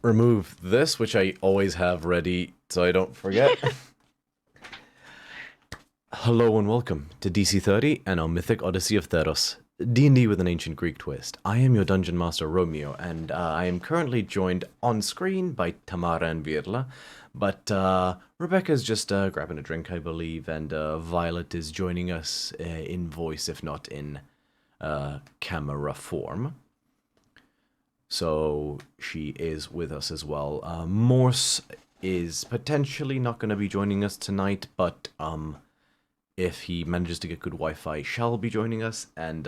remove this, which I always have ready so I don't forget. Hello and welcome to DC30 and our Mythic Odyssey of Theros, D&D with an ancient Greek twist. I am your Dungeon Master Romeo, and I am currently joined on screen by Tamara and Virla, but Rebecca's just grabbing a drink, I believe, and Violet is joining us in voice, if not in camera form. So she is with us as well. Morse is potentially not going to be joining us tonight, but if he manages to get good Wi-Fi, shall be joining us. And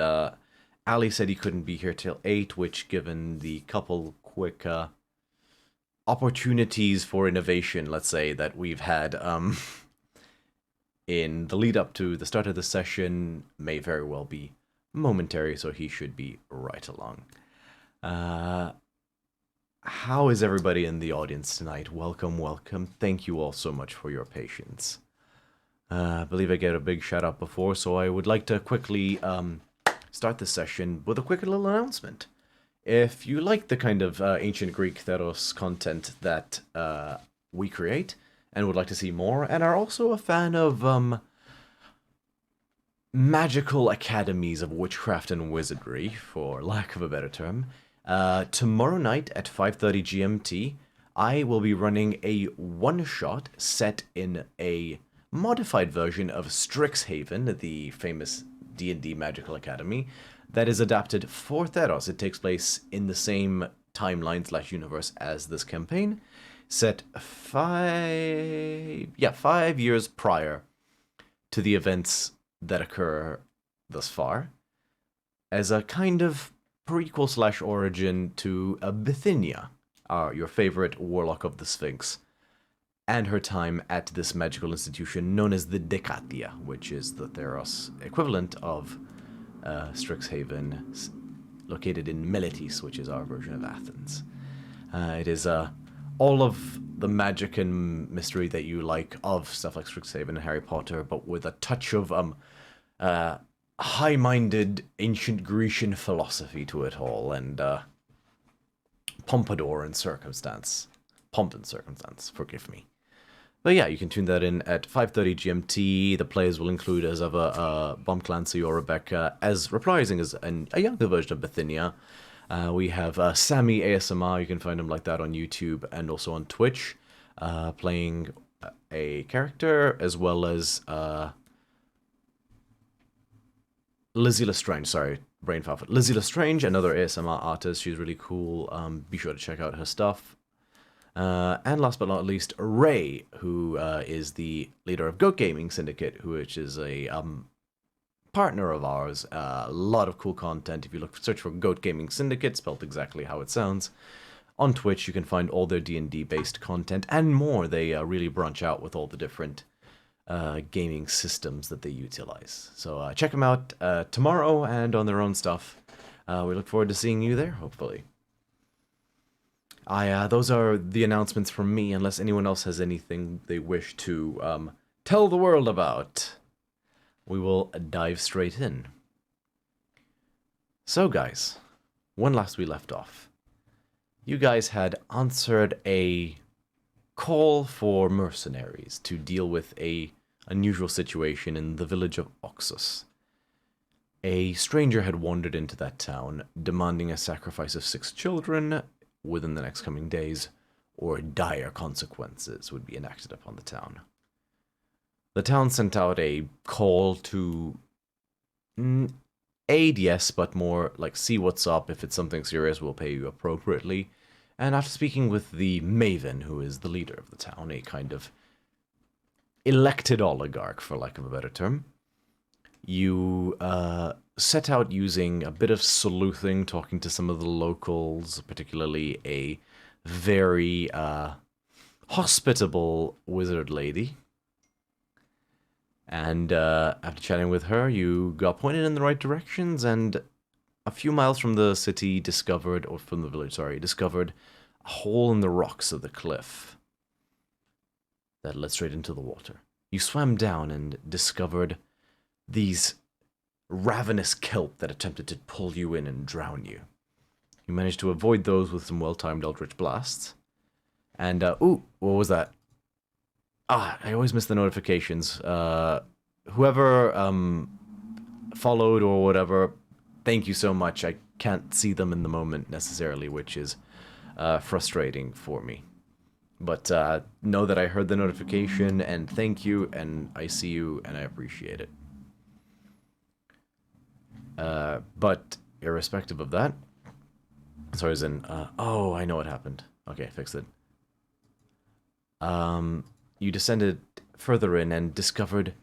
Ali said he couldn't be here till 8, which, given the couple quick opportunities for innovation, let's say, that we've had in the lead up to the start of the session, may very well be momentary, so he should be right along. How is everybody in the audience tonight? Welcome, welcome. Thank you all so much for your patience. I believe I gave a big shout out before, so I would like to quickly start this session with a quick little announcement. If you like the kind of ancient Greek Theros content that we create and would like to see more, and are also a fan of magical academies of witchcraft and wizardry, for lack of a better term, tomorrow night at 5:30 GMT, I will be running a one-shot set in a modified version of Strixhaven, the famous D&D Magical Academy, that is adapted for Theros. It takes place in the same timeline/universe as this campaign, set 5 years prior to the events that occur thus far, as a kind of prequel/origin to Bithynia, your favorite warlock of the Sphinx, and her time at this magical institution known as the Decatia, which is the Theros equivalent of Strixhaven, located in Meletis, which is our version of Athens. It is all of the magic and mystery that you like of stuff like Strixhaven and Harry Potter, but with a touch of high-minded ancient Grecian philosophy to it all, and pompadour and circumstance. Pomp and circumstance, forgive me. But yeah, you can tune that in at 5:30 GMT. The players will include as ever Bomb Clancy or Rebecca, as reprising as a younger version of Bithynia. We have Sammy ASMR, you can find him like that on YouTube and also on Twitch, playing a character, as well as Lizzie Lestrange, sorry, brain fart. Lizzie Lestrange, another ASMR artist. She's really cool. Be sure to check out her stuff. And last but not least, Ray, who is the leader of Goat Gaming Syndicate, which is a partner of ours. A lot of cool content. If you search for Goat Gaming Syndicate, spelled exactly how it sounds, on Twitch, you can find all their D&D based content and more. They really branch out with all the different gaming systems that they utilize. So check them out tomorrow and on their own stuff. We look forward to seeing you there, hopefully. Those are the announcements from me, unless anyone else has anything they wish to tell the world about. We will dive straight in. So guys, when last we left off, you guys had answered a call for mercenaries to deal with a unusual situation in the village of Oxus. A stranger had wandered into that town, demanding a sacrifice of 6 children within the next coming days, or dire consequences would be enacted upon the town. The town sent out a call to aid, yes, but more like see what's up. If it's something serious, we'll pay you appropriately. And after speaking with the Maven, who is the leader of the town, a kind of elected oligarch, for lack of a better term, you set out using a bit of sleuthing, talking to some of the locals, particularly a very hospitable wizard lady. And after chatting with her, you got pointed in the right directions, and a few miles from the city discovered a hole in the rocks of the cliff that led straight into the water. You swam down and discovered these ravenous kelp that attempted to pull you in and drown you. You managed to avoid those with some well-timed eldritch blasts, And, ooh, what was that? I always miss the notifications. Whoever followed or whatever, thank you so much. I can't see them in the moment necessarily, which is frustrating for me. But know that I heard the notification, and thank you, and I see you, and I appreciate it. But irrespective of that, sorry, as in, oh, I know what happened. Okay, fixed it. You descended further in and discovered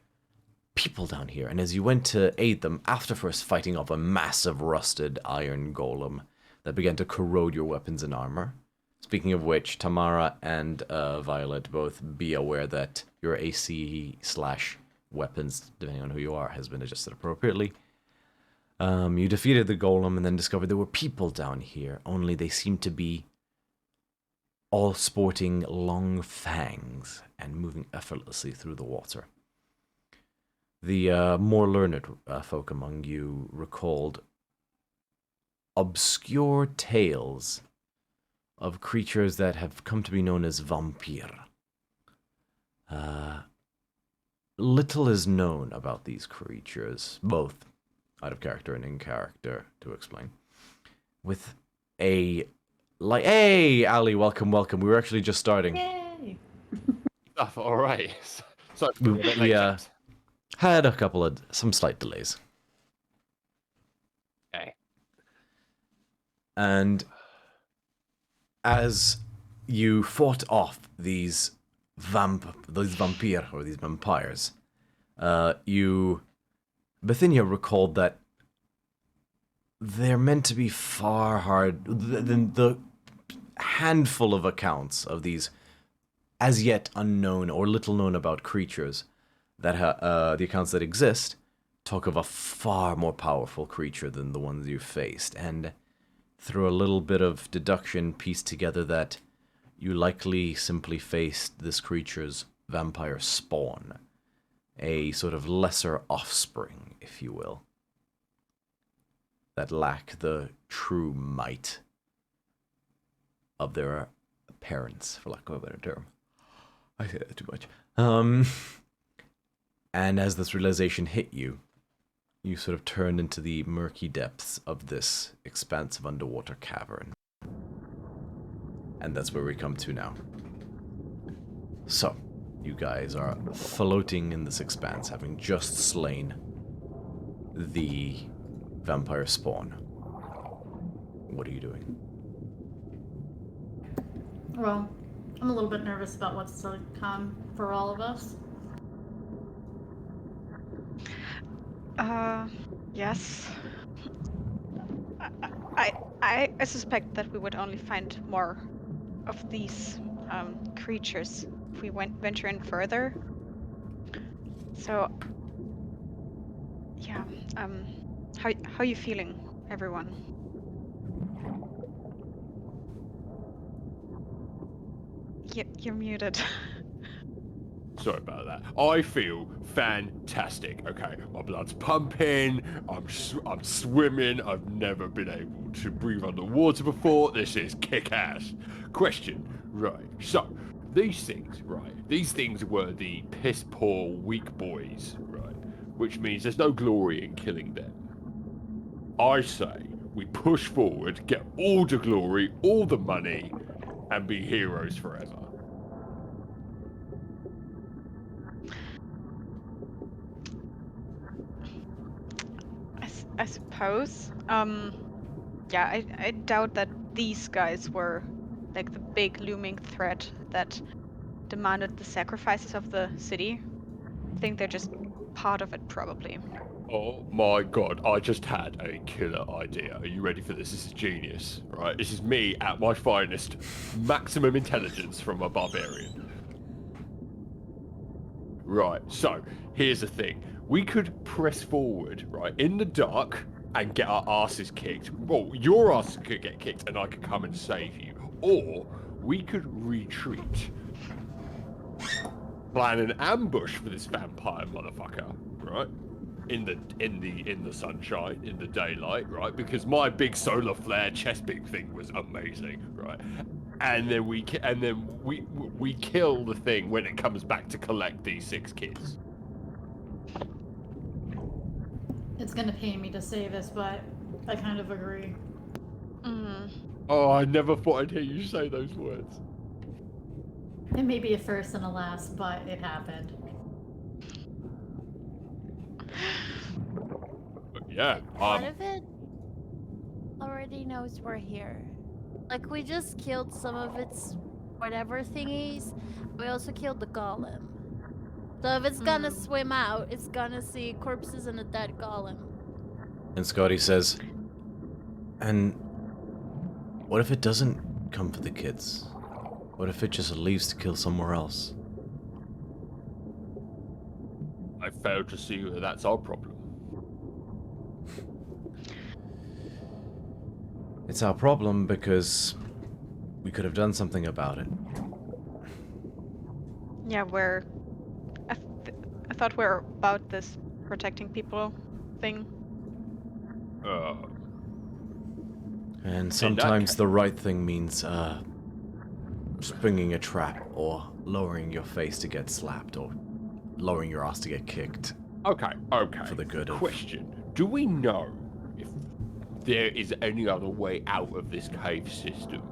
people down here, and as you went to aid them, after first fighting off a massive rusted iron golem that began to corrode your weapons and armor. Speaking of which, Tamara and Violet, both be aware that your AC/weapons, depending on who you are, has been adjusted appropriately. You defeated the golem and then discovered there were people down here, only they seemed to be all sporting long fangs and moving effortlessly through the water. The more learned folk among you recalled obscure tales of creatures that have come to be known as vampire. Little is known about these creatures, both out of character and in character, to explain. With a... like, hey, Ali, welcome, welcome. We were actually just starting. Yay! All right. So We had a couple of... some slight delays. Okay. And as you fought off these vampire, or these vampires, Bithynia recalled that they're meant to be far hard than the handful of accounts of these as yet unknown or little known about creatures that the accounts that exist talk of a far more powerful creature than the ones you faced, and through a little bit of deduction pieced together that you likely simply faced this creature's vampire spawn, a sort of lesser offspring, if you will, that lack the true might of their parents, for lack of a better term. I say that too much. And as this realization hit you, you sort of turned into the murky depths of this expansive underwater cavern. And that's where we come to now. So, you guys are floating in this expanse, having just slain the vampire spawn. What are you doing? Well, I'm a little bit nervous about what's to come for all of us. Yes. I suspect that we would only find more of these creatures if we venture in further. So, yeah. How are you feeling, everyone? You're muted. Sorry about that. I feel fantastic. Okay, my blood's pumping. I'm swimming. I've never been able to breathe underwater before. This is kick-ass. Question, right? So, these things, right? These things were the piss-poor, weak boys, right? Which means there's no glory in killing them. I say we push forward, get all the glory, all the money, and be heroes forever. I suppose. Yeah, I doubt that these guys were like the big looming threat that demanded the sacrifices of the city. I think they're just part of it, probably. Oh my god, I just had a killer idea. Are you ready for this? This is genius, right? This is me at my finest. Maximum intelligence from a barbarian. Right, so, here's the thing. We could press forward, right, in the dark and get our asses kicked. Well, your ass could get kicked and I could come and save you. Or, we could retreat. Plan an ambush for this vampire motherfucker, right? in the sunshine, in the daylight, right? Because my big solar flare chest big thing was amazing, right? And then we kill the thing when it comes back to collect these 6 kids. It's gonna pain me to say this, but I kind of agree. Oh, I never thought I'd hear you say those words. It may be a first and a last, but it happened. But yeah. Part of it already knows we're here. Like, we just killed some of its whatever thingies. We also killed the golem. So if it's gonna swim out, it's gonna see corpses and a dead golem. And Scotty says, and what if it doesn't come for the kids? What if it just leaves to kill somewhere else? I fail to see that that's our problem. It's our problem because we could have done something about it. Yeah, I thought we're about this protecting people thing. And sometimes the right thing means, springing a trap, or lowering your face to get slapped, or lowering your ass to get kicked. Okay. For the good of... Question. Do we know if there is any other way out of this cave system?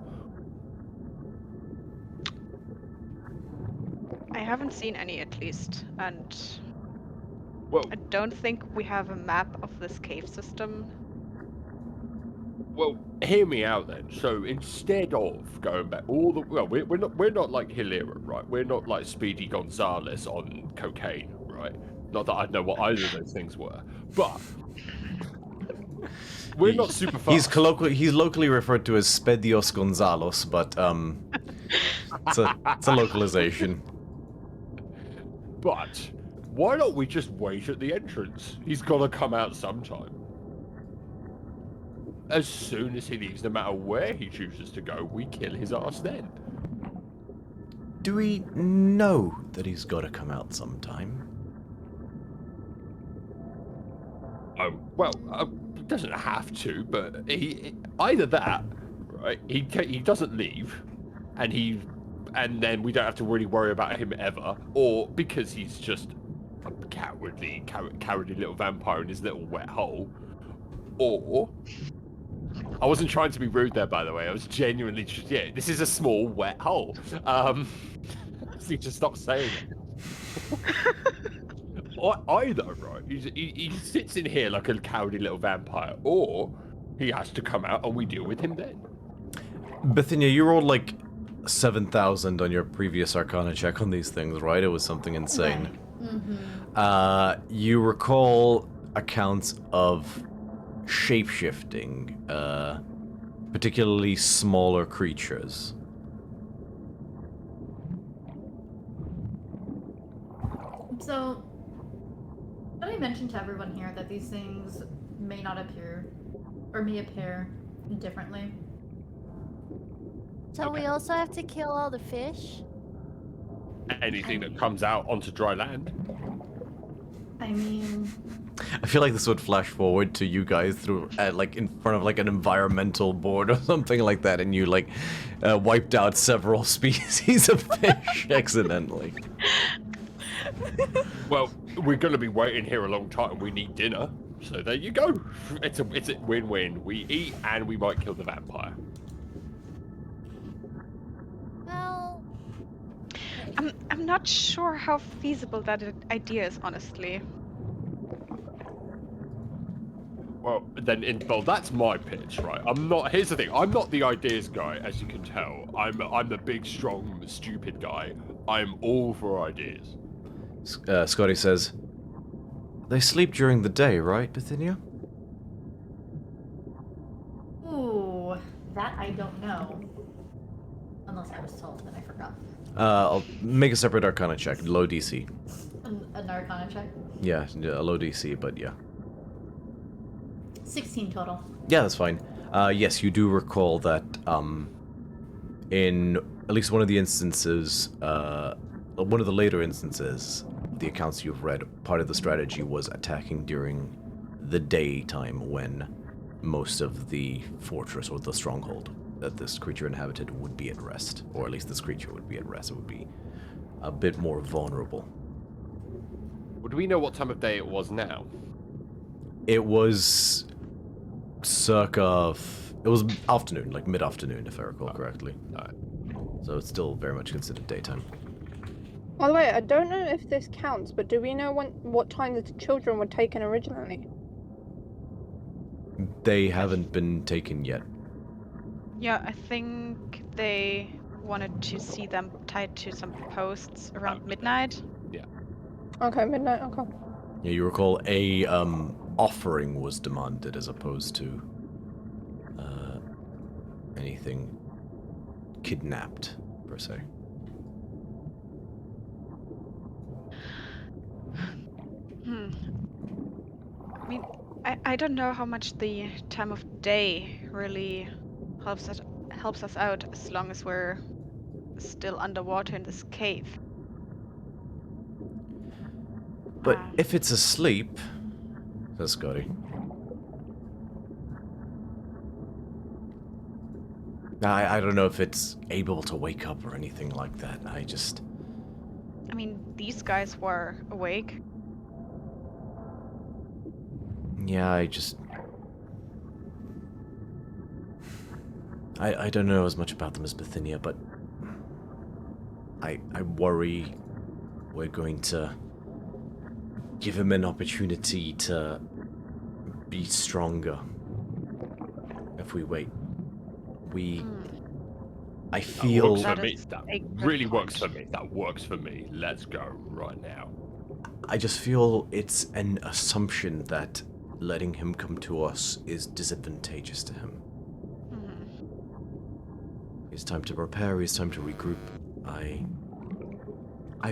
I haven't seen any, at least, and Well, I don't think we have a map of this cave system. well, hear me out then. So instead of going back we're not like Hilira, right? We're not like Speedy Gonzales on cocaine, right? Not that I know what either of those things were, but we're not super fast. He's locally referred to as Spedios Gonzalos, but it's a localization. But why don't we just wait at the entrance? He's gotta come out sometime. As soon as he leaves, no matter where he chooses to go, we kill his ass then. Do we know that he's got to come out sometime? Well, he doesn't have to, but he either that, right? He doesn't leave, and then we don't have to really worry about him ever, or because he's just a cowardly little vampire in his little wet hole, or. I wasn't trying to be rude there, by the way. I was genuinely just, this is a small, wet hole. So you just stop saying it. Either, right? He sits in here like a cowardly little vampire, or he has to come out and we deal with him then. Bithynia, you rolled like 7,000 on your previous Arcana check on these things, right? It was something insane. Right. You recall accounts of shape-shifting, particularly smaller creatures. So, did I mention to everyone here that these things may not appear, or may appear differently? So we also have to kill all the fish? Anything that comes out onto dry land. I mean... I feel like this would flash forward to you guys through, like, in front of, like, an environmental board or something like that, and you, like, wiped out several species of fish accidentally. Well, we're going to be waiting here a long time. We need dinner. So there you go. It's a win-win. We eat and we might kill the vampire. Well... I'm not sure how feasible that idea is, honestly. Well, that's my pitch, right? Here's the thing. I'm not the ideas guy, as you can tell. I'm the big, strong, stupid guy. I'm all for ideas. Scotty says, they sleep during the day, right, Bithynia? Ooh, that I don't know. Unless I was told, and I forgot. I'll make a separate Arcana check, low DC. An Arcana check? Yeah, a low DC, but yeah. 16 total. Yeah, that's fine. Yes, you do recall that, in at least one of the instances, one of the later instances, the accounts you've read, part of the strategy was attacking during the daytime when most of the fortress or the stronghold that this creature inhabited would be at rest. Or at least this creature would be at rest. It would be a bit more vulnerable. Would we know what time of day it was now? It was it was afternoon, like mid-afternoon, if I recall correctly. Alright. So it's still very much considered daytime. By the way, I don't know if this counts, but do we know what time the children were taken originally? They haven't been taken yet. Yeah, I think they wanted to see them tied to some posts around midnight. Okay, midnight, okay. Yeah, you recall a offering was demanded as opposed to anything kidnapped, per se. I mean, I don't know how much the time of day really helps us out as long as we're still underwater in this cave. But if it's asleep, says Scotty. I don't know if it's able to wake up or anything like that. I mean, these guys were awake. Yeah, I don't know as much about them as Bithynia, but I worry we're going to give him an opportunity to be stronger if we wait. I feel... That works for That me. is That a good really point. works for me. That works for me. Let's go right now. I just feel it's an assumption that letting him come to us is disadvantageous to him. It's time to prepare, it's time to regroup. I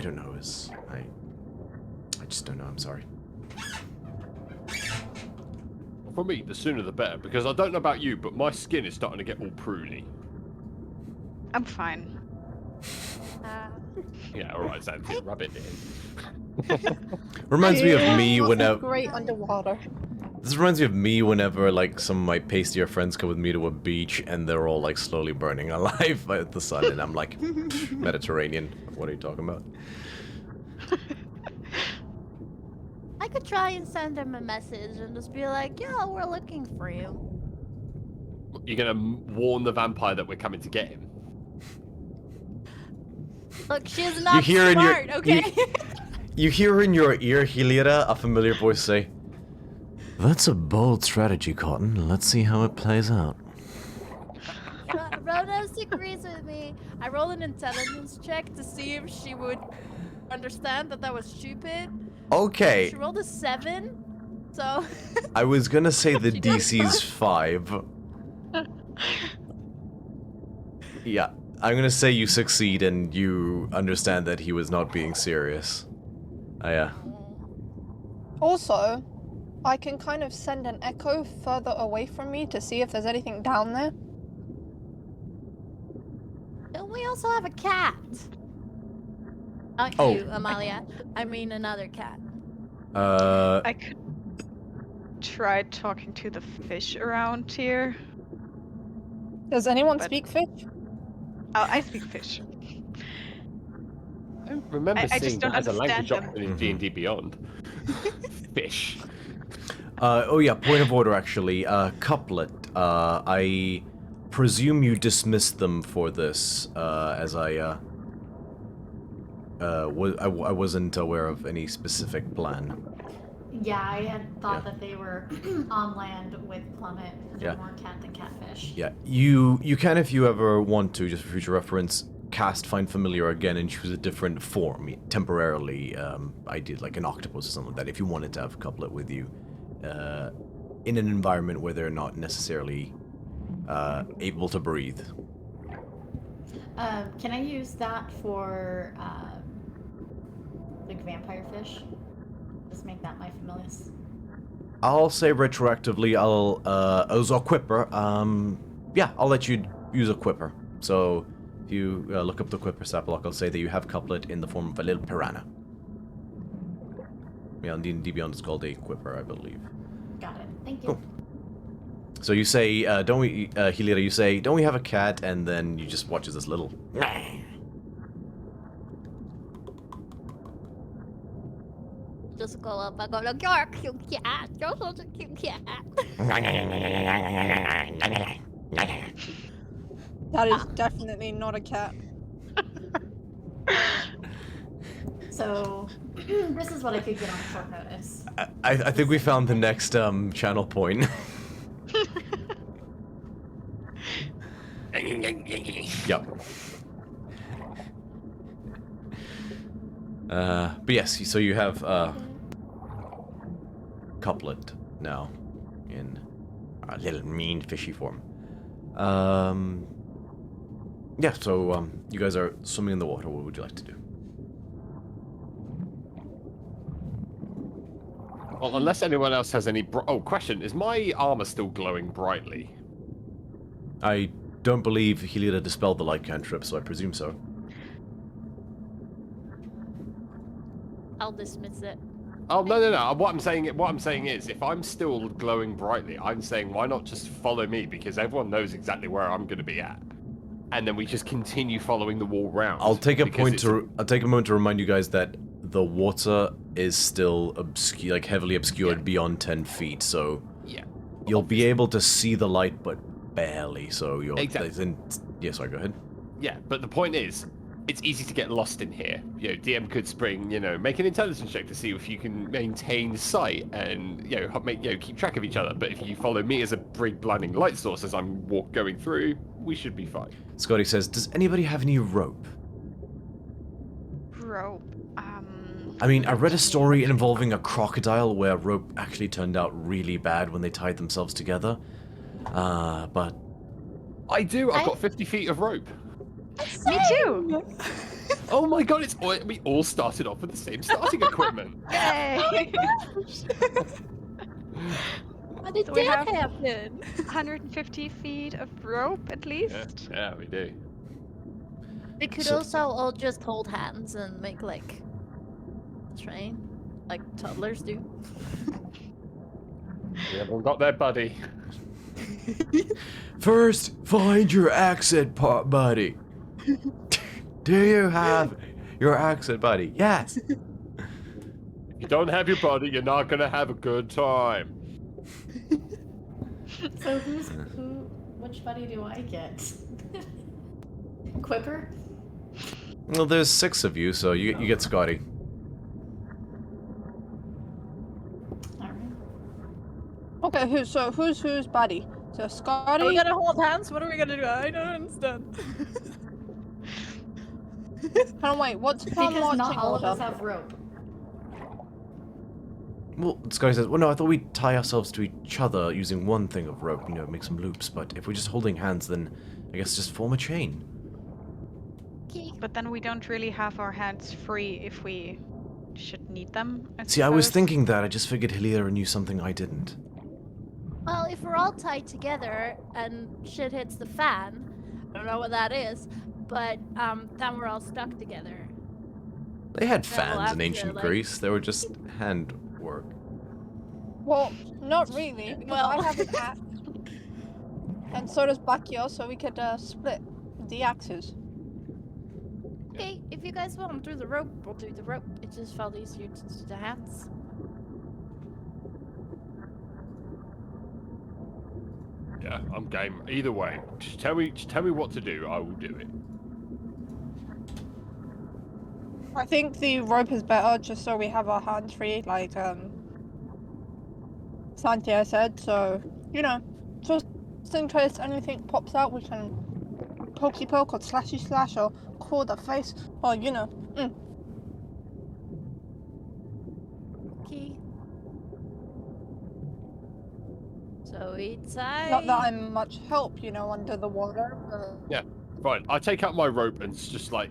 don't know, I just don't know, I'm sorry. For me, the sooner the better, because I don't know about you, but my skin is starting to get all pruny. I'm fine. Yeah, alright, Xanthi, rub it in. Reminds me of Yeah, me wasn't whenever... great underwater. This reminds me of me whenever, like, some of my pastier friends come with me to a beach and they're all, like, slowly burning alive by the sun, and I'm like, Mediterranean, what are you talking about? I could try and send him a message and just be like, "Yo, we're looking for you." You're gonna warn the vampire that we're coming to get him. Look, she's not hear in your- smart, okay? You hear in your ear, Heliera, a familiar voice say, "That's a bold strategy, Cotton. Let's see how it plays out." Rhoda agrees with me. I rolled an intelligence check to see if she would understand that was stupid. Okay, She rolled a 7, so... I was gonna say the She does DC's 5. Yeah, I'm gonna say you succeed and you understand that he was not being serious. Also, I can kind of send an echo further away from me to see if there's anything down there. Don't we also have a cat? Not Oh. you, Amalia. I mean another cat. I could try talking to the fish around here. Does anyone But- speak fish? Oh, I speak fish. I remember I just seeing don't that as a language understand option in D&D Beyond. Fish. oh yeah, point of order actually. Couplet, I presume you dismissed them for this, as I wasn't aware of any specific plan. Yeah, I had thought Yeah. that they were on land with Plummet because Yeah. they're more cat than catfish. Yeah, you can, if you ever want to, just for future reference, cast Find Familiar again and choose a different form. Temporarily, I did like an octopus or something like that, if you wanted to have a couplet with you in an environment where they're not necessarily able to breathe. Can I use that for like vampire fish? Just make that my familius. I'll say retroactively, as a quipper, yeah, I'll let you use a quipper. So, if you look up the quipper stat block, I'll say that you have couplet in the form of a little piranha. Yeah, on D&D Beyond it's called a Quipper, I believe. Got it. Thank you. Cool. So you say, don't we, Helira, you say, don't we have a cat? And then you just watch as this little... Just go up and go, look, you're a cute cat. You're such a cute cat. That is definitely not a cat. So, this is what I could get on short notice. I think we found the next channel point. Yep. But yes, so you have couplet now in a little mean fishy form. Yeah, so you guys are swimming in the water. What would you like to do? Well, unless anyone else has any... Oh, question. Is my armor still glowing brightly? I don't believe Helida dispelled the light cantrip, so I presume so. I'll dismiss it. Oh, no. What I'm saying is, if I'm still glowing brightly, I'm saying why not just follow me? Because everyone knows exactly where I'm going to be at. And then we just continue following the wall round. I'll take a moment to remind you guys that the water is still heavily obscured beyond 10 feet, so yeah, you'll be able to see the light, but barely. So you're exactly. Yeah, sorry, go ahead. Yeah, but the point is, it's easy to get lost in here. You know, DM could spring, make an intelligence check to see if you can maintain sight and keep track of each other. But if you follow me as a big blinding light source as I'm going through, we should be fine. Scotty says, "Does anybody have any rope?" Rope. I mean, I read a story involving a crocodile where rope actually turned out really bad when they tied themselves together. But I do. I've got 50 feet of rope. Me too. Oh my god! We all started off with the same starting equipment. Yay! How did So we that have- happen? 150 feet of rope at least. Yeah, we do. We could So- also all just hold hands and make like a train, like toddlers do. We haven't got there, buddy. first, find your accent, buddy. Do you have your accent, buddy? Yes. If you don't have your buddy, you're not gonna have a good time. So which buddy do I get? Quipper? Well, there's 6 of you, so you get Scotty. Alright. Okay, who's buddy? So Scotty. Are we gonna hold hands? What are we gonna do? I don't understand. Hold on, wait. What's Because launching not all of us order? have rope. Well, Scotty says, well, no, I thought we'd tie ourselves to each other using one thing of rope, make some loops, but if we're just holding hands, then I guess just form a chain. But then we don't really have our hands free if we should need them. See, I was suppose. thinking that, I just figured Hilira knew something I didn't. Well, if we're all tied together and shit hits the fan, I don't know what that is, but then we're all stuck together. They had Then we'll fans have in to, ancient like- Greece, they were just handwork. Well, not really. Because Well- I have an axe, and so does Bakio, so we could split the axes. Okay, if you guys want to do the rope, we'll do the rope. It just felt easier to do the hands. Yeah, I'm game. Either way, just tell me what to do. I will do it. I think the rope is better, just so we have our hands free, like Santia said. So just in case anything pops out, we can pokey poke or slashy slash or claw the face, or Okay. So it's I. Not that I'm much help, under the water. But... Fine. I take out my rope and just lash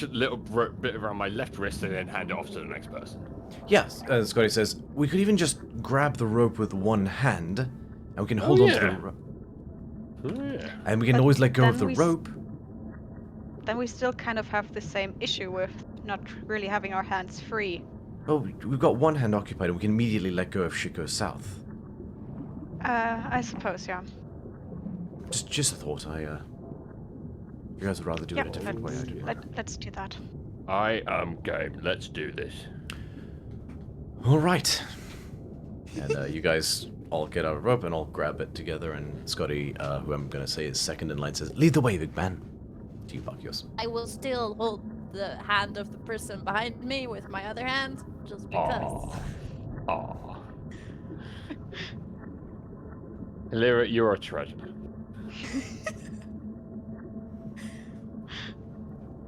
a little bit around my left wrist and then hand it off to the next person. Yes, as Scotty says, we could even just grab the rope with one hand, and we can hold on to the rope. Yeah. And we can But always let go of then the we rope. Then we still kind of have the same issue with not really having our hands free. Oh, we've got one hand occupied and we can immediately let go if shit goes south. I suppose, yeah. Just a thought, you guys would rather do it a different way, I do. Let's do that. I am game. Let's do this. Alright. And you guys all get out of rope and all grab it together, and Scotty, who I'm gonna say is second in line, says, "Lead the way, big man." To you, Bacchios. I will still hold the hand of the person behind me with my other hand, just because. Aww. Lyra, you're a treasure.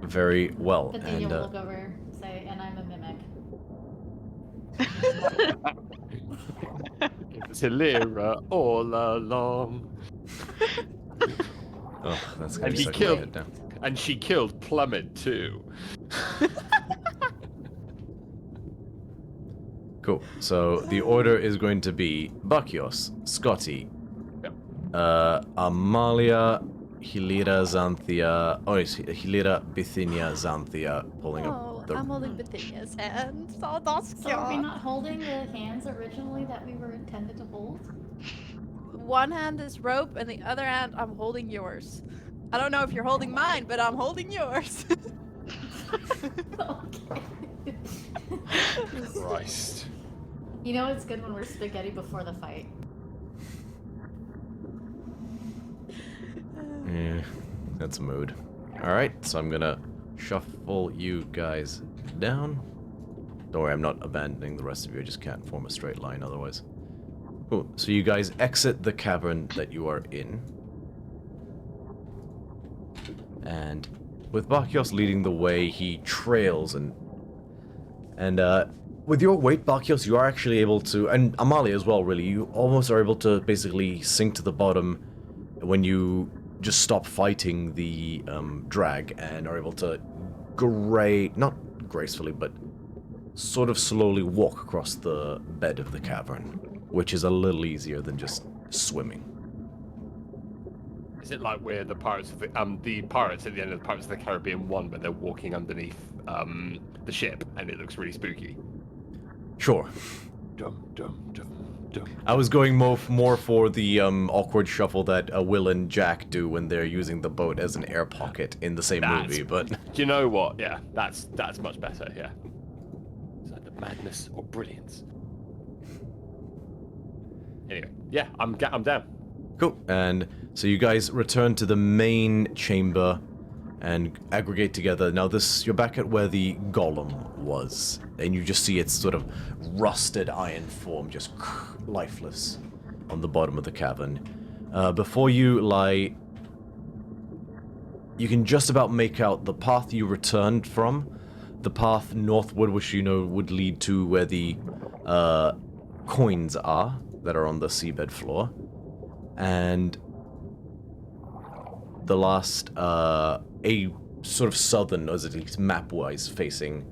Very well. But then And you'll look over and say, and I'm a mimic. It's Lyra all along. oh, that's gonna And be he stuck in my killed- head now. And she killed Plummet too. Cool. So the order is going to be Bacchios, Scotty, Yep. Amalia, Hilira, Xanthia. Oh, it's Hilira, Bithynia, Xanthia, pulling Oh, up the. I'm holding Bithynia's hand. Oh, that's So are we cute. not holding the hands originally that we were intended to hold? One hand is rope, and the other hand, I'm holding yours. I don't know if you're holding mine, but I'm holding yours. Okay. Christ. You know it's good when we're spaghetti before the fight. Yeah, that's a mood. Alright, so I'm gonna shuffle you guys down. Don't worry, I'm not abandoning the rest of you, I just can't form a straight line otherwise. Cool, so you guys exit the cavern that you are in. And with Bacchios leading the way, he trails and with your weight, Bacchios, you are actually able to, and Amalia as well, really, you almost are able to basically sink to the bottom when you just stop fighting the drag and are able to not gracefully, but sort of slowly walk across the bed of the cavern, which is a little easier than just swimming. Is it like we're the pirates of the pirates at the end of the Pirates of the Caribbean 1, where they're walking underneath the ship and it looks really spooky? Sure. Dum dum dum dum. I was going more for the awkward shuffle that Will and Jack do when they're using the boat as an air pocket in the same That's- movie, but Do you know what? Yeah, that's much better. Yeah. Is that the madness or brilliance? Anyway, yeah, I'm down. cool. And so you guys return to the main chamber and aggregate together. Now you're back at where the golem was, and you just see its sort of rusted iron form just lifeless on the bottom of the cavern. Before you lie, you can just about make out the path you returned from, the path northward, which you know would lead to where the coins are that are on the seabed floor, and the last a sort of southern, or at least map-wise facing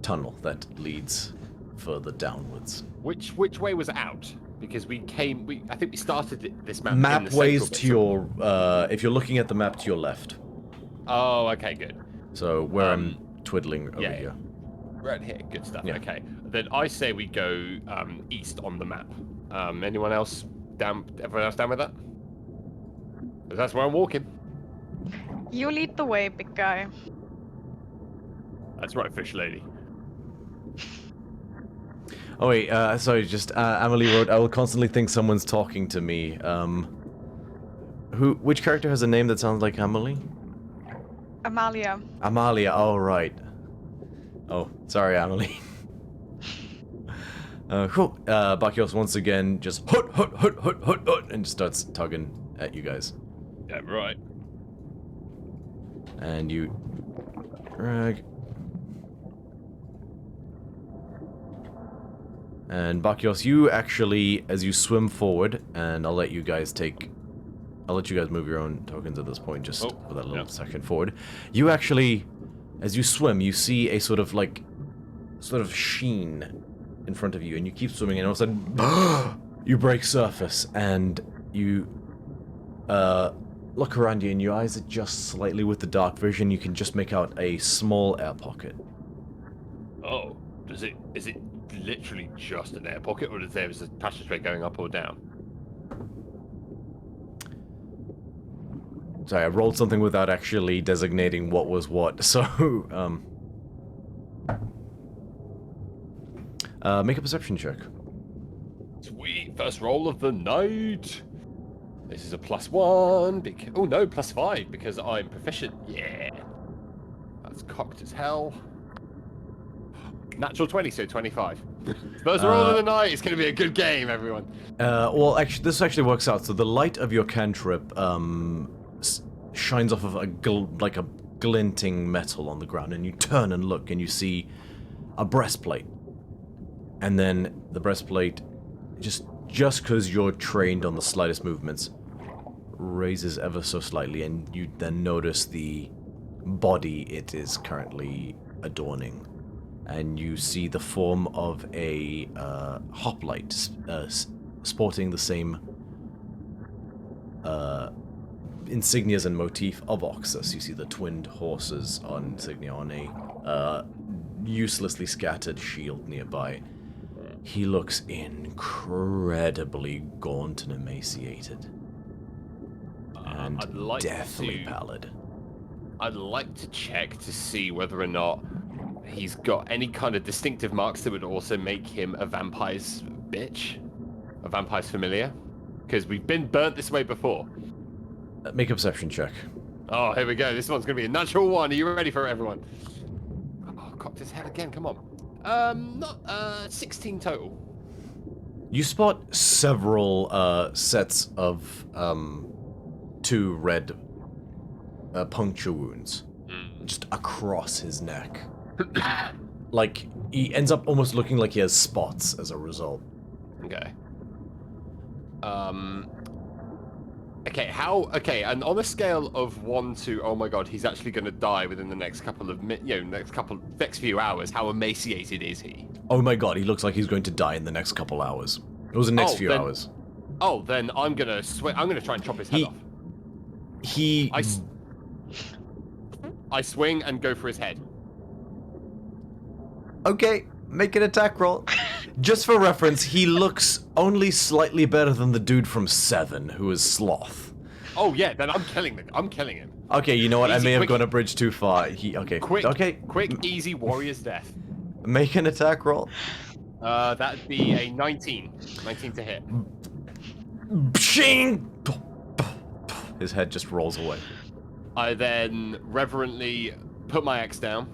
tunnel that leads further downwards. Which way was out? Because I think we started this map. Map in the ways central to your if you're looking at the map to your left. Oh, okay, good. So where I'm twiddling over yeah. here. Right here, good stuff. Yeah. Okay, then I say we go east on the map. Anyone else down? Everyone else down with that? 'Cause that's where I'm walking. You lead the way, big guy. That's right, fish lady. Oh wait, sorry, just Amelie wrote, I will constantly think someone's talking to me. Which character has a name that sounds like Amelie? Amalia. Amalia, oh right. Oh, sorry, Amelie. Cool. Bacchios once again just hut, and just starts tugging at you guys. Yeah, right. And you drag. And Bacchios, you actually, as you swim forward, and I'll let you guys move your own tokens at this point, just for that little section forward. You actually, as you swim, you see a sort of sheen in front of you, and you keep swimming, and all of a sudden, you break surface, and you look around you, and your eyes adjust slightly with the dark vision. You can just make out a small air pocket. Oh, is literally just an air pocket, or is there a passageway going up or down? Sorry, I rolled something without actually designating what was what, so, make a perception check. Sweet, first roll of the night. This is a +1. Oh no, +5 because I'm proficient. Yeah, that's cocked as hell. Natural 20, so 25. First roll of the night. It's going to be a good game, everyone. Well, actually, this actually works out. So the light of your cantrip shines off of like a glinting metal on the ground, and you turn and look, and you see a breastplate. And then the breastplate, just because you're trained on the slightest movements, raises ever so slightly, and you then notice the body it is currently adorning. And you see the form of a hoplite sporting the same insignias and motif of Oxus. You see the twinned horses on insignia on a uselessly scattered shield nearby. He looks incredibly gaunt and emaciated. And I'd like deathly pallid. I'd like to check to see whether or not he's got any kind of distinctive marks that would also make him a vampire's bitch, a vampire's familiar, because we've been burnt this way before. Make a perception check. Oh, here we go. This one's going to be a natural 1. Are you ready for it, everyone? Oh, cocked his head again. Come on. 16 total. You spot several sets of 2 red puncture wounds just across his neck. Like, he ends up almost looking like he has spots as a result. Okay. Okay, and on a scale of 1 to, oh my god, he's actually going to die within the next couple of next few hours, how emaciated is he? Oh my god, he looks like he's going to die in the next couple hours. It was the next few hours. Oh, then I'm gonna try and chop his head off. I swing and go for his head. Okay, make an attack roll. Just for reference, he looks only slightly better than the dude from 7, who is Sloth. Oh yeah, then I'm killing him. Okay, you know what? I may have quick, gone a bridge too far. Quick, easy warrior's death. Make an attack roll. That'd be a 19. 19 to hit. Pshing! His head just rolls away. I then reverently put my axe down,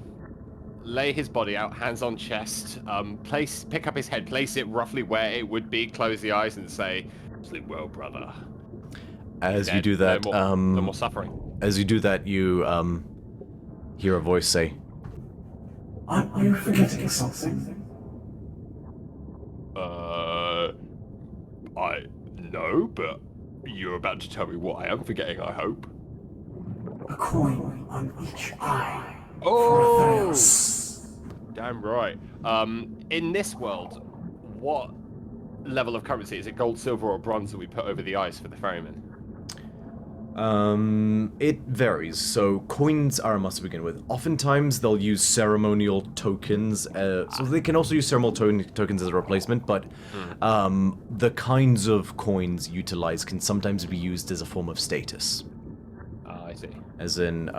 lay his body out, hands on chest, pick up his head, place it roughly where it would be, close the eyes, and say, "Sleep well, brother." As you do that, no more suffering. As you do that, you hear a voice say, Are you forgetting something? No, but you're about to tell me what I am forgetting, I hope. A coin on each eye. Oh! Damn right. In this world, what level of currency is it? Gold, silver, or bronze that we put over the eyes for the ferryman? It varies. So coins are a must to begin with. Oftentimes they'll use ceremonial tokens, so they can also use ceremonial tokens as a replacement, but the kinds of coins utilized can sometimes be used as a form of status. I see. As in,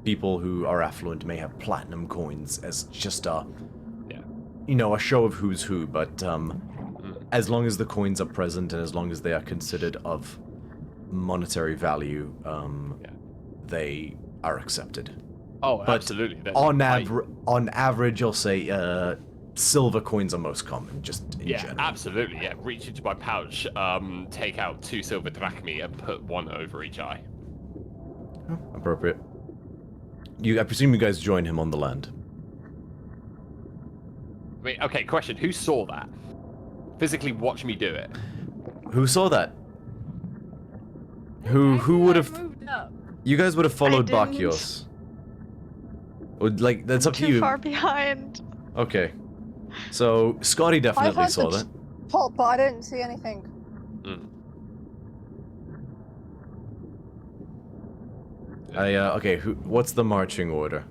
people who are affluent may have platinum coins as just a show of who's who, but as long as the coins are present and as long as they are considered of monetary value, they are accepted. Oh, but absolutely. On average, I'll say silver coins are most common, just in general. Absolutely. Yeah, reach into my pouch, take out 2 silver drachmae, and put 1 over each eye. Appropriate. I presume you guys join him on the land. Wait, okay, question. Who saw that? Physically watch me do it. Who saw that? Who would have... You guys would have followed Bakios. That's up to you. Too far behind. Okay. So, Scotty definitely saw that. Pop, but I didn't see anything. Okay, what's the marching order?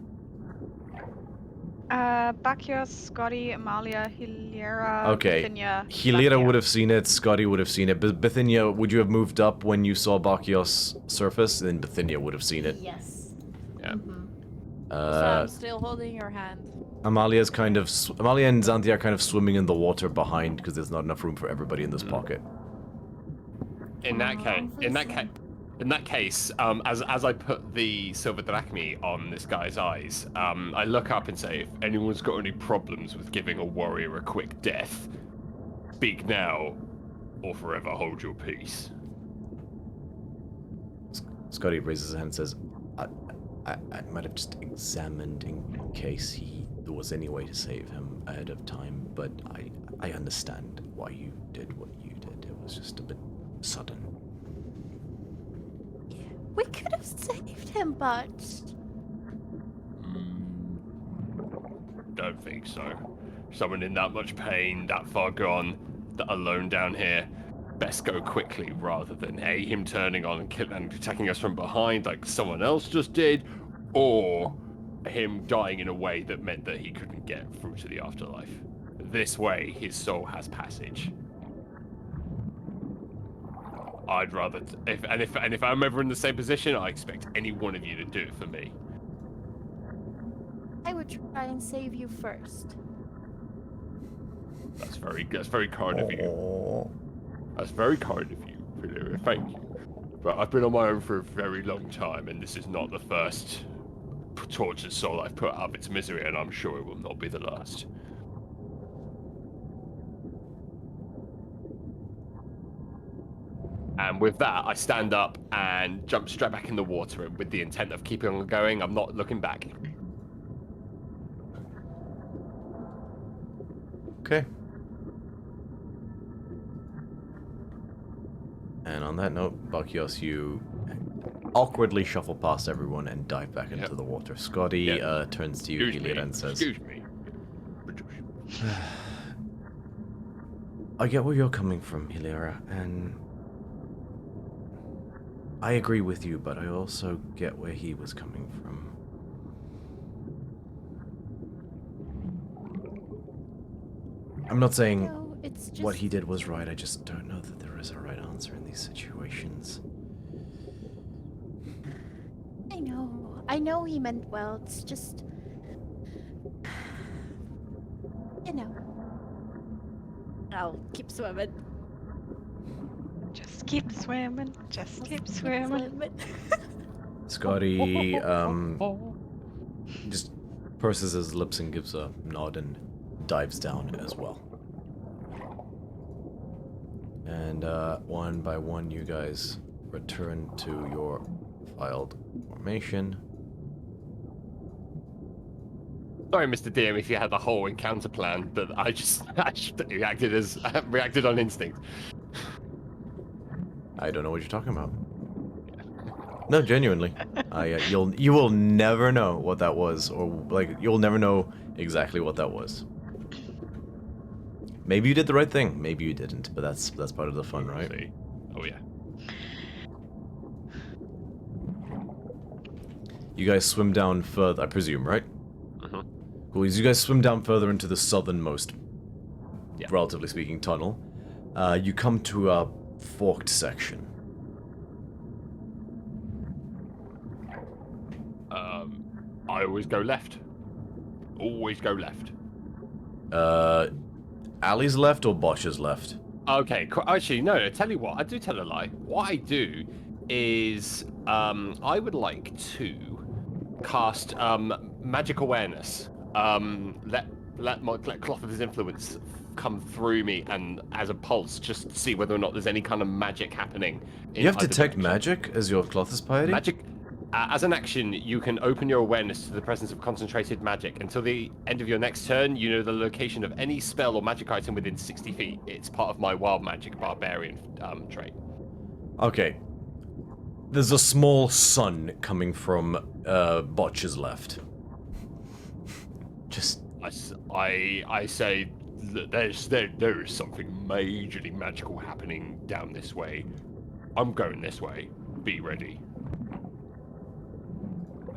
Bacchios, Scotty, Amalia, Hilera, Okay. Bithynia, Hilira Latvia. would have seen it, Scotty would have seen it, but Bithynia, would you have moved up when you saw Bacchios surface? Then Bithynia would have seen it. Yes. Yeah. So I'm still holding your hand. Amalia's kind of... Amalia and Xanthi are kind of swimming in the water behind because there's not enough room for everybody in this pocket. In that case, as I put the silver drachmi on this guy's eyes, I look up and say, if anyone's got any problems with giving a warrior a quick death, speak now, or forever hold your peace. Scotty raises his hand and says, I might have just examined in case there was any way to save him ahead of time, but I understand why you did what you did. It was just a bit sudden. We could have saved him, but... Don't think so. Someone in that much pain, that far gone, that alone down here, best go quickly rather than A, him turning on and attacking us from behind like someone else just did, or him dying in a way that meant that he couldn't get through to the afterlife. This way, his soul has passage. I'd rather, if I'm ever in the same position, I expect any one of you to do it for me. I would try and save you first. That's very kind of you. That's very kind of you, Hilera. Thank you. But I've been on my own for a very long time, and this is not the first tortured soul I've put out of its misery, and I'm sure it will not be the last. And with that, I stand up and jump straight back in the water with the intent of keeping on going. I'm not looking back. Okay. And on that note, Bacchios, you awkwardly shuffle past everyone and dive back into the water. Scotty turns to you, Hilira, and says, Excuse me. I get where you're coming from, Hilira, and I agree with you, but I also get where he was coming from. I'm not saying No, it's just... what he did was right, I just don't know that there is a right answer in these situations. I know he meant well, it's just... You know. I'll keep swimming. Just keep swimming. Just keep swimming. Scotty, just purses his lips and gives a nod and dives down as well. And one by one, you guys return to your filed formation. Sorry, Mr. DM, if you had the whole encounter plan, but I just reacted on instinct. I don't know what you're talking about. No, genuinely. You will never know what that was, or like you'll never know exactly what that was. Maybe you did the right thing, maybe you didn't, but that's part of the fun, right? See. Oh yeah. You guys swim down further, I presume, right? Uh-huh. Cool. As you guys swim down further into the southernmost, relatively speaking, tunnel, you come to a forked section. I always go left. Always go left. Ali's left or Bosch's left? Okay, actually, no, tell you what, I do tell a lie. What I do is, I would like to cast, magic awareness. Let Cloth of his influence come through me and as a pulse, just to see whether or not there's any kind of magic happening. You have detect magic as your Cloth's piety? Magic. As an action, you can open your awareness to the presence of concentrated magic. Until the end of your next turn, you know the location of any spell or magic item within 60 feet. It's part of my wild magic barbarian trait. Okay. There's a small sun coming from Botch's left. Just... I say that there is something majorly magical happening down this way. I'm going this way. Be ready.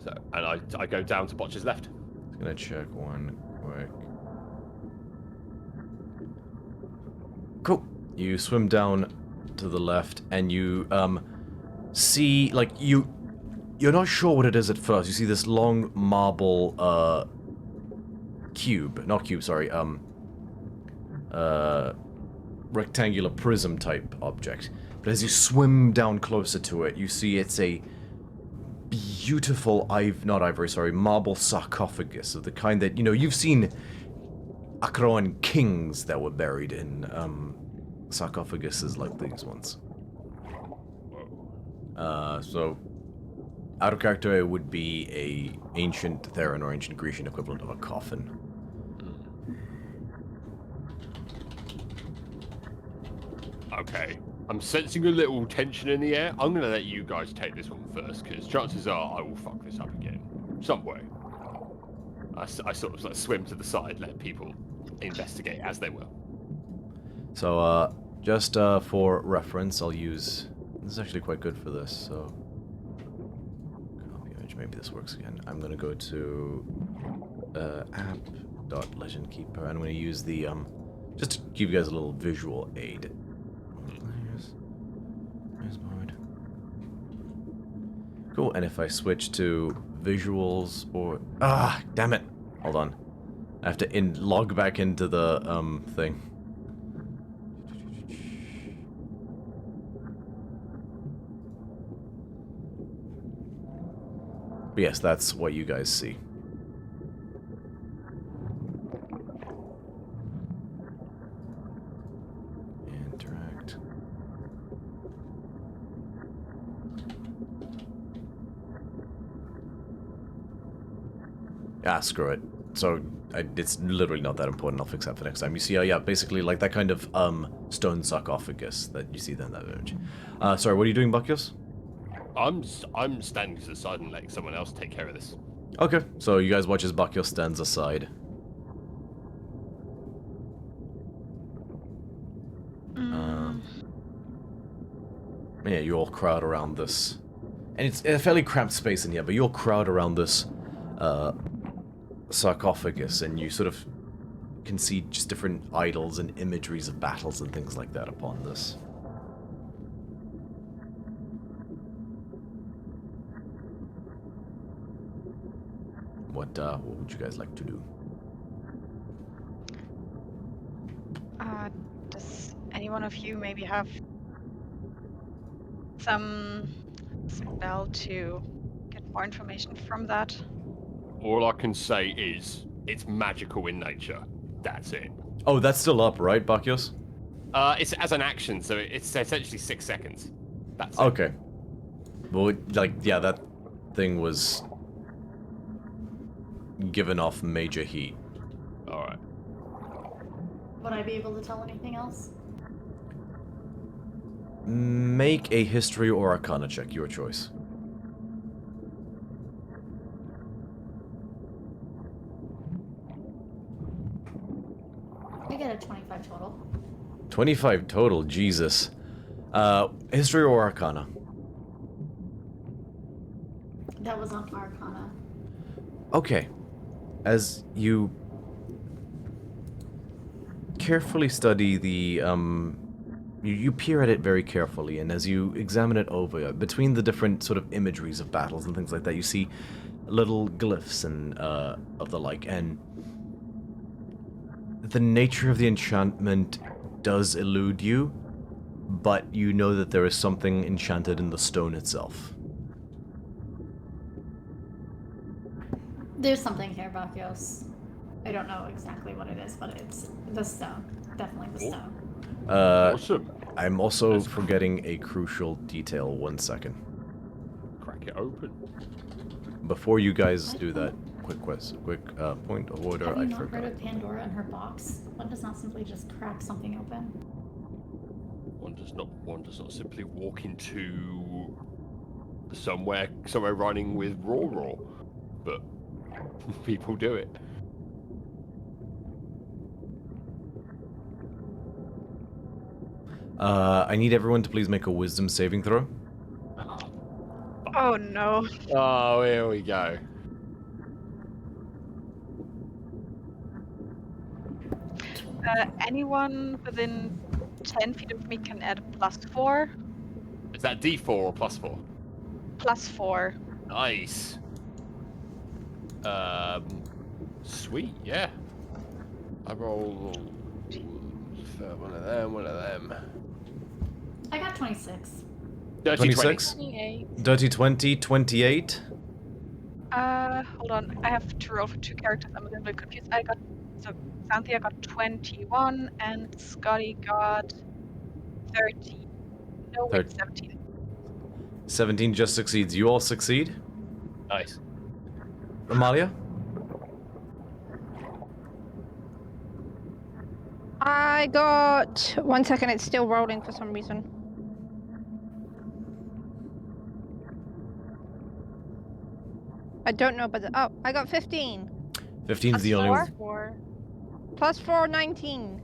So, and I go down to Botch's left. I'm gonna check one quick. Cool. You swim down to the left, and you see, like, you're not sure what it is at first. You see this long marble rectangular prism type object. But as you swim down closer to it, you see it's a beautiful marble sarcophagus of the kind that, you know, you've seen Akroan kings that were buried in sarcophaguses like these ones. So out of character, it would be a ancient Theron or ancient Grecian equivalent of a coffin. Okay. I'm sensing a little tension in the air. I'm gonna let you guys take this one first, because chances are I will fuck this up again. Some way. I sort of like swim to the side, let people investigate as they will. So, just for reference, I'll use... This is actually quite good for this, so... Copy image, maybe this works again. I'm gonna go to app.legendkeeper, and I'm gonna use the, just to give you guys a little visual aid. Here's mode. Cool, and if I switch to visuals or... Ah, damn it! Hold on. I have to log back into the, thing. But yes, that's what you guys see. Interact. Ah, screw it. So, it's literally not that important. I'll fix that for next time. You see, yeah, basically like that kind of, stone sarcophagus that you see there in that image. Sorry, what are you doing, Buckios? I'm standing to the side and letting someone else take care of this. Okay, so you guys watch as Buckios stands aside. Yeah, you all crowd around this. And it's a fairly cramped space in here, but you all crowd around this, sarcophagus, and you sort of can see just different idols and imageries of battles and things like that upon this. What would you guys like to do? Does any one of you maybe have some spell to get more information from that? All I can say is it's magical in nature. That's it. Oh, that's still up, right, Buckios? It's as an action, so it's essentially 6 seconds. That's it. Okay. Well, like, yeah, that thing was given off major heat. Alright. Would I be able to tell anything else? Make a history or arcana check, your choice. I get a 25 total. 25 total, Jesus. History or arcana? That was on Arcana. Okay. As you carefully study the, you peer at it very carefully, and as you examine it over, between the different sort of imageries of battles and things like that, you see little glyphs and, of the like, and the nature of the enchantment does elude you, but you know that there is something enchanted in the stone itself. There's something here, Bakios. I don't know exactly what it is, but it's the stone. Definitely the stone. Awesome. I'm also forgetting a crucial detail. 1 second. Crack it open. Before you guys do that, quick point of order. Have you I not forgot. heard of Pandora and her box? One does not simply just crack something open. One does not simply walk into somewhere running with raw, but people do it. I need everyone to please make a wisdom saving throw. Oh, no. Oh, here we go. Anyone within 10 feet of me can add a +4. Is that D4 or +4? +4. Nice. Sweet, yeah. I roll for one of them. I got 26. Dirty 26? 28. Dirty 20, 28. Hold on. I have to roll for 2 characters. I'm a little bit confused. So Xanthia got 21 and Scotty got 30. No, wait, 17. 17 just succeeds. You all succeed. Nice. Amalia? I got 1 second. It's still rolling for some reason. I don't know, but oh, I got 15. 15's the only one. 4. Plus 4, 19.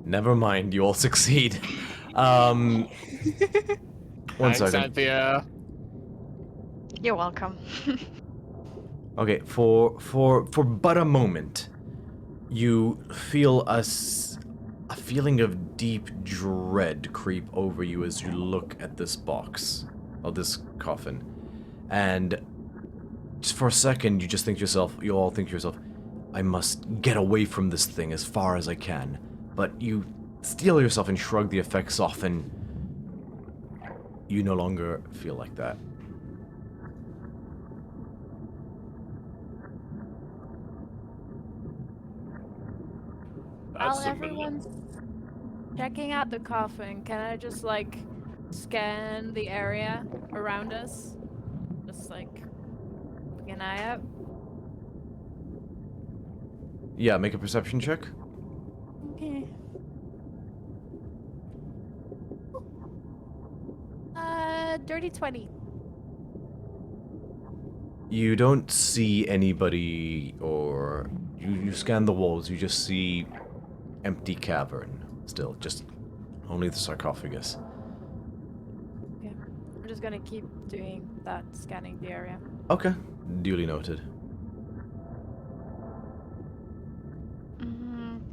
Never mind, you all succeed. One Thanks, second. Anthea. You're welcome. Okay, for but a moment, you feel a feeling of deep dread creep over you as you look at this box, or this coffin, and just for a second you all think to yourself, I must get away from this thing as far as I can. But you steel yourself and shrug the effects off, and you no longer feel like that. That's While everyone's checking out the coffin, can I just like scan the area around us? Just like keep an eye out. Yeah, make a perception check. Okay. Dirty 20. You don't see anybody, or you scan the walls, you just see empty cavern still, just only the sarcophagus. Okay. I'm just gonna keep doing that, scanning the area. Okay, duly noted.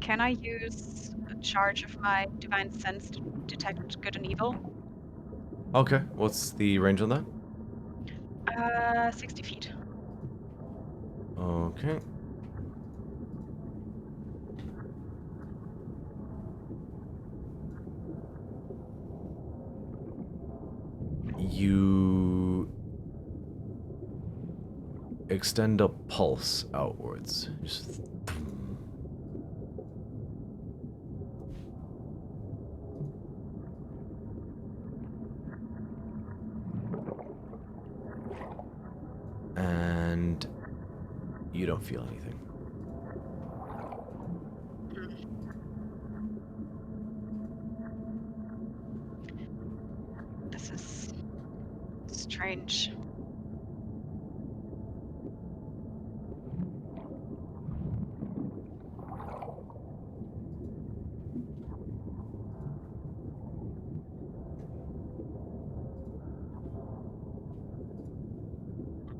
Can I use a charge of my divine sense to detect good and evil? Okay, what's the range on that? 60 feet. Okay. You extend a pulse outwards. Just and you don't feel anything. This is strange.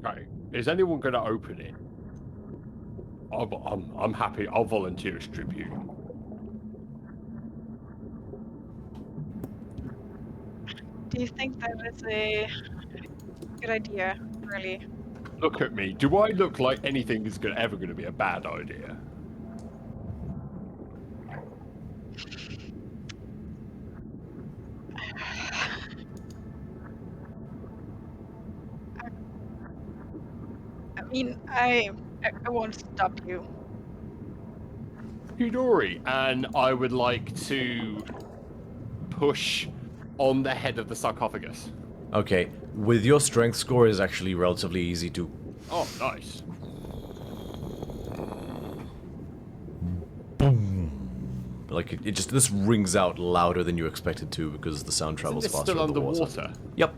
Okay. Is anyone going to open it? I'm happy. I'll volunteer as tribute. Do you think that is a good idea, really? Look at me. Do I look like anything is ever going to be a bad idea? I mean, I won't stop you. Hidori, and I would like to push on the head of the sarcophagus. Okay, with your strength score, is actually relatively easy to. Oh, nice. Boom! Like it just this rings out louder than you expected to because the sound travels Isn't this faster still in the water. underwater? Yep.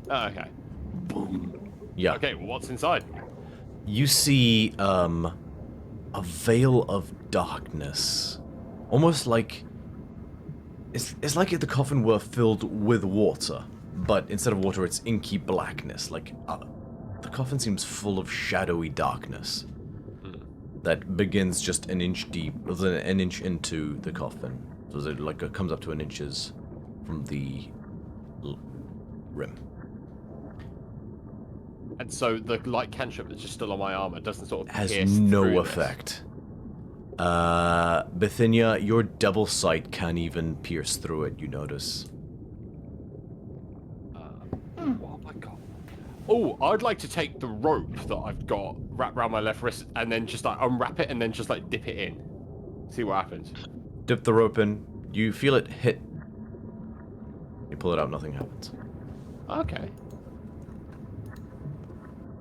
Oh, okay. Yeah. Okay, well, what's inside? You see a veil of darkness, almost like it's like if the coffin were filled with water, but instead of water, it's inky blackness. Like the coffin seems full of shadowy darkness that begins just an inch deep, an inch into the coffin. So it like it comes up to an inches from the rim. And so the light cantrip that's just still on my armor doesn't sort of Has pierce no through this. effect. Bithynia, your double sight can't even pierce through it, you notice. Oh my god. Oh, I'd like to take the rope that I've got wrapped around my left wrist and then just like unwrap it and then just like dip it in. See what happens. Dip the rope in, you feel it hit. You pull it out, nothing happens. Okay.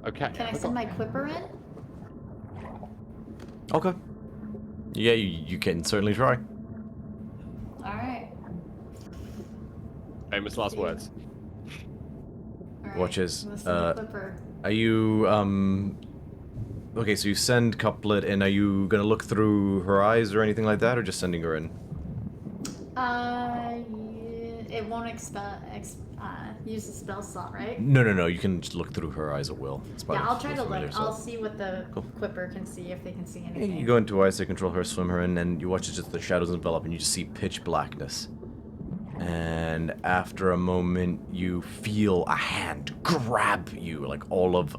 Okay. Can I send my quipper in? Okay. Yeah, you can certainly try. Alright. Famous last words. Alright. Watch as, I'm gonna send the quipper. Are you, okay, so you send Couplet, and are you gonna look through her eyes or anything like that, or just sending her in? It won't use the spell slot, right? No, you can just look through her eyes at will. It's part Yeah, of I'll try the to familiar, look. so- I'll see what the Cool. quipper can see, if they can see Yeah, anything. you go into eyes to control her, swim her in, and you watch as just the shadows envelop, and you just see pitch blackness. And after a moment, you feel a hand grab you, like all of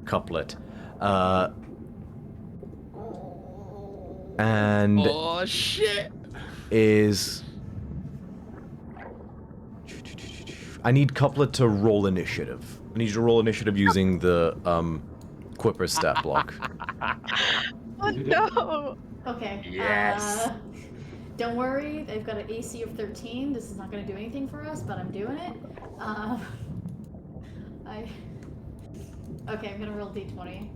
Couplet. And Oh shit! is I need Couplet to roll initiative. I need you to roll initiative using the Quipper stat block. Oh no! Okay. Yes. Don't worry, they've got an AC of 13. This is not going to do anything for us, but I'm doing it. Okay, I'm gonna roll d20.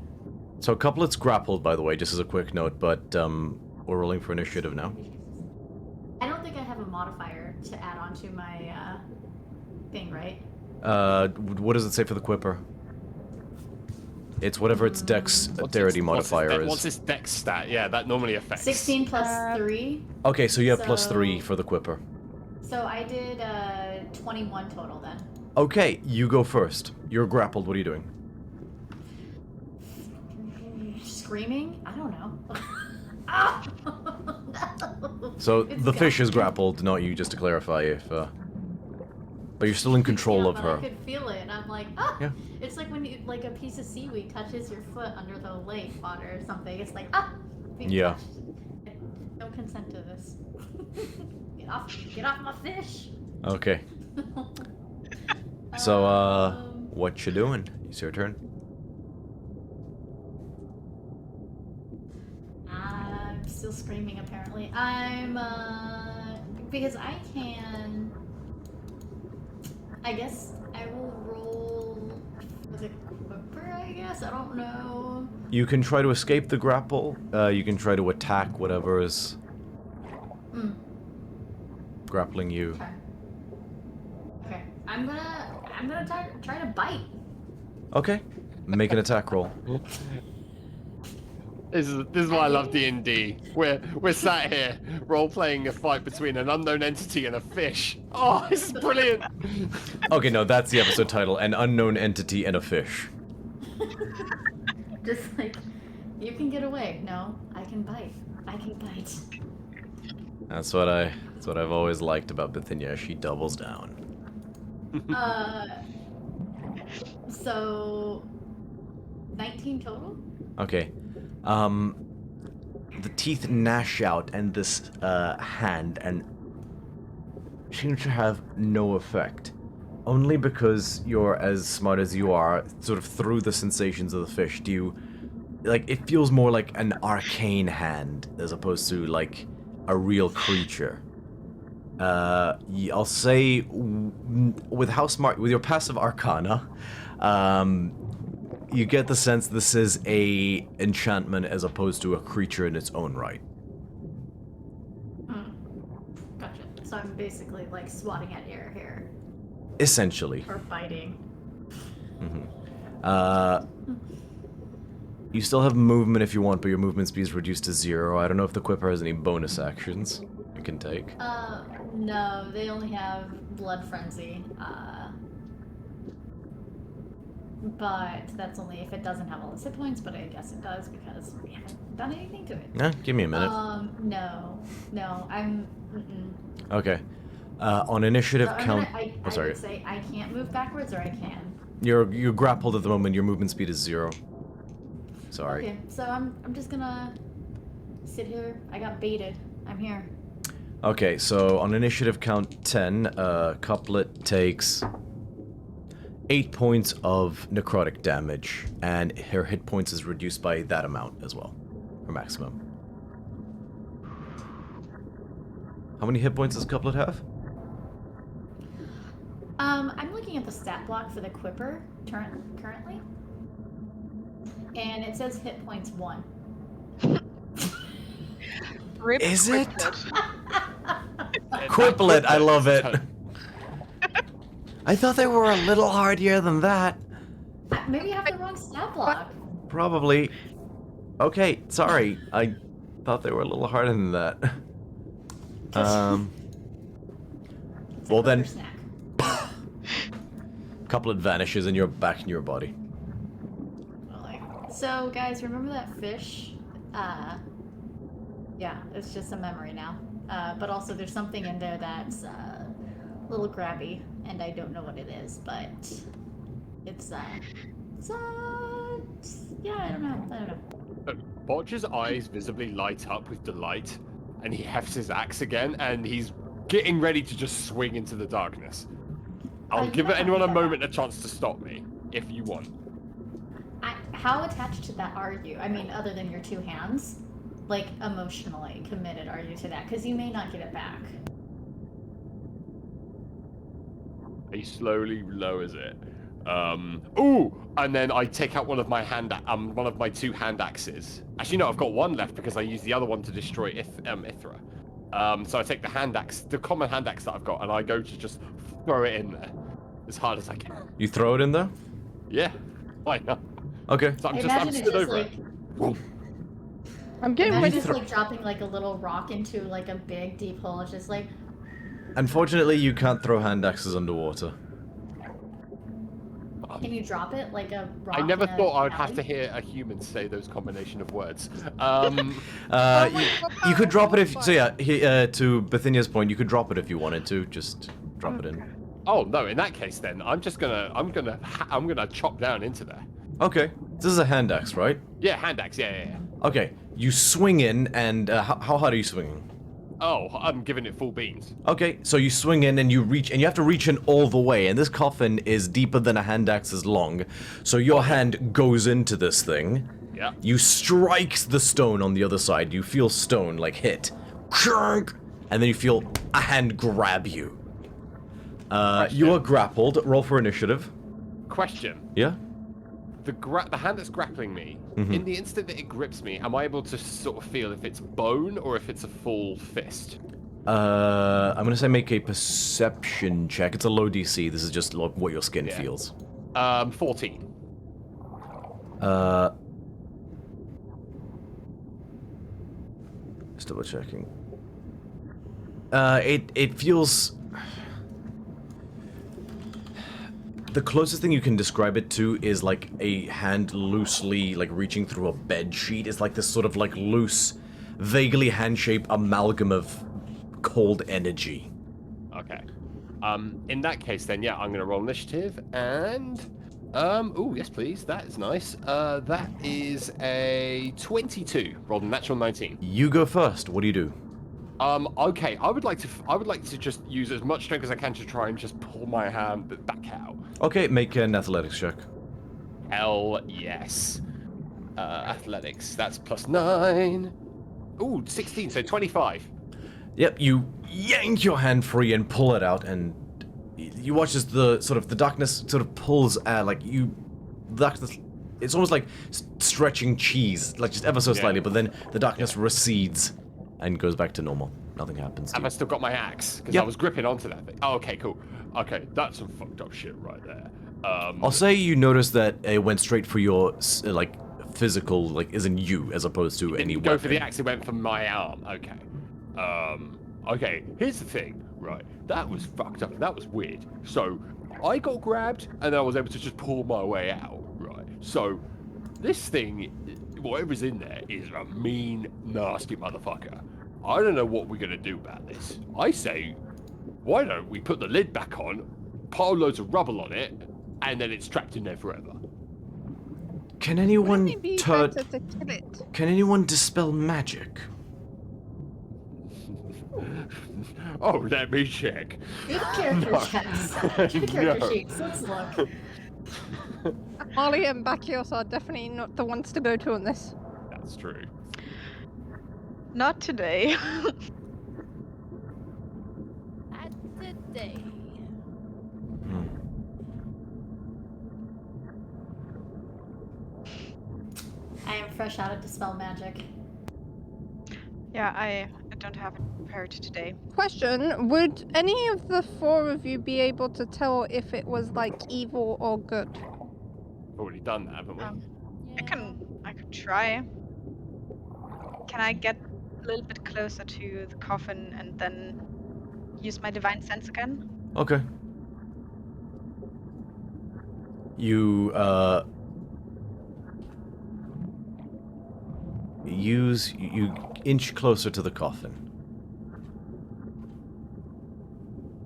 So Couplet's grappled, by the way, just as a quick note, but we're rolling for initiative now. I don't think I have a modifier to add on to my thing, right? What does it say for the Quipper? It's whatever its dexterity modifier is. What's its dex stat? Yeah, that normally affects. 16 plus 3. Okay, so you have plus So- 3 for the Quipper. So I did 21 total then. Okay, you go first. You're grappled, what are you doing? Screaming? I don't know. Ah! No. So It's the fish is got me. grappled, not you, just to clarify if but you're still in control Yeah, of but her. I could feel it, and I'm like, ah! Yeah. It's like when you, like a piece of seaweed touches your foot under the lake water or something. It's like, ah! Being Yeah. touched. Don't consent to this. Get off my fish! Okay. So what you doing? It's your turn. I'm still screaming apparently. I'm because I can, I guess I will roll for the quipper, I guess. I don't know. You can try to escape the grapple. You can try to attack whatever is grappling you. Okay. Okay. I'm gonna try to bite. Okay. Make an attack roll. This is why I love D&D. We're sat here role playing a fight between an unknown entity and a fish. Oh, this is brilliant. Okay, no, that's the episode title. An unknown entity and a fish. Just like, you can get away. No, I can bite. I can bite. That's what I've always liked about Bithynia. She doubles down. So 19 total? Okay. The teeth gnash out, and this hand and seems to have no effect. Only because you're as smart as you are, sort of through the sensations of the fish, do you like it feels more like an arcane hand as opposed to like a real creature. I'll say with how smart with your passive arcana, you get the sense this is a enchantment as opposed to a creature in its own right. Gotcha. So I'm basically like swatting at air here. Essentially. Or biting. You still have movement if you want, but your movement speed is reduced to 0. I don't know if the Quipper has any bonus actions you can take. No, they only have Blood Frenzy. but that's only if it doesn't have all its hit points, but I guess it does because we haven't done anything to it. Yeah, give me a minute. No, I'm. Mm-mm. Okay. On initiative So count. I sorry. would say I can't move backwards, or I can. You're grappled at the moment. Your movement speed is 0. Sorry. Okay, so I'm just gonna sit here. I got baited. I'm here. Okay, so on initiative count 10, Couplet takes 8 points of necrotic damage, and her hit points is reduced by that amount as well, her maximum. How many hit points does Couplet have? I'm looking at the stat block for the Quipper currently, and it says hit points 1. Rip Is it? Quiplet. Quiplet, I love it. I thought they were a little hardier than that. Maybe you have the wrong stat block. Probably. Okay, sorry. I thought they were a little harder than that. It's a Well then, Quipper snack. Couplet vanishes and you're back in your body. So, guys, remember that fish? Yeah, it's just a memory now. But also, there's something in there that's a little grabby, and I don't know what it is, but it's yeah, I don't know. Bodge's eyes visibly light up with delight, and he hefts his axe again, and he's getting ready to just swing into the darkness. I'll give anyone a moment a chance to stop me, if you want. How attached to that are you? I mean, other than your 2 hands? Like, emotionally committed are you to that? Because you may not get it back. He slowly lowers it. Ooh! And then I take out one of my 2 hand axes. Actually, no, I've got 1 left because I used the other one to destroy Ithra. So I take the hand axe, the common hand axe that I've got, and I go to just throw it in there as hard as I can. You throw it in there? Yeah, why not? Okay. So I'm Imagine it stood just over like, it. I'm getting imagine ready just to. like dropping like a little rock into like a big deep hole. It's just like, Unfortunately, you can't throw hand axes underwater. can you drop it like a rock? I never in a thought I would have valley? to hear a human say those combination of words. You could drop it if. So yeah, to Bethinia's point, you could drop it if you wanted to. Just drop it in. Oh no! In that case, then I'm gonna chop down into there. Okay. This is a hand axe, right? Yeah, hand axe. Yeah. Okay. You swing in, and how hard are you swinging? Oh, I'm giving it full beans. Okay, so you swing in and you reach, and you have to reach in all the way, and this coffin is deeper than a hand axe is long, so your hand goes into this thing. Yeah. You strike the stone on the other side, you feel stone, like, hit. And then you feel a hand grab you. You are grappled. Roll for initiative. Question. Yeah? The hand that's grappling me, in the instant that it grips me, am I able to sort of feel if it's bone or if it's a full fist? I'm gonna say make a perception check. It's a low DC. This is just what your skin feels. 14. Just double checking. It feels. The closest thing you can describe it to is like a hand loosely like reaching through a bed sheet. It's like this sort of like loose, vaguely hand-shaped amalgam of cold energy. Okay. In that case, then yeah, I'm gonna roll initiative and ooh, yes please, that is nice. That is a 22. Rolled a natural 19. You go first. What do you do? Okay, I would like to just use as much strength as I can to try and just pull my hand back out. Okay, make an athletics check. Hell yes. Athletics, that's +9. Ooh, 16, so 25. Yep, you yank your hand free and pull it out, and you watch as the darkness sort of pulls the darkness. It's almost like stretching cheese, like just ever so slightly, but then the darkness recedes and goes back to normal. Nothing happens to Have you. I still got my axe? Because Yep. I was gripping onto that thing. Oh, okay, cool. Okay, that's some fucked up shit right there. I'll say you notice that it went straight for your physical, like isn't you, as opposed to any Didn't go weapon. for the axe, it went for my arm. Okay. Okay, here's the thing, right? That was fucked up. That was weird. So, I got grabbed, and I was able to just pull my way out, right? So, this thing, whatever's in there, is a mean, nasty motherfucker. I don't know what we're gonna do about this. I say, why don't we put the lid back on, pile loads of rubble on it, and then it's trapped in there forever. Can anyone Wouldn't it be better to kill it? Can anyone dispel magic? Oh, let me check. Good character checks. Good character sheets. Let's look. Ollie and Bacchios are definitely not the ones to go to on this. That's true. Not today. Not today. I am fresh out of Dispel Magic. Yeah, I don't have it prepared today. Question, would any of the four of you be able to tell if it was like evil or good? We've already done that, haven't we? I could try. Can I get a little bit closer to the coffin and then use my divine sense again? Okay. You you inch closer to the coffin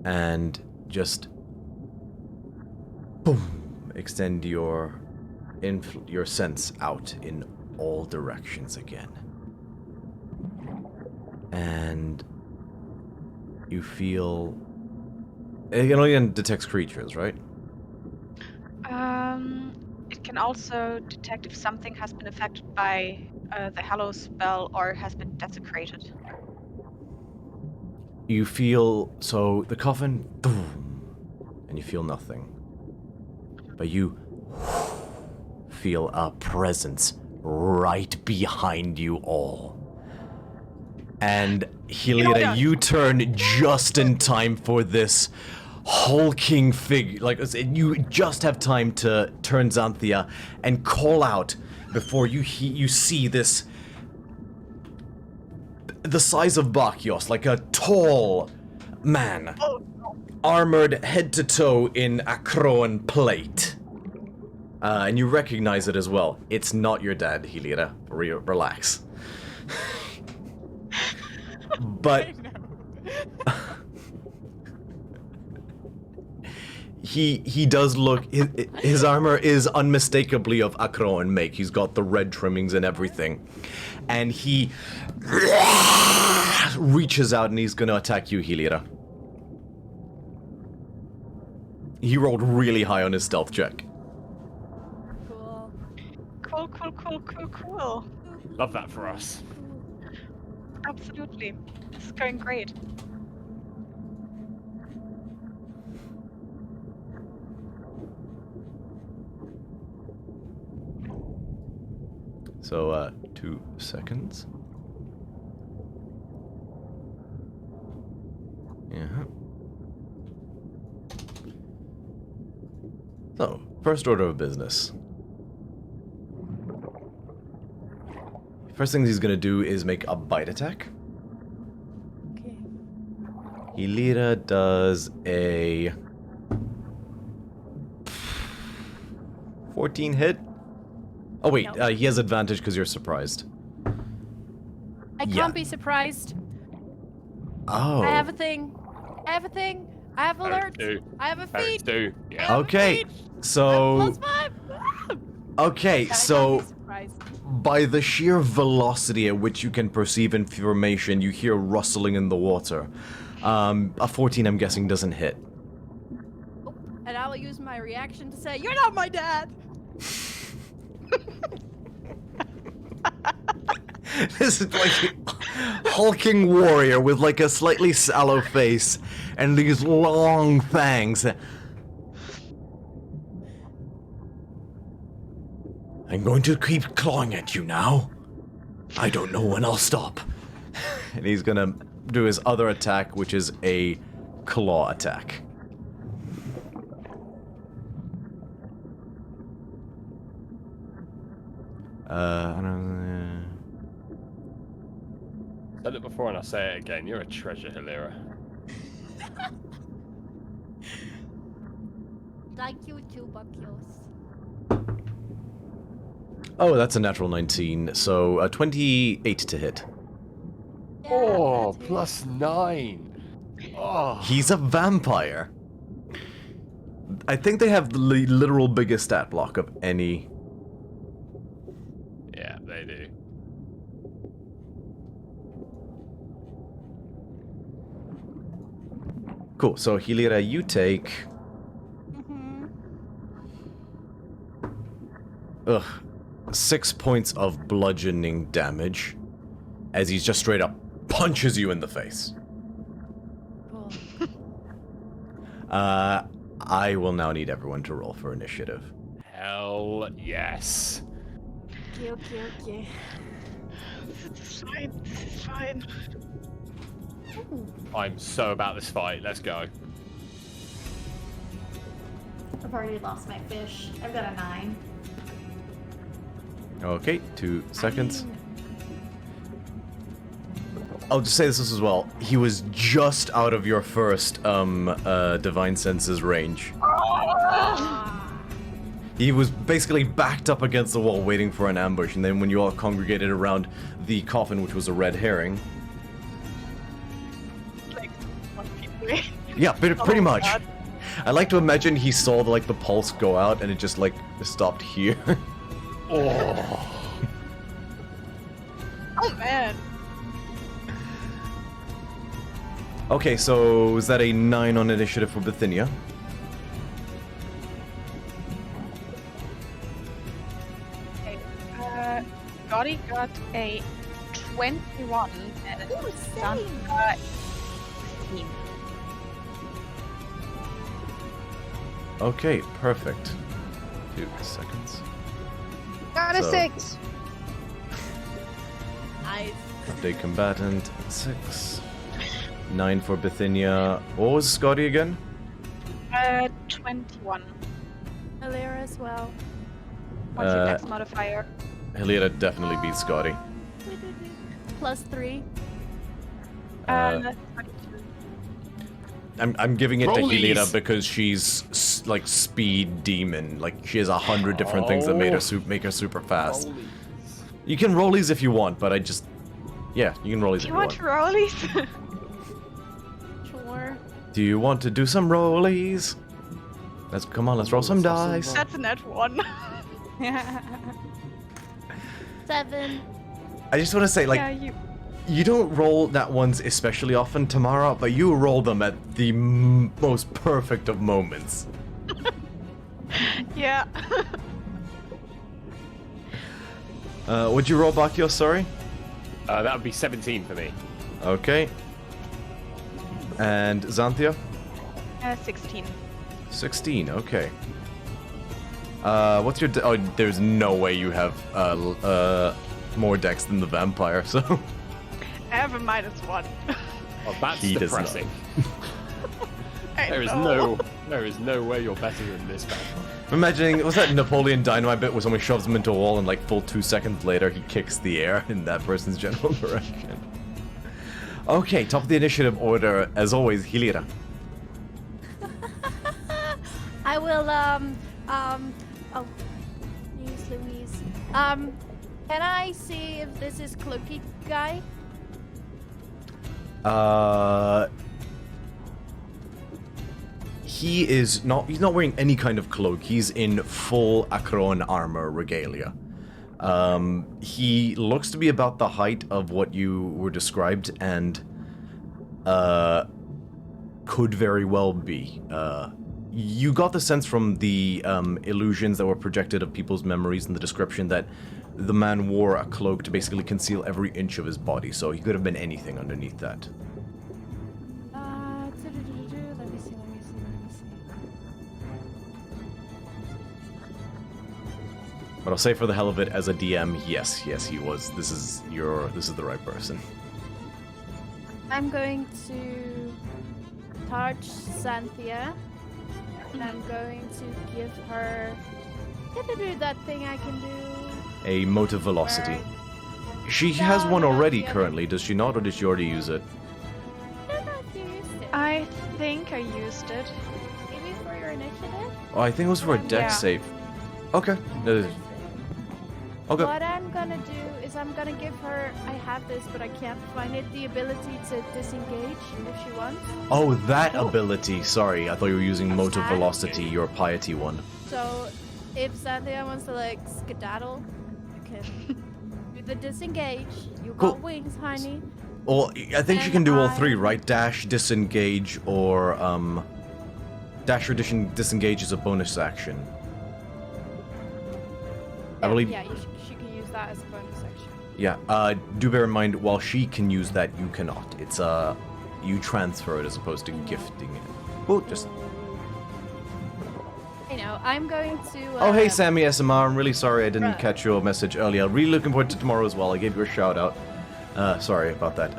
and just boom, extend your sense out in all directions again, and you feel it only detects creatures, right? It can also detect if something has been affected by the Hallow spell or has been desecrated. You feel, so the coffin, boom, and you feel nothing. But you feel a presence right behind you all. And Helida, you turn just in time for this hulking figure. Like, you just have time to turn Xanthia and call out before you see this, the size of Bacchios, like a tall man, armored head to toe in Acroan plate. And you recognize it as well. It's not your dad, Helida. Relax. But he does look, his armor is unmistakably of Acroan make. He's got the red trimmings and everything. And he reaches out and he's gonna attack you, Helida. He rolled really high on his stealth check. Cool. Love that for us. Absolutely. This is going great. So, 2 seconds. Yeah. So, first order of business. First thing he's gonna do is make a bite attack. Okay. Helida does a 14 hit. Oh wait, No. he has advantage because you're surprised. I Yeah. can't be surprised. Oh. I have a thing. I have alert. I have a feed. Do. I Yeah. have a Okay, feed. so +5. okay, I can't so be surprised. by the sheer velocity at which you can perceive information, you hear rustling in the water. A 14, I'm guessing, doesn't hit. Oh, and I will use my reaction to say, "You're not my dad." This is like a hulking warrior with like a slightly sallow face and these long fangs. I'm going to keep clawing at you now. I don't know when I'll stop. And he's gonna do his other attack, which is a claw attack. I don't. Said it before and I'll say it again. You're a treasure, Hilira. Thank you too, Buckios. Oh, that's a natural 19, so 28 to hit. Yeah, Oh, that's it. +9. Oh. He's a vampire. I think they have the literal biggest stat block of any. Yeah, they do. Cool, so Hilira, you take... Ugh. 6 points of bludgeoning damage as he just straight up punches you in the face. Cool. I will now need everyone to roll for initiative. Hell yes. Okay. It's fine. It's fine. I'm so about this fight. Let's go. I've already lost my fish. I've got a 9. Okay, 2 seconds. I'll just say this as well. He was just out of your first Divine Senses range. He was basically backed up against the wall waiting for an ambush, and then when you all congregated around the coffin, which was a red herring... Like, 1 feet away. Yeah, pretty much. God. I like to imagine he saw the pulse go out, and it just, stopped here. Oh. Oh, man. Okay, so is that a 9 on initiative for Bithynia? Okay. Scotty got a 21 and Ooh, Santa same. 16. Okay, perfect. 2 seconds. Got a So- 6. Nice. Update combatant, 6. 9 for Bithynia. What was Scotty again? 21. Alira as well. What's your Uh, dex modifier? Hilliard definitely beat Scotty. +3. Uh, I'm giving it to Rollies. Hilliard because she's speed demon. Like she has 100 different things that made her make her super fast. Rollies. You can roll these if you want, but yeah, you can roll these Do if you you want want. rollies? Sure. Do you want to do some rollies? Come on, let's roll some Let's roll some dice. That's a net 1. 7. I just want to say, yeah, you. you don't roll that ones especially often, Tamara, but you roll them at the most perfect of moments. Yeah. Would you roll Bakio, sorry? That would be 17 for me. Okay. And Xanthia? 16. 16, okay. What's your... oh, there's no way you have more dex than the vampire, so... I have a -1. Oh, that's He does not. depressing. I There is no way you're better than this vampire. I'm imagining, was that Napoleon Dynamite bit where someone shoves him into a wall and full 2 seconds later he kicks the air in that person's general direction? Okay, top of the initiative order, as always, Hilira. I will, oh, use Louise. Can I see if this is Cloaky guy? He's not wearing any kind of cloak. He's in full Akron armor regalia. He looks to be about the height of what you were described and could very well be. You got the sense from the illusions that were projected of people's memories and the description that the man wore a cloak to basically conceal every inch of his body, so he could have been anything underneath that. Let me see. But I'll say for the hell of it, as a DM, yes, he was. This is the right person. I'm going to touch Xanthia, and I'm going to give her that thing I can do. A motive velocity. Alright. She has one No, already the other- currently, does she not, or did she already use it? I don't know if you used it. I think I used it. Maybe for your initiative? Oh, I think it was for a deck Yeah. save. Okay. Okay. What I'm gonna do is I'm gonna give her. I have this, but I can't find it. The ability to disengage if she wants. Oh, that ability. Sorry, I thought you were using motive Attack. velocity, your piety one. So if Xanthia wants to like skedaddle, you can do the disengage. You Cool. got wings, honey. Well, I think she And can do all I- three, right? Dash, disengage, or dash or disengage is a bonus action. I believe. Yeah, she can use that as a bonus action. Yeah. Do bear in mind, while she can use that, you cannot. It's you transfer it as opposed to gifting it. Well, just. You know, I'm going to. Oh, hey, Sammy SMR. I'm really sorry I didn't Right. catch your message earlier. Really looking forward to tomorrow as well. I gave you a shout out. Sorry about that.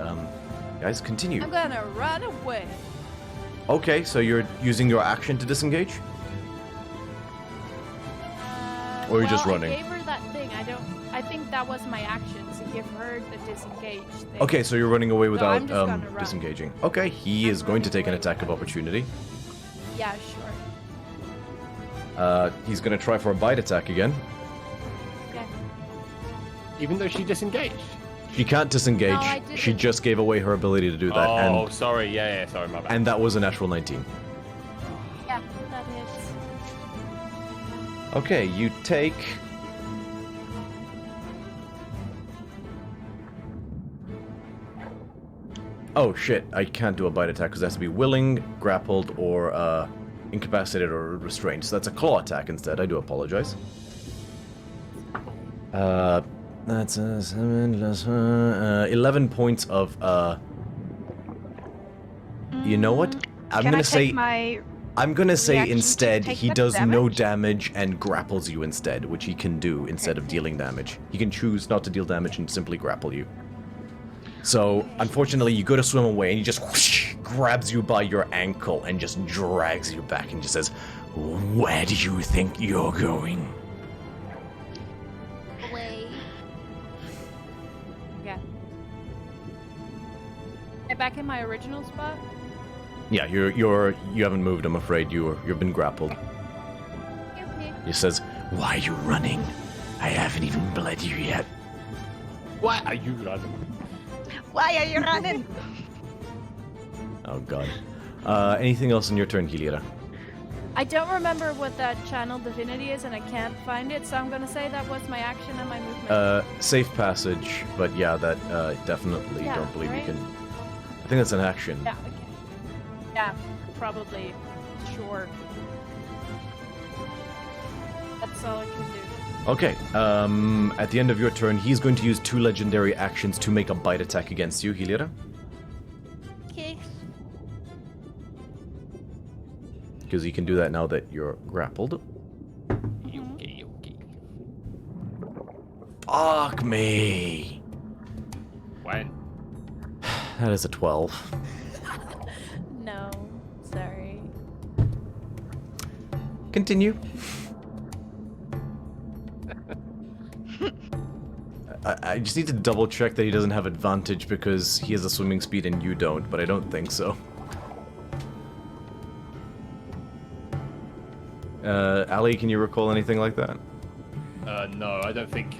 Guys, continue. I'm gonna run away. Okay, so you're using your action to disengage? Or you're just well, running? I gave her that thing. I think that was my action to give her the disengage thing. Okay, so you're running away without I'm just gonna run. disengaging. Okay, he is going to take an attack of opportunity. Yeah, sure. He's going to try for a bite attack again. Okay. Even though she disengaged. She can't disengage. No, I She didn't. just gave away her ability to do that, Oh, sorry. Yeah, sorry, my bad. and that was a natural 19. Yeah, that hits. Okay, you take. Oh shit, I can't do a bite attack because it has to be willing, grappled, or incapacitated or restrained. So that's a claw attack instead. I do apologize. That's 7 plus 11 points of You know what? I'm Can gonna I say. take my I'm gonna say reaction to instead take he that does no damage? damage and grapples you instead, which he can do instead of dealing damage. He can choose not to deal damage and simply grapple you. So, unfortunately, you go to swim away and he just whoosh, grabs you by your ankle and just drags you back and just says, "Where do you think you're going?" Away. Okay. Get back in my original spot. Yeah, you haven't moved. I'm afraid you've been grappled. Okay. He says, "Why are you running? I haven't even bled you yet." Why are you running? Why are you running? Oh god. Anything else in your turn, Heliera? I don't remember what that channel divinity is, and I can't find it, so I'm gonna say that was my action and my movement. Safe passage, but yeah, that definitely Yeah, don't believe right? you can. I think that's an action. Yeah. Okay. Yeah. Probably. Sure. That's all I can do. Okay. At the end of your turn, he's going to use 2 legendary actions to make a bite attack against you, Heliera. Okay. Because he can do that now that you're grappled. Okay. Fuck me. When? That is a 12. No. Sorry. Continue. I just need to double check that he doesn't have advantage because he has a swimming speed and you don't, but I don't think so. Ali, can you recall anything like that? No, I don't think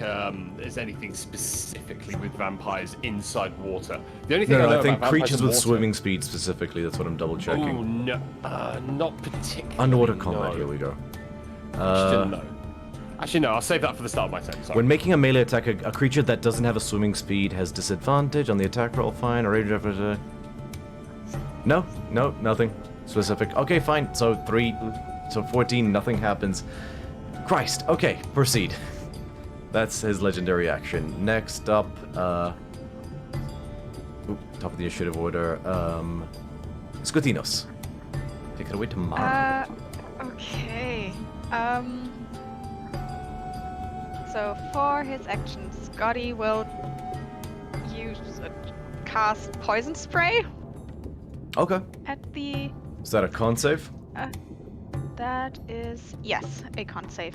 there's anything specifically with vampires inside water. The only thing No, I know I think about vampires creatures in with water- swimming speed specifically, that's what I'm double Oh, checking. no, not particularly. Underwater combat, no. here we go. No. Actually, no, I'll save that for the start of my turn. Sorry. When making a melee attack, a creature that doesn't have a swimming speed has disadvantage on the attack roll, fine, or range effort. No, nothing specific. Okay, fine, so 14, nothing happens. Christ, okay, proceed. That's his legendary action. Next up, top of the initiative order, Skutinos. Take it away tomorrow. Okay. So for his action, Scotty will cast poison spray Okay. at the. Is that a con save? That is yes, a con save.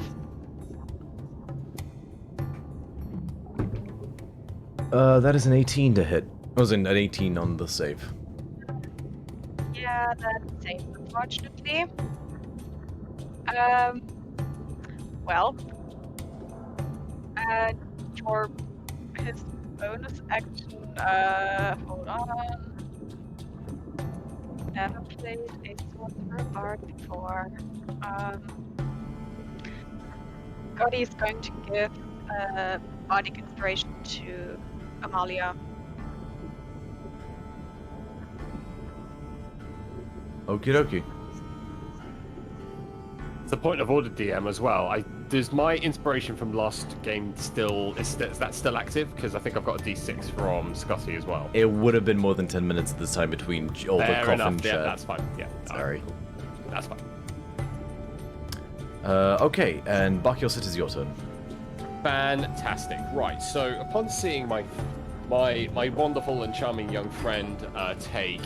That is an 18 to hit. It was an 18 on the save. Yeah, that's safe, unfortunately. Well, for his bonus action, hold on. Never played a sorcerer bard before. Gotti is going to give bardic inspiration to Amalia. Okie dokie. It's the point of order, DM, as well. Does my inspiration from last game is that still active? Because I think I've got a D6 from Scotty as well. It would have been more than 10 minutes this time between all the Fair coffin enough. Yeah, chat. that's fine. Yeah. Sorry. That's fine. Okay, and Bakios, it is your turn. Fantastic. Right. So upon seeing my wonderful and charming young friend take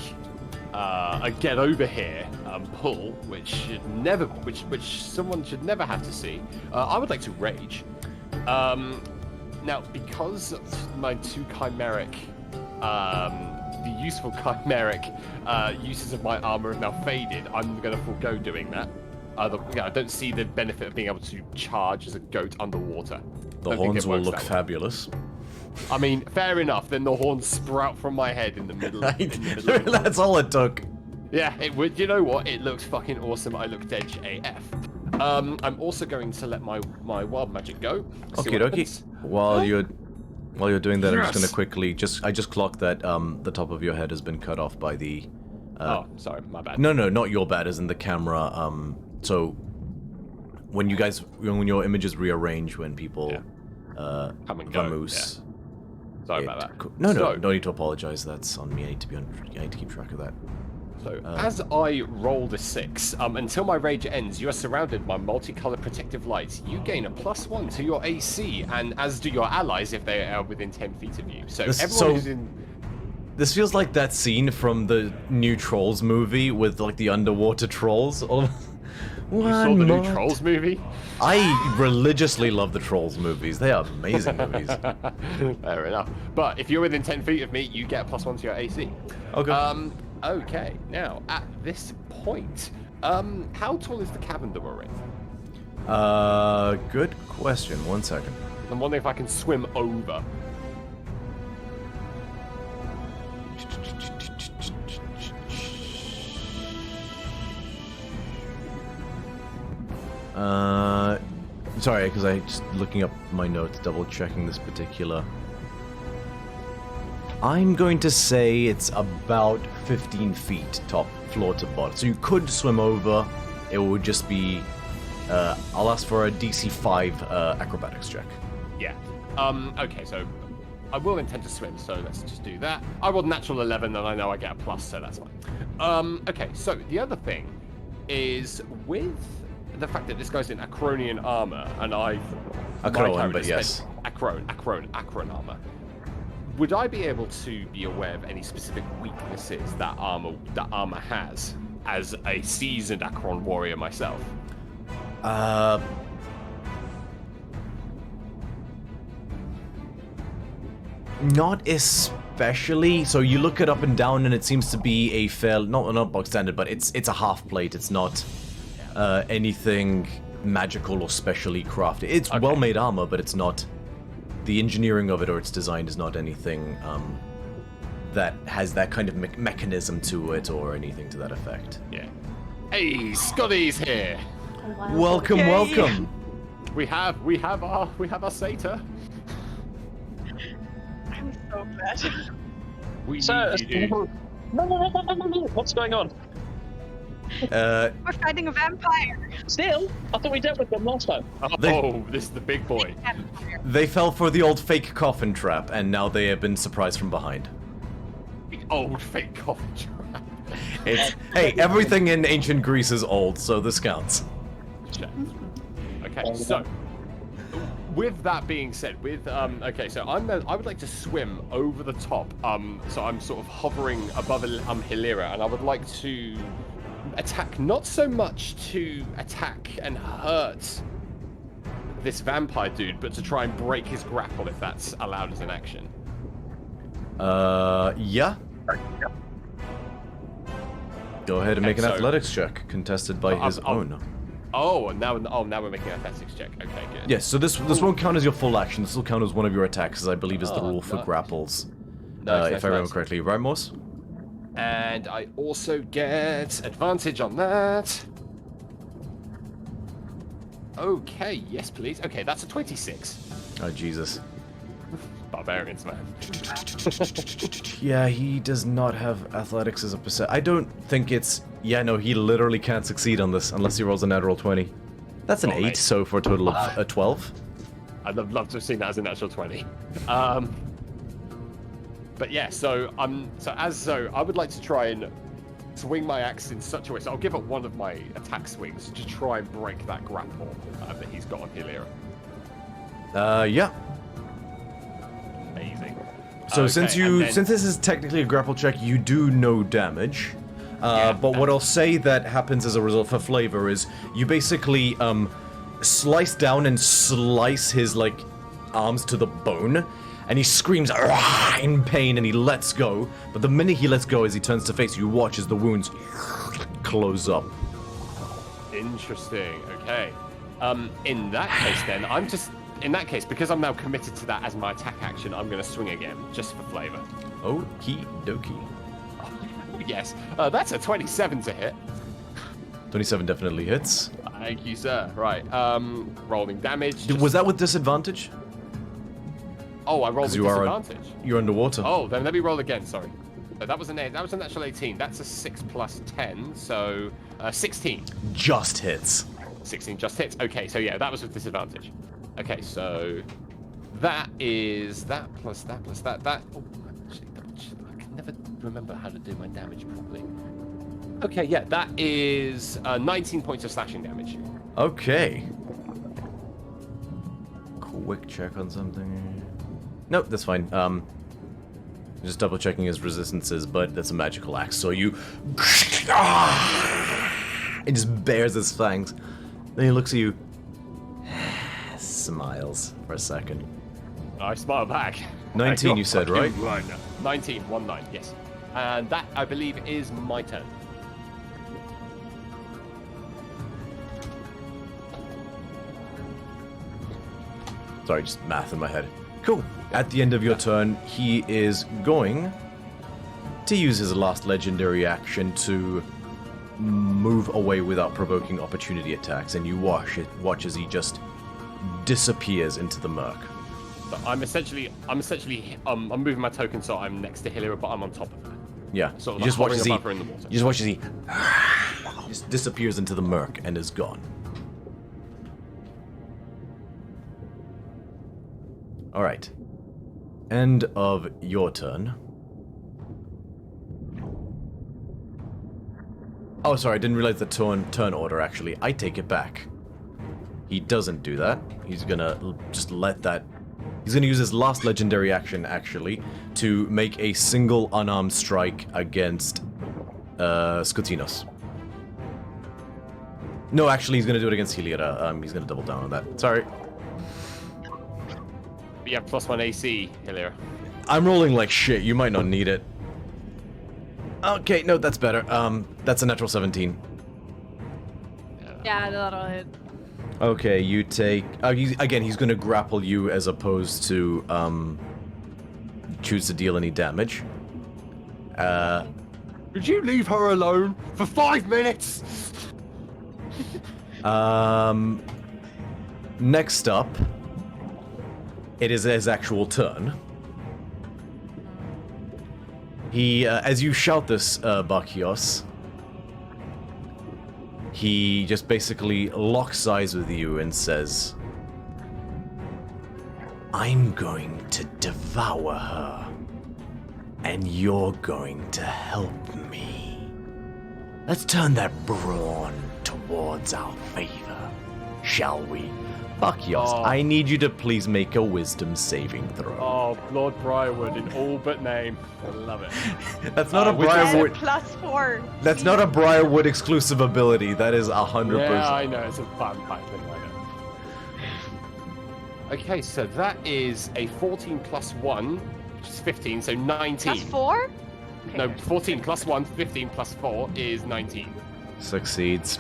a get over here pull, which someone should never have to see, I would like to rage. Now, because my two chimeric, the useful chimeric uses of my armor have now faded, I'm going to forego doing that. I don't see the benefit of being able to charge as a goat underwater. The horns will look fabulous. I mean, fair enough. Then the horns sprout from my head in the middle. That's all it took. Yeah, it would. You know what? It looked fucking awesome. I looked edge AF. I'm also going to let my wild magic go. Okie dokie. While you're doing that, I'm just gonna quickly I just clocked that the top of your head has been cut off by the. Oh, sorry, my bad. No, not your bad, as in the camera. So when your images rearrange when people come and go. vamoose. Yeah. Sorry about that. No need to apologize. That's on me. I need to keep track of that. So, as I roll the 6, until my rage ends, you are surrounded by multicolored protective lights. You gain a +1 to your AC, and as do your allies if they are within 10 feet of you. So, everyone who's in... This feels like that scene from the new Trolls movie with, like, the underwater trolls. You saw the new Trolls movie? I religiously love the Trolls movies. They are amazing movies. Fair enough. But if you're within 10 feet of me, you get a +1 to your AC. Okay. Okay, now, at this point, how tall is the cabin that we're in? Good question. 1 second. I'm wondering if I can swim over. Sorry, because I just looking up my notes, double checking this particular. I'm going to say it's about 15 feet top floor to bottom. So you could swim over. It would just be. I'll ask for a DC5 acrobatics check. Yeah. Okay, so I will intend to swim, so let's just do that. I rolled natural 11, and I know I get a plus, so that's fine. Okay, so the other thing is with the fact that this guy's in Acronian armor, and Acron, but yes. Acron armor. Would I be able to be aware of any specific weaknesses that armor has as a seasoned Acron warrior myself? Not especially. So you look it up and down, and it seems to be a fair, not box standard, but it's a half plate. It's not anything magical or specially crafted. It's Okay. well-made armor, but it's not. The engineering of it or its design is not anything that has that kind of mechanism to it or anything to that effect. Yeah. Hey, Scotty's here. Welcome, Yay. welcome. We have our satyr. I'm so glad. We Sir, need you, dude. no, what's going on? We're fighting a vampire. Still, I thought we dealt with them last time. Oh, this is the big boy. They fell for the old fake coffin trap, and now they have been surprised from behind. The old fake coffin trap. Hey, everything in ancient Greece is old, so this counts. Okay, so with that being said, okay, so I would like to swim over the top. So I'm sort of hovering above Hilira, and I would like to attack, not so much to attack and hurt this vampire dude, but to try and break his grapple if that's allowed as an action. Yeah. Go ahead and make an so- athletics check, contested by his own. Oh, and now we're making an athletics check. Okay, good. Yes, so this won't count as your full action. This will count as one of your attacks, as I believe is the Oh, rule for nice. grapples. Nice, if I remember correctly. Right, Morse? And I also get advantage on that. Okay, yes, please. Okay, that's a 26. Oh, Jesus. Barbarians, man. Yeah, he does not have athletics as a percent. I don't think it's... Yeah, no, he literally can't succeed on this unless he rolls a natural 20. That's an 8, mate. so for a total of a 12. I'd love to have seen that as a natural 20. But yeah, so I would like to try and swing my axe in such a way. So I'll give it one of my attack swings to try and break that grapple that he's got on Hilira. Yeah. Amazing. So Okay, since this is technically a grapple check, you do no damage. But what I'll say that happens as a result for flavor is you basically slice down and slice his like arms to the bone, and he screams "Argh!" in pain and he lets go. But the minute he lets go, as he turns to face you, watch as the wounds close up. Interesting. Okay. In that case, then in that case, because I'm now committed to that as my attack action, I'm going to swing again, just for flavor. Okie dokie. Oh, yes. That's a 27 to hit. 27 definitely hits. Thank you, sir. Right. Rolling damage. Was that with disadvantage? Oh, I rolled with you are disadvantage. You're underwater. Oh, then let me roll again. Sorry. That was an natural 18. That's a 6 plus 10, so 16. Just hits. 16 just hits. Okay, so yeah, that was with disadvantage. Okay, so that is that plus that plus that. Oh, actually, I can never remember how to do my damage properly. Okay, yeah, that is 19 points of slashing damage. Okay. Quick check on something. Nope, that's fine. Just double checking his resistances, but that's a magical axe, so you... It just bares his fangs. Then he looks at you. Smiles for a second. I smile back. 19 you said, right? 19, 19, yes. And that, I believe, is my turn. Sorry, just math in my head. Cool. At the end of your turn, he is going to use his last legendary action to move away without provoking opportunity attacks, and you watch as he just disappears into the murk. But I'm moving my token so I'm next to Hilira, but I'm on top of her. Yeah. Sort of You just like watch as he hovering above her in the water. you just watch as he just disappears into the murk and is gone. All right. End of your turn. Oh, sorry, I didn't realize the turn order, actually. I take it back. He doesn't do that. He's gonna just let that... He's gonna use his last legendary action, actually, to make a single unarmed strike against Skotinos. No, actually, he's gonna do it against Hilira. He's gonna double down on that. Sorry. You have +1 AC, Hilira. I'm rolling like shit. You might not need it. Okay, no, that's better. That's a natural 17. Yeah, that'll hit. Okay, you take... he's going to grapple you as opposed to choose to deal any damage. Could you leave her alone for 5 minutes? Next up, it is his actual turn. He, as you shout this, Bakios, he just basically locks eyes with you and says, I'm going to devour her, and you're going to help me. Let's turn that brawn towards our favor, shall we? Bakios, I need you to please make a wisdom saving throw. Oh, Lord Briarwood in all but name. I love it. That's not a Briarwood. +4. That's not a Briarwood exclusive ability. That is 100%. Yeah, I know. It's a vampire thing, I know. Okay, so that is a 14 plus 1, which is 15, so 19. +4? No, 14 plus 1, 15 plus 4 is 19. Succeeds.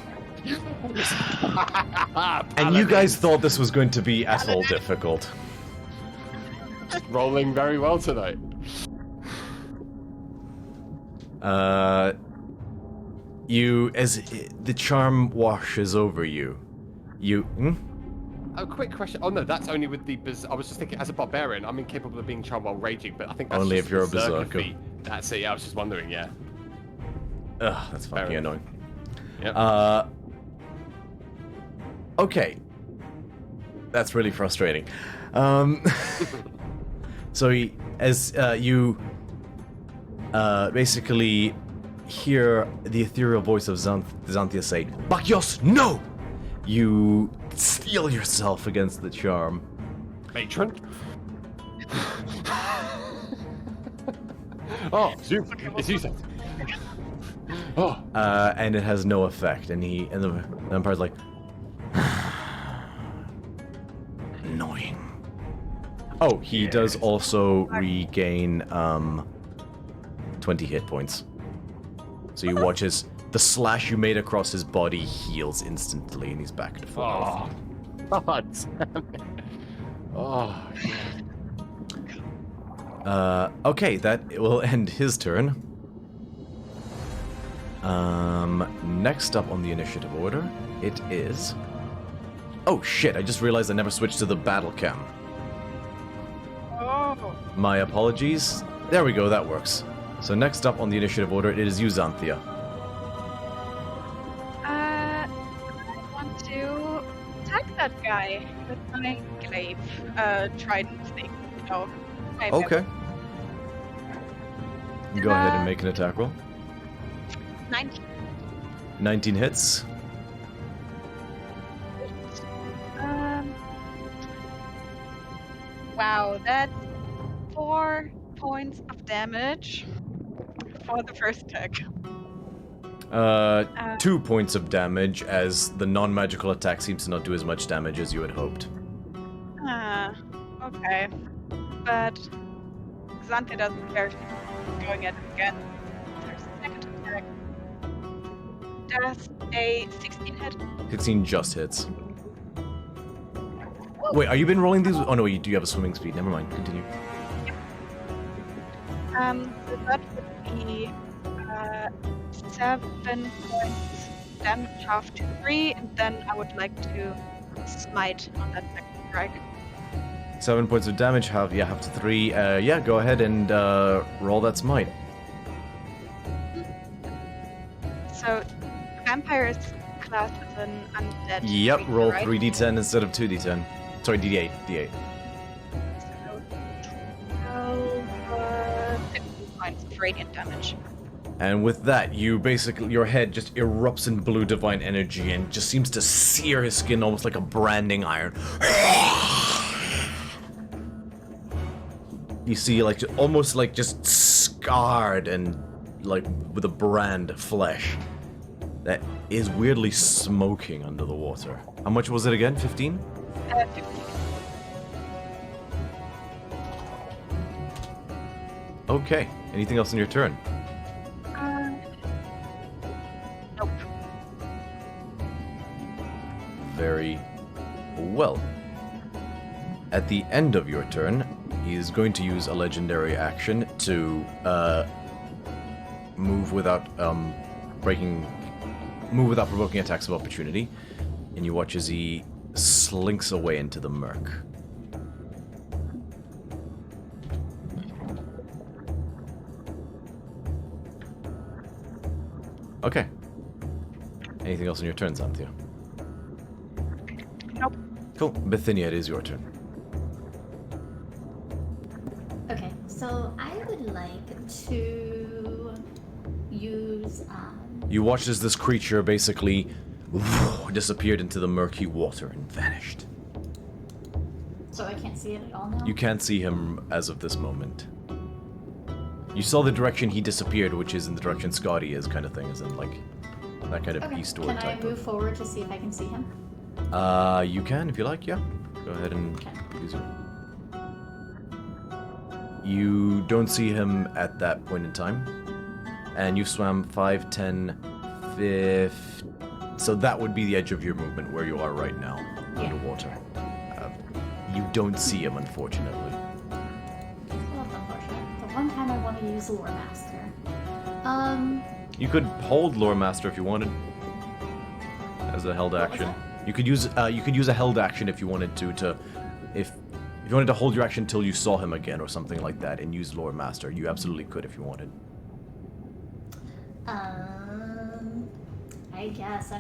And you guys thought this was going to be at all difficult. Rolling very well tonight. As the charm washes over you, A quick question. Oh no, that's only with the. I was just thinking, as a barbarian, I'm incapable of being charmed while raging, but I think that's Only just if you're a berserker berserker. feat. That's it. Yeah, I was just wondering. Yeah. Ugh, that's fucking Fair annoying. Yep. Okay. That's really frustrating. So you basically hear the ethereal voice of Xanthia say, Bacchios, no! You steel yourself against the charm. Matron. Oh, Zeus. It's Zeus. Oh. And it has no effect, and the vampire's like, annoying. Oh, he does also regain 20 hit points. So you watch as the slash you made across his body heals instantly, and he's back to full health. Oh, damn it. Oh, Okay, that will end his turn. Next up on the initiative order, it is... Oh shit, I just realized I never switched to the battle cam. Oh. My apologies. There we go, that works. So next up on the initiative order, it is you, Xanthia. I want to attack that guy with my glaive, trident thing. No. Okay. Go ahead and make an attack roll. 19. 19 hits. Wow, that's 4 points of damage for the first attack. 2 points of damage, as the non-magical attack seems to not do as much damage as you had hoped. Okay. But Xanthi doesn't care if going at it again. There's a second attack. Does a 16 hit? 16 just hits. Wait, are you been rolling these? Oh no, you do have a swimming speed. Never mind. Continue. So that would be 7 points damage half to 3, and then I would like to smite on that second strike. 7 points of damage, half to 3. Yeah, go ahead and roll that smite. So, vampire is classed as an undead. Yep, creature, roll right? 3d10 instead of 2d10. Sorry, d8. D8. So, 15 points of radiant damage. And with that, you basically, your head just erupts in blue divine energy and just seems to sear his skin almost like a branding iron. You see, like, almost like just scarred and like with a brand flesh that is weirdly smoking under the water. How much was it again? 15? 15. Okay. Anything else on your turn? Nope. Very well. At the end of your turn, he is going to use a legendary action to move without provoking attacks of opportunity, and you watch as he slinks away into the murk. Okay. Anything else on your turn, Xanthia? Nope. Cool. Bithynia, it is your turn. Okay, so I would like to use You watched as this creature basically disappeared into the murky water and vanished. so I can't see it at all now. You can't see him as of this moment. You saw the direction he disappeared, which is in the direction Scotty is, kind of thing, as in like that kind of Okay, eastward can I type move forward to see if I can see him? You can if you like, yeah. Go ahead and Okay. use it. You don't see him at that point in time. And you swam 5, 10, So that would be the edge of your movement where you are right now, Yeah. underwater. You don't see him, unfortunately. Well, that's unfortunate. The one time I want to use Lore Master. You could hold Lore Master if you wanted, as a held What was action. You could use a held action if you wanted to if you wanted to hold your action till you saw him again or something like that, and use Lore Master. You absolutely could if you wanted. I guess I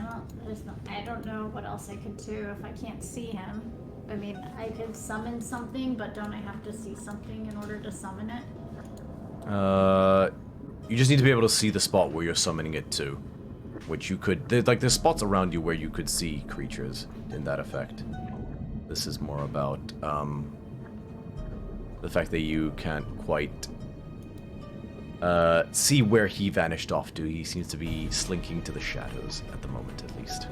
don't know what else I could do if I can't see him. I mean, I could summon something, but don't I have to see something in order to summon it? You just need to be able to see the spot where you're summoning it to, which you could. There's spots around you where you could see creatures in that effect. This is more about the fact that you can't quite see where he vanished off to. He seems to be slinking to the shadows at the moment, at least.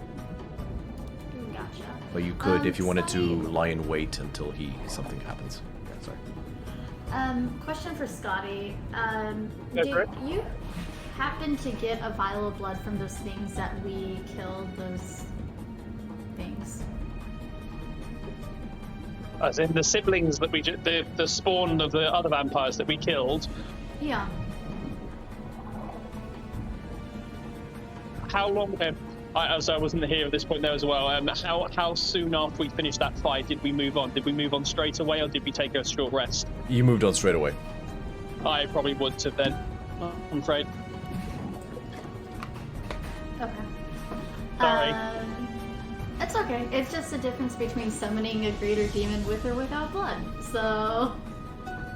Gotcha. But you could, if you wanted to, Scotty- lie in wait until something happens. Yeah, sorry. Question for Scotty. Go Did for it. you happen to get a vial of blood from those things that we killed? Those things. As in the siblings that the spawn of the other vampires that we killed. Yeah. How long? So I wasn't here at this point there as well. How soon after we finished that fight did we move on? Did we move on straight away, or did we take a short rest? You moved on straight away. I probably would have then. I'm afraid. Okay. Sorry. It's okay. It's just the difference between summoning a greater demon with or without blood. So.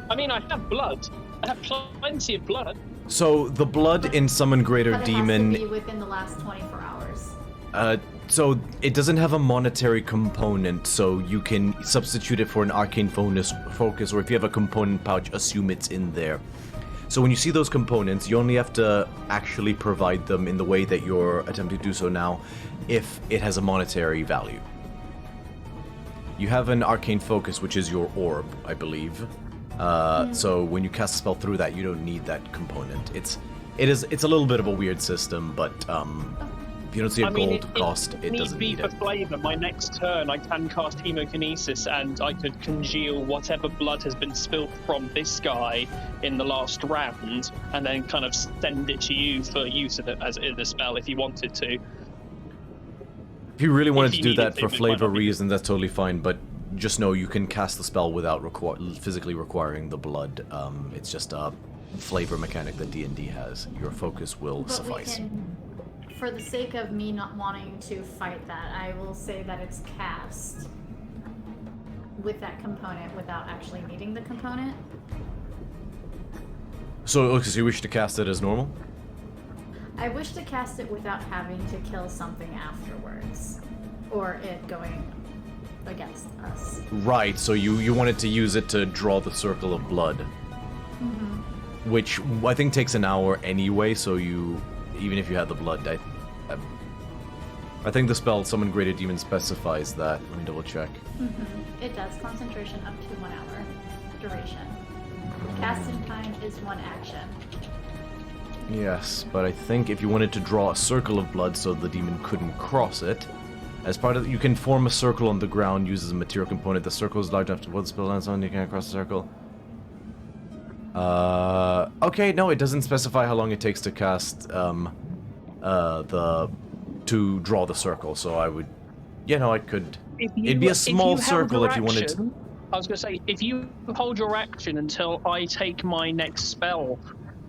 I mean, I have blood. I have plenty of blood. So the blood in Summon Greater But it Demon. has to be within the last 24 hours. So it doesn't have a monetary component, so you can substitute it for an arcane focus, or if you have a component pouch, assume it's in there. So when you see those components, you only have to actually provide them in the way that you're attempting to do so now, if it has a monetary value. You have an arcane focus, which is your orb, I believe. So when you cast a spell through that, you don't need that component. It's a little bit of a weird system, but if you don't see a gold cost, it doesn't need for it. flavor, my next turn I can cast Hemokinesis and I could congeal whatever blood has been spilled from this guy in the last round, and then kind of send it to you for use of it as in the spell if you wanted to. If you really wanted If to you do needed that to, for it might flavor not be- reasons, that's totally fine, but just know you can cast the spell without physically requiring the blood. It's just a flavor mechanic that D&D has. Your focus will But suffice. we can, for the sake of me not wanting to fight that, I will say that it's cast with that component without actually needing the component. So you wish to cast it as normal? I wish to cast it without having to kill something afterwards, or it going against us. Right, so you wanted to use it to draw the circle of blood. Which I think takes an hour anyway, so even if you had the blood, I think the spell Summon Greater Demon specifies that. Let me double check. It does. Concentration up to 1 hour. Duration. Casting time is 1 action. Yes, but I think if you wanted to draw a circle of blood so the demon couldn't cross it, as part of you can form a circle on the ground, uses a material component. The circle is large enough to what the spell lands on, you can't cross the circle. Okay, no, it doesn't specify how long it takes to cast, to draw the circle, so I would, I could, it'd be a small circle if you wanted to. I was going to say, if you hold your action until I take my next spell,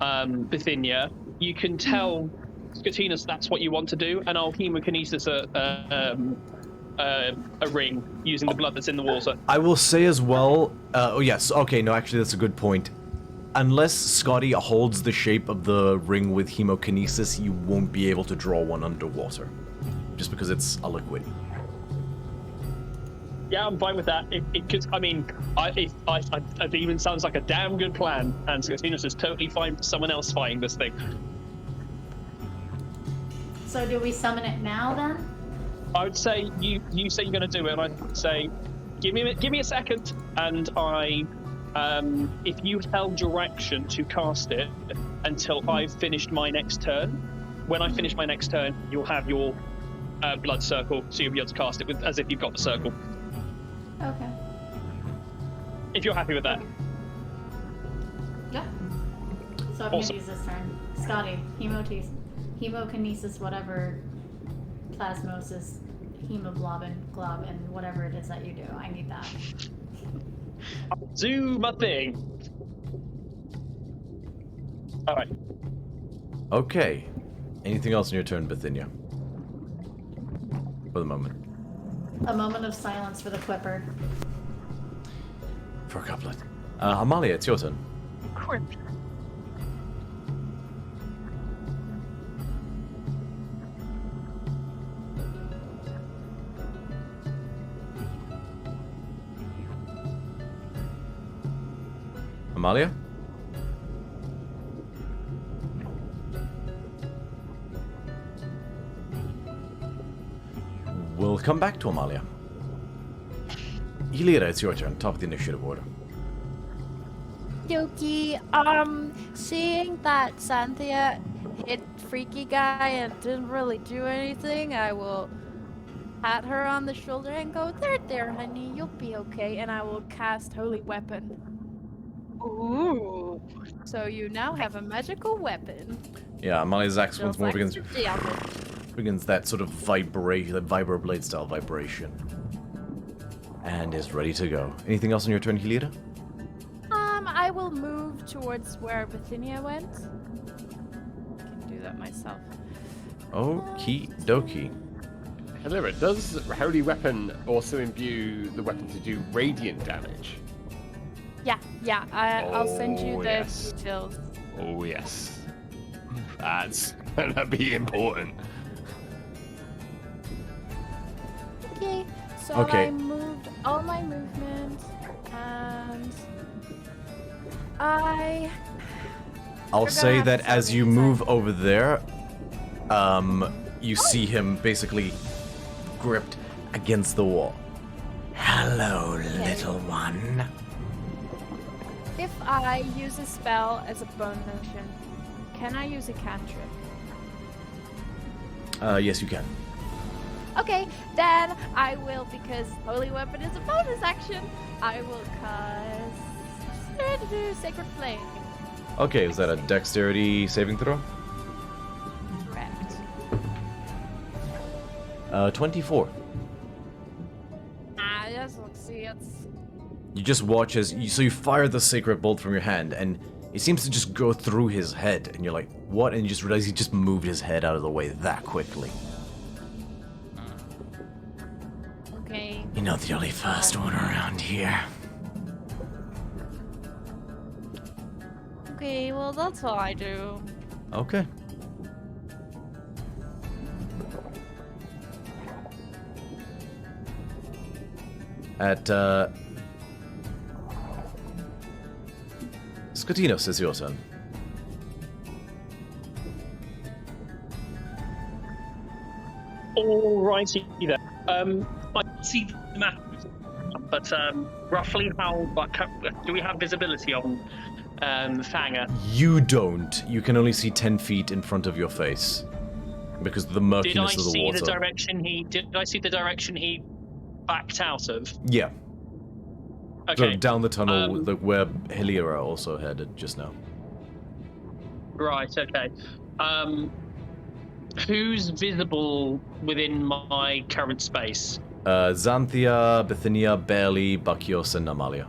Bithynia, you can tell Scatinas that's what you want to do, and I'll Hemokinesis a ring using the blood that's in the water. I will say as well, oh yes, okay, no, actually that's a good point. Unless Scotty holds the shape of the ring with Hemokinesis, you won't be able to draw one underwater. Just because it's a liquid. Yeah, I'm fine with that. It could, I mean, it even sounds like a damn good plan, and Scatinas is totally fine for someone else fighting this thing. So do we summon it now then? I would say you say you're going to do it, and I'd say, give me a second, and if you held your action to cast it until I've finished my next turn, when I finish my next turn, you'll have your blood circle, so you'll be able to cast it with as if you've got the circle. Okay. If you're happy with that. Yeah. So I'm Awesome. gonna use this turn. Scotty, hemokinesis, whatever, plasmosis, hemoglobin, glob, and whatever it is that you do. I need that. Do my thing. All right. Okay. Anything else in your turn, Bithynia? For the moment. A moment of silence for the Quipper. For a couplet. Amalia, it's your turn. Quip. Amalia? We'll come back to Amalia. Elira, it's your turn. Top of the initiative order. Yoki, seeing that Xanthia hit Freaky Guy and didn't really do anything, I will pat her on the shoulder and go, there, honey, you'll be okay, and I will cast Holy Weapon. Ooh. So you now have a magical weapon. Yeah, Amalia's axe once Just more like begins that sort of vibration, that vibroblade style vibration. And is ready to go. Anything else on your turn, Helira? I will move towards where Bithynia went. I can do that myself. Okie dokie. Helira, does Holy Weapon also imbue the weapon to do radiant damage? Yeah, I'll send you Oh, the yes. details. Oh yes. That's gonna be important. Okay, so Okay. I moved all my movement, and I'll gonna say have that to as tell you me move over there, you see him basically gripped against the wall. Hello, little one. if I use a spell as a bonus action, can I use a cantrip? Yes, you can. Okay, then I will, because Holy Weapon is a bonus action, I will cast Sacred Flame. Okay, is that a dexterity saving throw? Correct. 24. Yes, let's see, it's... You just watch as you fire the sacred bolt from your hand, and it seems to just go through his head, and you're like, what? And you just realize he just moved his head out of the way that quickly. Okay. You're not the only first one around here. Okay, well, that's all I do. Okay. At, Scatinos, is your turn. Alrighty then. I see the map, but roughly how? Do we have visibility on Fanger? You don't. You can only see 10 feet in front of your face. Because of the Did I murkiness of the see water. the direction he? Did I see the direction he backed out of? Yeah. Okay. So down the tunnel where Helira also headed just now. Right. Okay. Who's visible within my current space? Xanthia, Bithynia, Bailey, Bakios, and Amalia.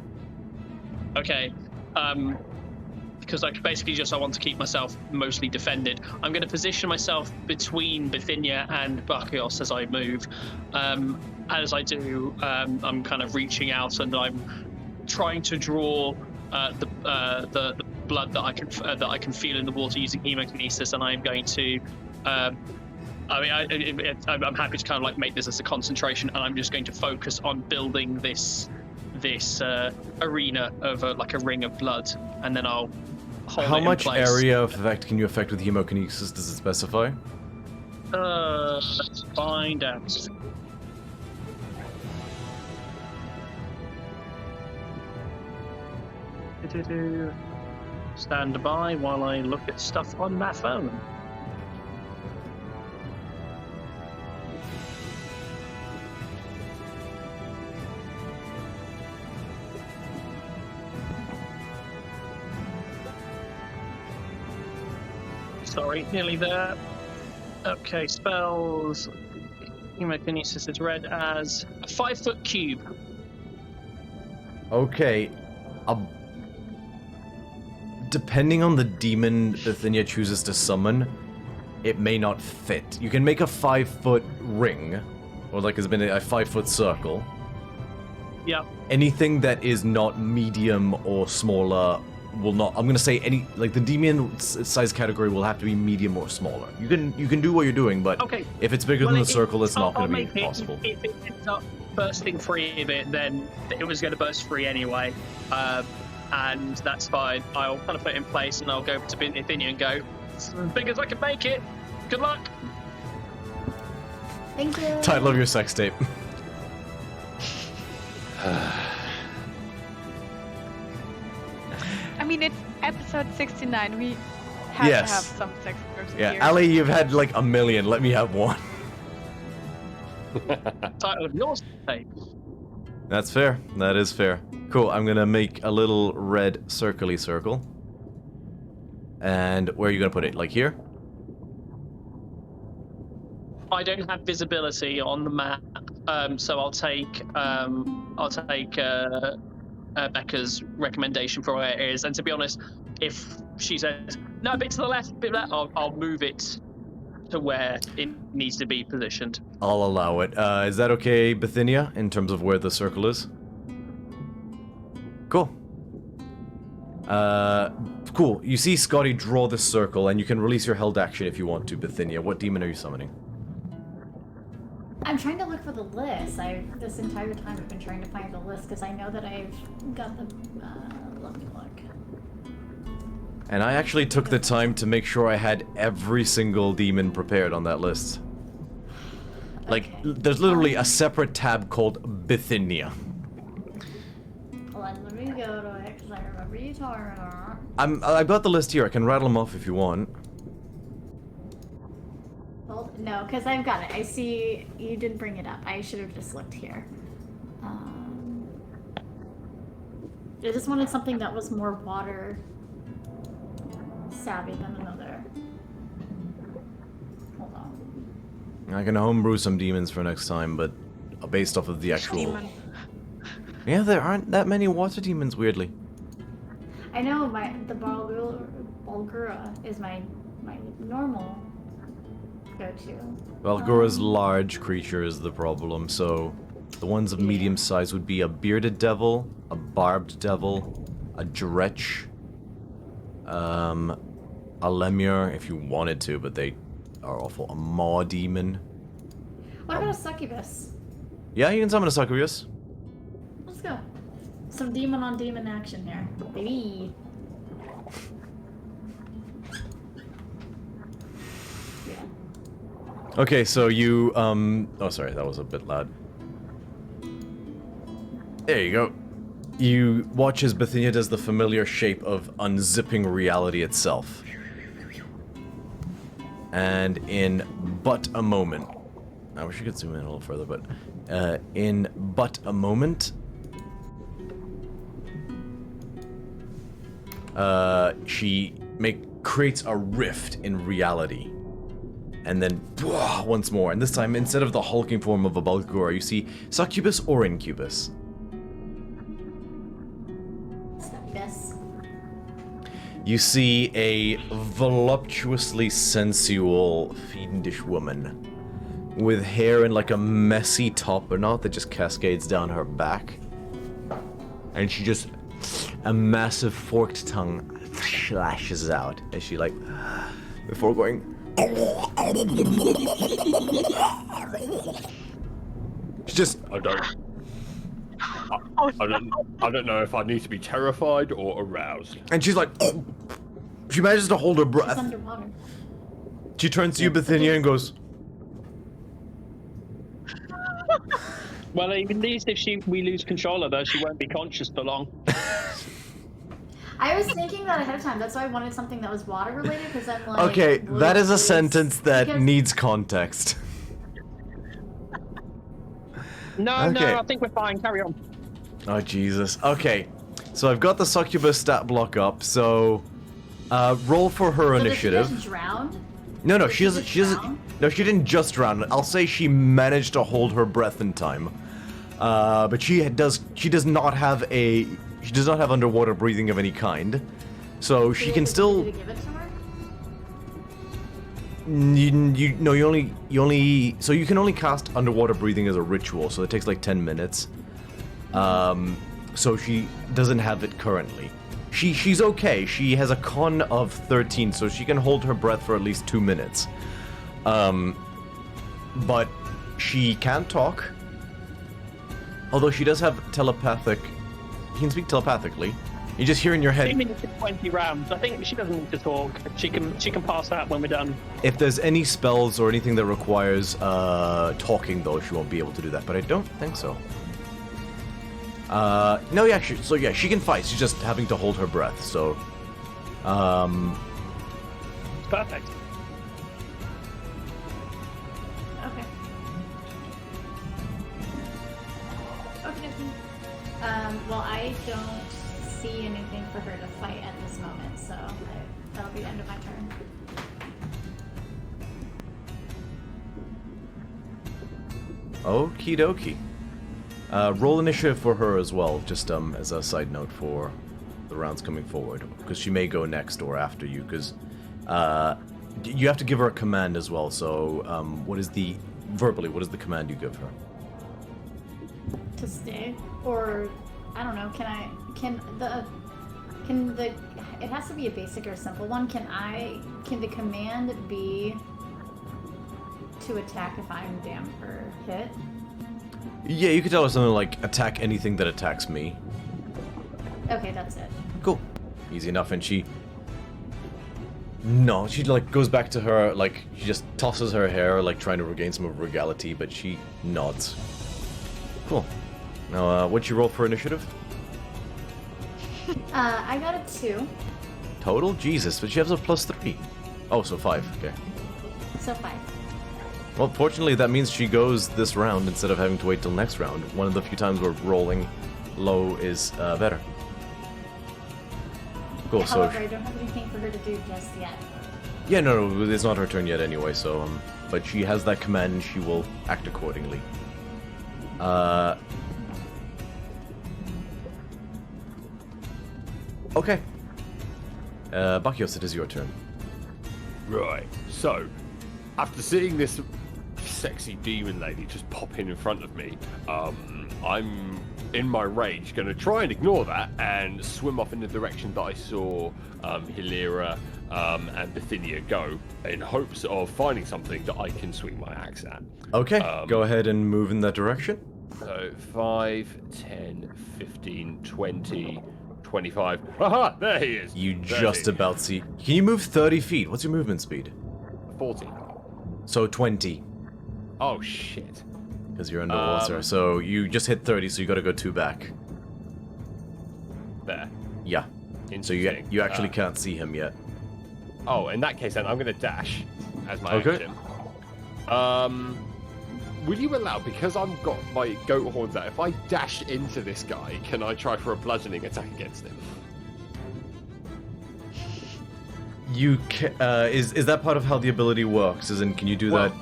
Okay. Because I want to keep myself mostly defended. I'm going to position myself between Bithynia and Bakios as I move. As I do, I'm kind of reaching out and I'm trying to draw the blood that I can feel in the water using hemokinesis, and I'm going to. I'm happy to kind of like make this as a concentration, and I'm just going to focus on building this arena of like a ring of blood, and then I'll hold How it in much place. area of effect can you affect with hemokinesis? Does it specify? Let's find out. Stand by while I look at stuff on my phone. Sorry, nearly there. Okay, spells. Hemokinesis is read as a 5-foot cube. Okay. Depending on the demon Bithynia chooses to summon, it may not fit. You can make a 5-foot ring, or like has been a 5-foot circle. Yeah. Anything that is not medium or smaller will not. I'm gonna say any like the demon size category will have to be medium or smaller. You can do what you're doing, but Okay. if it's bigger than the circle, it's not I'll gonna be make it. possible. If it ends up bursting free of it, then it was going to burst free anyway, and that's fine. I'll kind of put it in place, and I'll go to Bithynia and go, "It's as big as I can make it. Good luck." Thank you. Title of your sex tape. I mean, it's episode 69. We have Yes. to have some sex jokes Yeah, here. Ali, you've had like a million. Let me have one. Title of yours, tape. That's fair. That is fair. Cool. I'm gonna make a little red circly circle. And where are you gonna put it? Like here? I don't have visibility on the map, so I'll take Becca's recommendation for where it is. And to be honest, if she says no, a bit to the left, a bit left, I'll move it to where it needs to be positioned. I'll allow it. Is that okay, Bithynia, in terms of where the circle is? Cool. Cool. You see Scotty draw this circle, and you can release your held action if you want to, Bithynia. What demon are you summoning? I'm trying to look for the list. This entire time I've been trying to find the list because I know that I've got the. Let me look. And I actually took the time to make sure I had every single demon prepared on that list. Like, Okay. there's literally a separate tab called Bithynia. Hold on, let me go to it because I remember you talking about. I've got the list here. I can rattle them off if you want. No, because I've got it. I see you didn't bring it up. I should have just looked here. I just wanted something that was more water savvy than another. Hold on. I can homebrew some demons for next time, but based off of the actual... Demon. Yeah, there aren't that many water demons, weirdly. I know the Balgura is my normal go-to. Valgura's large creature is the problem, so the ones of medium size would be a bearded devil, a barbed devil, a dretch, a lemure if you wanted to, but they are awful. A maw demon. What about a succubus? Yeah, you can summon a succubus. Let's go. Some demon on demon action here, baby. Yeah. Okay, so you, oh sorry, that was a bit loud. There you go. You watch as Bithynia does the familiar shape of unzipping reality itself. And in but a moment, I wish you could zoom in a little further, but in but a moment, she creates a rift in reality. And then, once more, and this time, instead of the hulking form of a Balgura, you see succubus or incubus. Yes. You see a voluptuously sensual, fiendish woman with hair in like a messy topper knot that just cascades down her back. And she just, a massive forked tongue lashes out as she like, before going, she just, I don't know if I need to be terrified or aroused. and she's like, she manages to hold her It's breath. underwater. She turns to you, Bithynia, and goes, Well, at least if we lose control of her, she won't be conscious for long. I was thinking that ahead of time. That's why I wanted something that was water related because I'm like. okay, that is a loose, sentence that because- needs context. No, Okay. I think we're fine. Carry on. Oh, Jesus. Okay, so I've got the succubus stat block up, so Roll for her So initiative. Did she just drown? No, Did she doesn't. just She doesn't. drown? No, she didn't just drown. I'll say she managed to hold her breath in time. But she does not have underwater breathing of any kind, so she can still. Did you give it to her? So you can only cast underwater breathing as a ritual, so it takes like 10 minutes. So she doesn't have it currently. She's okay. She has a con of 13, so she can hold her breath for at least 2 minutes. But she can't talk. Although she does have telepathic. You can speak telepathically. You just hear in your head. 2 minutes and 20 rounds. I think she doesn't need to talk. She can pass that when we're done. If there's any spells or anything that requires talking, though, she won't be able to do that. But I don't think so. No, yeah, she can fight. She's just having to hold her breath. So, Perfect. Okay. Okay. Well, I don't see anything for her to fight at this moment, so that'll be the end of my turn. okie dokie. Roll initiative for her as well, just as a side note for the rounds coming forward, because she may go next or after you, because you have to give her a command as well. So, what is the command you give her? To stay, or I don't know. It has to be a basic or simple one. Can the command be to attack if I'm damned or hit? Yeah, you could tell her something like attack anything that attacks me. Okay, that's it. Cool. Easy enough, and she like goes back to her, like she just tosses her hair, like trying to regain some of her regality, but she nods. Cool. Now, what'd you roll for initiative? I got a 2, Total? Jesus, but she has a +3. Oh, so 5, okay. so 5. Well, fortunately, that means she goes this round instead of having to wait till next round. One of the few times where rolling low is better. Cool, so... However, I don't have anything for her to do just yet. Yeah, no, it's not her turn yet anyway, so, but she has that command and she will act accordingly. Okay. Bakios, it is your turn. Right. So, after seeing this sexy demon lady just pop in front of me, I'm in my rage going to try and ignore that and swim off in the direction that I saw Hilira and Bithynia go, in hopes of finding something that I can swing my axe at. Okay, go ahead and move in that direction. So 5, 10, 15, 20, 25. Aha! There he is. You 30. just about see... Can you move 30 feet? What's your movement speed? 40. So 20, Oh shit. because you're underwater. So you just hit 30, so you gotta go 2 back. There. Yeah. So Interesting. you actually can't see him yet. Oh, in that case then I'm gonna dash as my Okay. action. Will you allow, because I've got my goat horns out, if I dash into this guy, can I try for a bludgeoning attack against him? You is that part of how the ability works? As in, can you do that?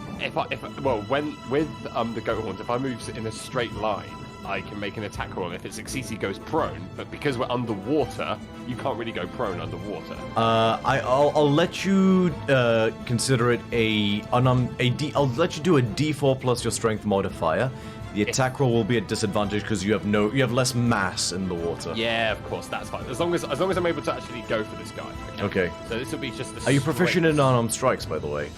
When with the goat horns, if I move in a straight line, I can make an attack roll. If it succeeds, he goes prone. But because we're underwater, you can't really go prone underwater. I'll let you consider it I'll let you do a D4 plus your strength modifier. The attack roll will be at disadvantage because you have less mass in the water. Yeah, of course, that's fine. As long as I'm able to actually go for this guy. Okay. So this will be just the. Are you proficient in unarmed strikes, by the way?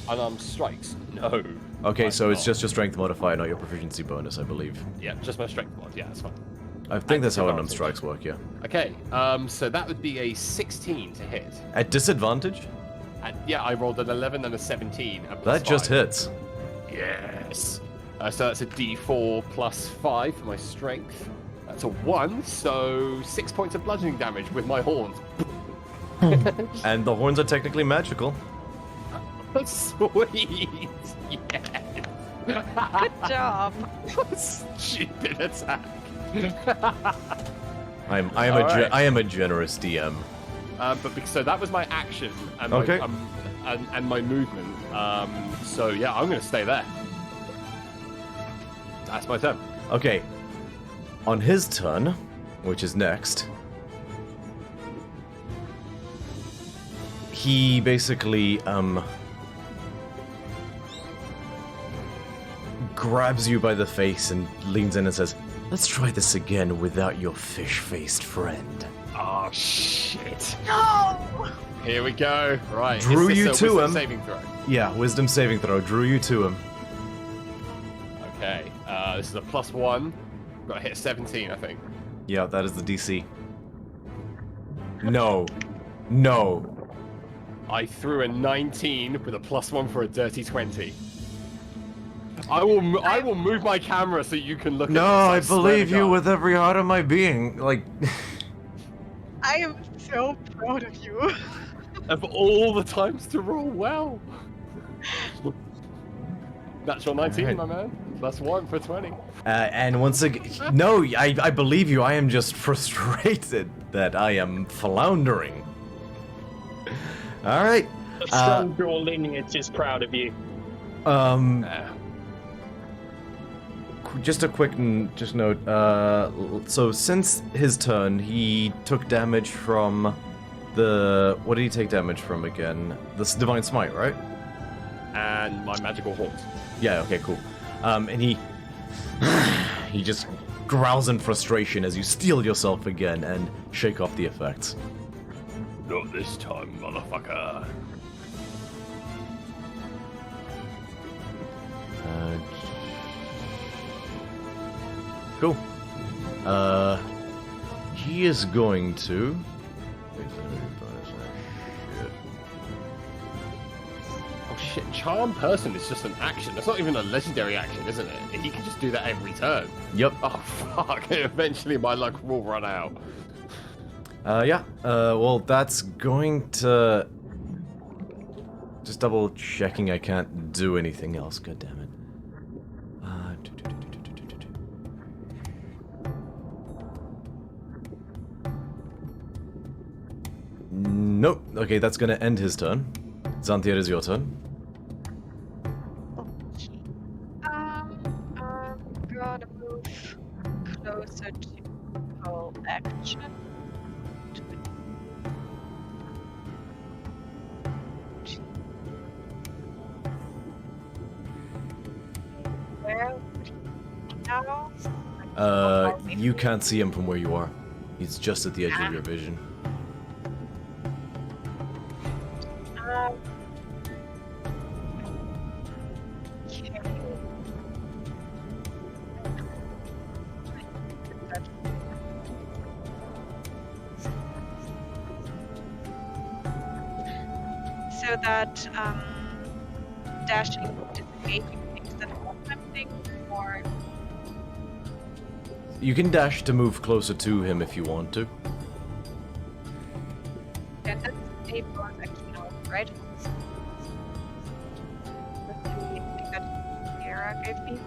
Unarmed strikes? No. Okay, I'm so it's not. just your strength modifier, not your proficiency bonus, I believe. Yeah, just my strength mod. Yeah, that's fine. I think that's how unarmed disadvantage. strikes work, yeah. Okay, so that would be a 16 to hit. At disadvantage? And yeah, I rolled an 11 and a 17. And That just hits. Yes. So that's a D4 plus 5 for my strength. That's a 1, so 6 points of bludgeoning damage with my horns. And the horns are technically magical. Sweet. Yes. Good job. Stupid attack. I am a generous DM. So that was my action and Okay. and my movement. So yeah, I'm gonna stay there. That's my turn. Okay. On his turn, which is next, he basically grabs you by the face and leans in and says, "Let's try this again without your fish-faced friend." Oh shit! No! Here we go. Right. Drew is you this a to wisdom him. Saving throw. Yeah, wisdom saving throw. Drew you to him. Okay. This is a +1. Got to hit 17, I think. Yeah, that is the DC. No. No. I threw a 19 with a +1 for a dirty 20. I will move my camera so you can look No, at I this. swear to believe you God. with every heart of my being. Like, I am so proud of you. Of all the times to roll well. Natural 19, Alright. my man. +1 for 20. and once again, no, I believe you. I am just frustrated that I am floundering. All right. The strong dual lineage is proud of you. Just a quick just note. So since his turn, he took damage from the. What did he take damage from again? This Divine Smite, right? And my magical haunt. Yeah. Okay. Cool. And he just growls in frustration as you steel yourself again and shake off the effects. Not this time, motherfucker. Cool. He is going to. Oh shit, Charm Person is just an action. That's not even a legendary action, isn't it? He can just do that every turn. Yep. Oh fuck, eventually my luck will run out. Yeah. Well, that's going to. Just double checking I can't do anything else. God damn it. Nope. Okay, that's gonna end his turn. Xanthier, it is your turn. I'm gonna move closer to full action. Where would he now? You can't see him from where you are. He's just at the edge of your vision. Okay. So that dashing disengaging things that are tempting, or You can dash to move closer to him if you want to. yeah, that's a bonus action now, right? With the thing that Kara gave me.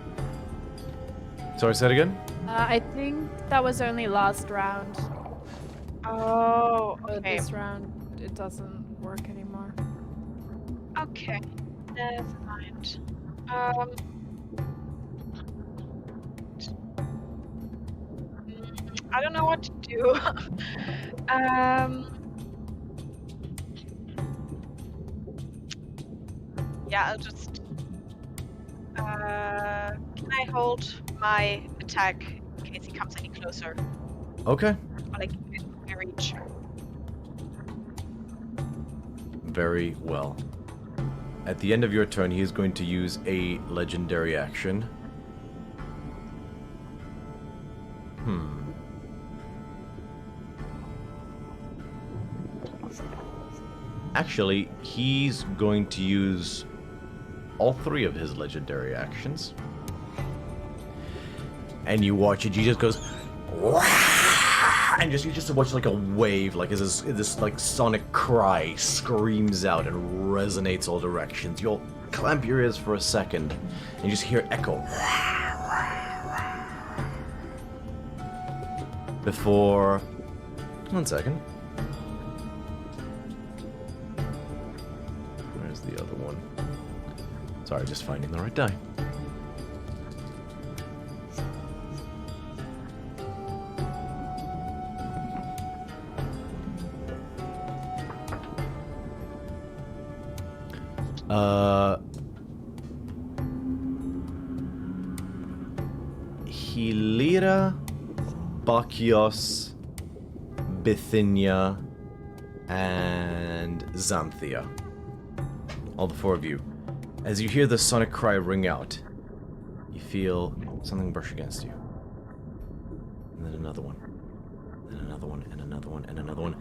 Sorry, say it again? I think that was only last round. Oh, But okay. this round, it doesn't work anymore. Okay, never mind. I don't know what to do. Yeah, I'll just. Can I hold my attack in case he comes any closer? Okay. Or like in my reach? Very well. At the end of your turn, he is going to use a legendary action. Actually, he's going to use all three of his legendary actions. And you watch it, he just goes, "Wah!" and you just watch like a wave, like as this like sonic cry screams out and resonates all directions. You'll clamp your ears for a second, and you just hear echo. Before, 1 second. Where's the other one? Sorry, just finding the right die. Hilira, Bacchios, Bithynia, and Xanthia. All the four of you. As you hear the sonic cry ring out, you feel something brush against you. And then another one. And another one, and another one, and another one.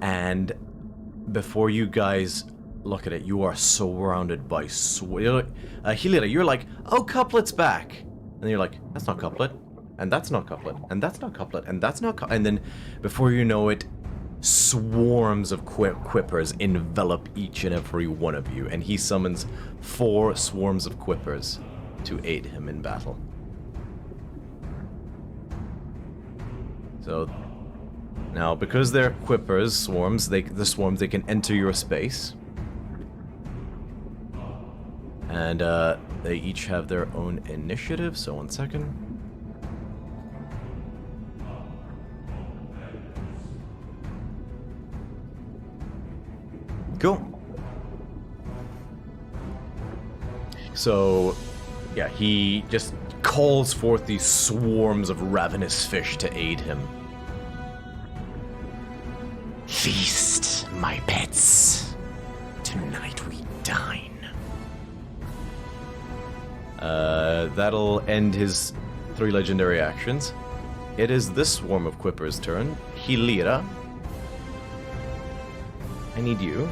And before you guys look at it, you are surrounded by Hilira, you're like, oh, Couplet's back. And you're like, that's not Couplet. And that's not Couplet. And that's not Couplet. And that's not And then, before you know it, swarms of quippers envelop each and every one of you. And he summons 4 swarms of quippers to aid him in battle. So, now, because they're quippers, they can enter your space. And, they each have their own initiative, so 1 second. Cool. So, yeah, he just calls forth these swarms of ravenous fish to aid him. Feast, my pets. Tonight we dine. That'll end his 3 legendary actions. It is this swarm of quippers' turn. Hilira. I need you.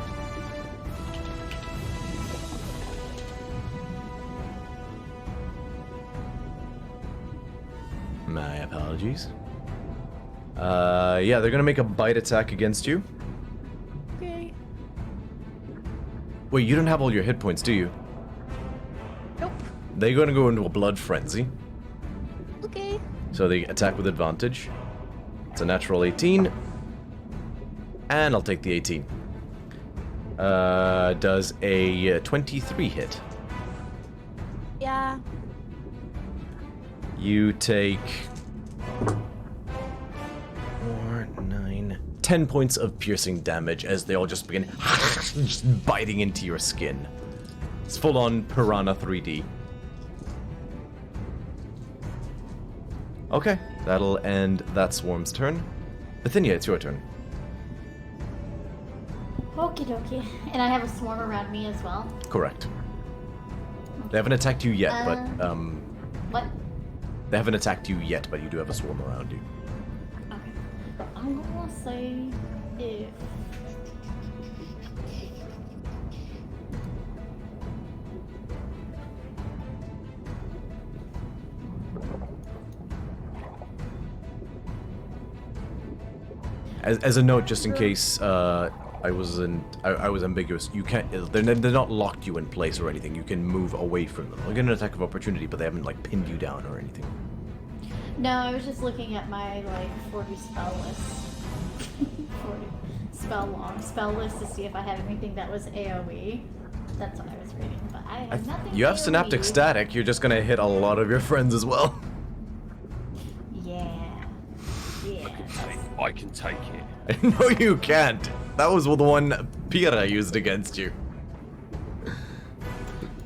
My apologies. Yeah, they're gonna make a bite attack against you. Okay. Wait, you don't have all your hit points, do you? Nope. They're gonna go into a blood frenzy. Okay. So they attack with advantage. It's a natural 18. And I'll take the 18. Does a 23 hit? Yeah. You take 4, 9, 10 points of piercing damage as they all just begin just biting into your skin. It's full-on Piranha 3D. Okay, that'll end that swarm's turn. Bithynia, it's your turn. Okie dokie. And I have a swarm around me as well. Correct. They haven't attacked you yet, but What? they haven't attacked you yet, but you do have a swarm around you. Okay. I'm gonna say if. As a note, just in case I was ambiguous, you can't. They're not locked you in place or anything. You can move away from them. You'll get an attack of opportunity, but they haven't like pinned you down or anything. No, I was just looking at my like 40 spell list. 40 spell list to see if I had anything that was AoE. That's what I was reading, but I have nothing. You have AoE. Synaptic Static. You're just gonna hit a lot of your friends as well. Yeah. I can take it. No, you can't. That was the one Pira used against you.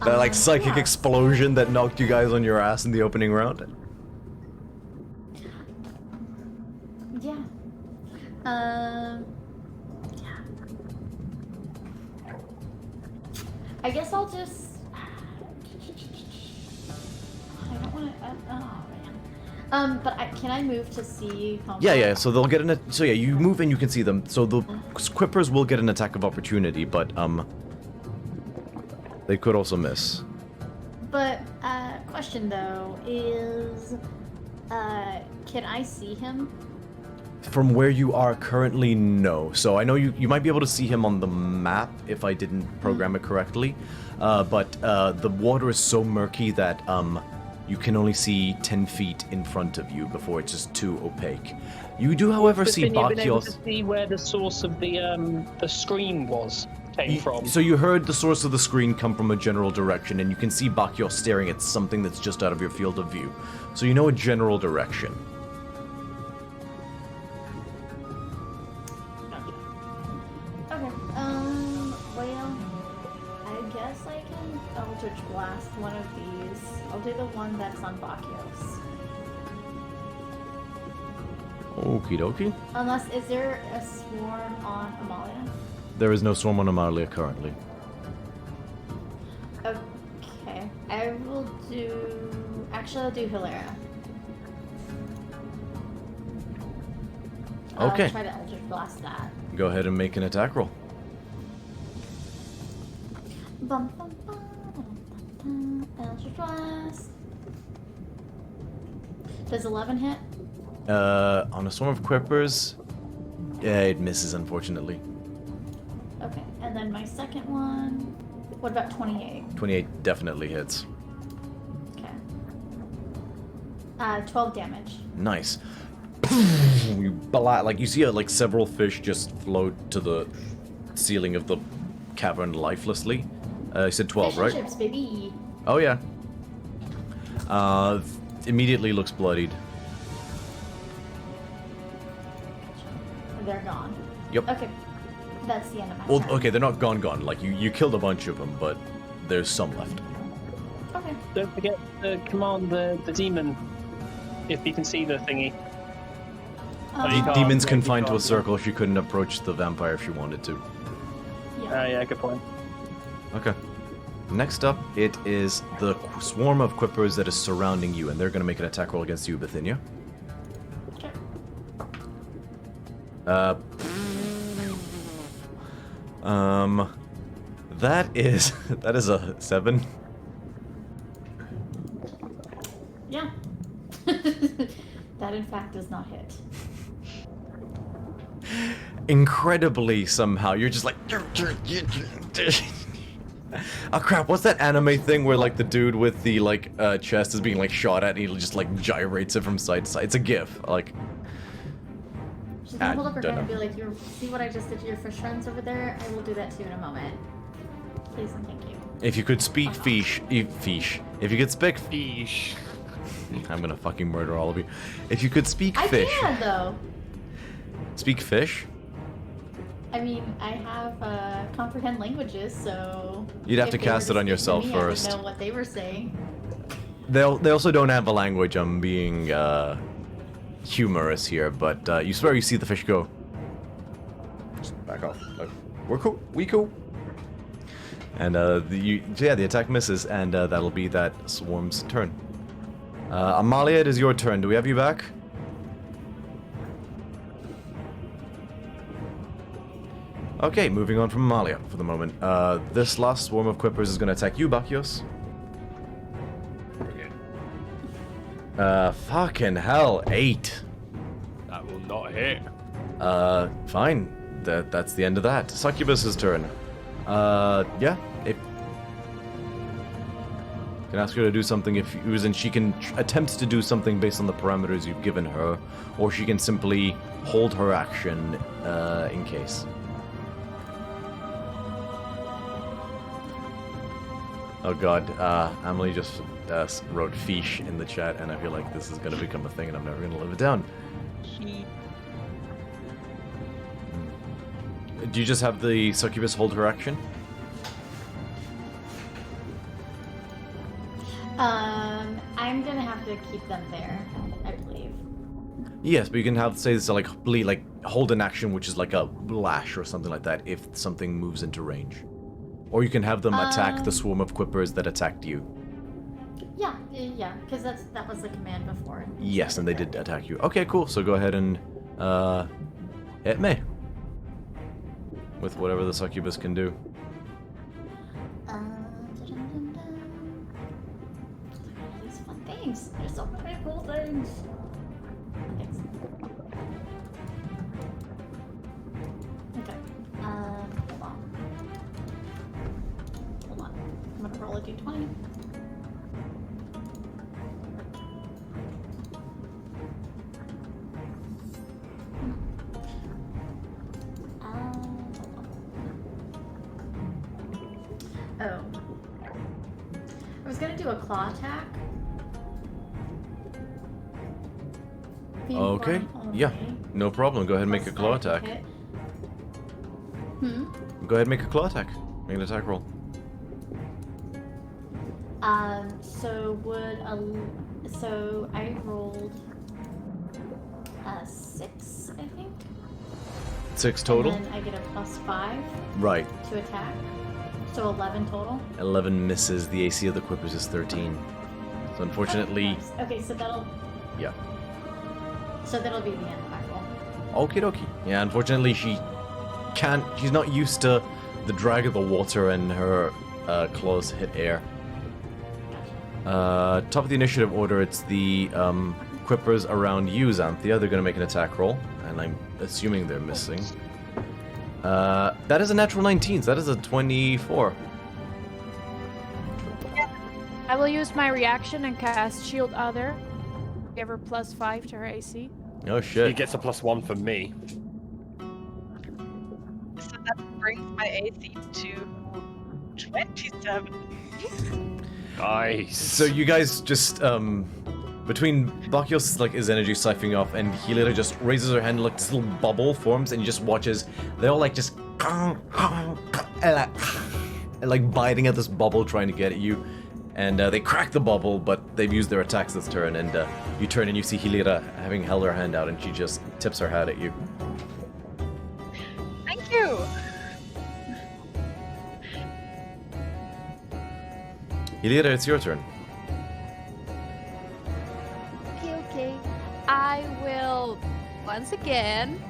That like psychic yeah. explosion that knocked you guys on your ass in the opening round. Yeah. Yeah. I guess I'll just. I don't want to. Oh man. But can I move to see? Yeah. So they'll get so yeah, you move and you can see them. So the quippers will get an attack of opportunity, but they could also miss. But question though is, can I see him? From where you are currently, no. So I know you might be able to see him on the map if I didn't program it correctly, but the water is so murky that you can only see 10 feet in front of you before it's just too opaque. You do, however, see You've been able to Bakios. see where the source of the scream came from. So you heard the source of the screen come from a general direction, and you can see Bakios staring at something that's just out of your field of view. So you know a general direction. Okay. Well, I guess I can Eldritch Blast one of these. I'll do the one that's on Bakios. Okie dokie. Unless, is there a swarm on Amalia? There is no swarm on Amalia currently. Okay. I will do... Actually, I'll do Hilera. Okay. I'll try to Eldritch Blast that. Go ahead and make an attack roll. Bum, bum, bum, bum, bum, Eldritch Blast. Does 11 hit? On a swarm of quippers, yeah, it misses, unfortunately. Okay, and then my second one. What about 28? 28 definitely hits. Okay. 12 damage. Nice. You like you see like several fish just float to the ceiling of the cavern lifelessly. You said 12, Fish right? and chips, baby. Oh yeah. Immediately looks bloodied. They're gone. Yep. Okay, that's the end of my Well, turn. okay, they're not gone. Like you killed a bunch of them, but there's some left. Okay. Don't forget to command the demon if you can see the thingy. Um, you can't- Demon's yeah, confined you to a can't. circle. She couldn't approach the vampire if she wanted to. yeah. Yeah, good point. Okay. Next up, it is the swarm of quippers that is surrounding you, and they're going to make an attack roll against you, Bithynia. Okay. That is a 7. Yeah. That in fact does not hit. Incredibly, somehow, you're just like. Oh crap! What's that anime thing where like the dude with the like chest is being like shot at, and he just like gyrates it from side to side? It's a GIF. Like. She's gonna I hold up her don't hand and know. be like, "You see what I just did to your fish friends over there? I will do that too in a moment. Please and thank you." If you could speak fish. If you could speak Eesh. I'm gonna fucking murder all of you. If you could speak I fish. can though. Speak fish? I mean, I have comprehend languages, so You'd have if to they were cast it on speak to yourself me, first. I would know what they were saying. They also don't have a language. I'm being humorous here, but you swear you see the fish go. Just back off. We're cool. We cool. And the attack misses, and that'll be that swarm's turn. Amalia, it is your turn. Do we have you back? Okay, moving on from Amalia for the moment. This last swarm of quippers is going to attack you, Bakios. Fucking hell, 8. That will not hit. Fine. That's the end of that. Succubus's turn. Yeah. If can ask her to do something if and she can attempt to do something based on the parameters you've given her, or she can simply hold her action in case. Oh god, Emily just wrote fish in the chat, and I feel like this is gonna become a thing, and I'm never gonna live it down. Do you just have the succubus hold her action? I'm gonna have to keep them there, I believe. Yes, but you can have say this like hold an action, which is like a lash or something like that, if something moves into range. Or you can have them attack the swarm of quippers that attacked you. Yeah, because that was the command before. Yes, and they did attack you. Okay, cool. So go ahead and hit me with whatever the succubus can do. These fun things. There's so many cool things. Thanks. Okay. Hold on. I'm gonna roll a d20. Oh. I was gonna do a claw attack. Being Okay, form yeah, only. no problem. Go ahead and make a Plus claw 5 to attack. hit. Hmm? Go ahead and make a claw attack. Make an attack roll. So so I rolled a 6, I think. 6 total? And then I get a plus 5 Right. to attack. So 11 total. 11 misses. The AC of the Quippers is 13. So unfortunately, Nice. Okay, so that'll yeah. be the end of my roll. Okie dokie. Yeah, unfortunately she's not used to the drag of the water and her claws hit air. Top of the initiative order, it's the Quippers around you, Xanthia. They're gonna make an attack roll, and I'm assuming they're missing. That is a natural 19, so that is a 24. I will use my reaction and cast Shield Other. Give her plus 5 to her AC. Oh He shit. gets a +1 from me. So that brings my AC to 27. Nice. So you guys just between Bakios like his energy siphoning off and Helena just raises her hand, like this little bubble forms, and you just watches they all like just and like biting at this bubble trying to get at you. And they crack the bubble, but they've used their attacks this turn, and you turn and you see Helena having held her hand out, and she just tips her hat at you. Thank you. Helena, it's your turn. Okay. I will once again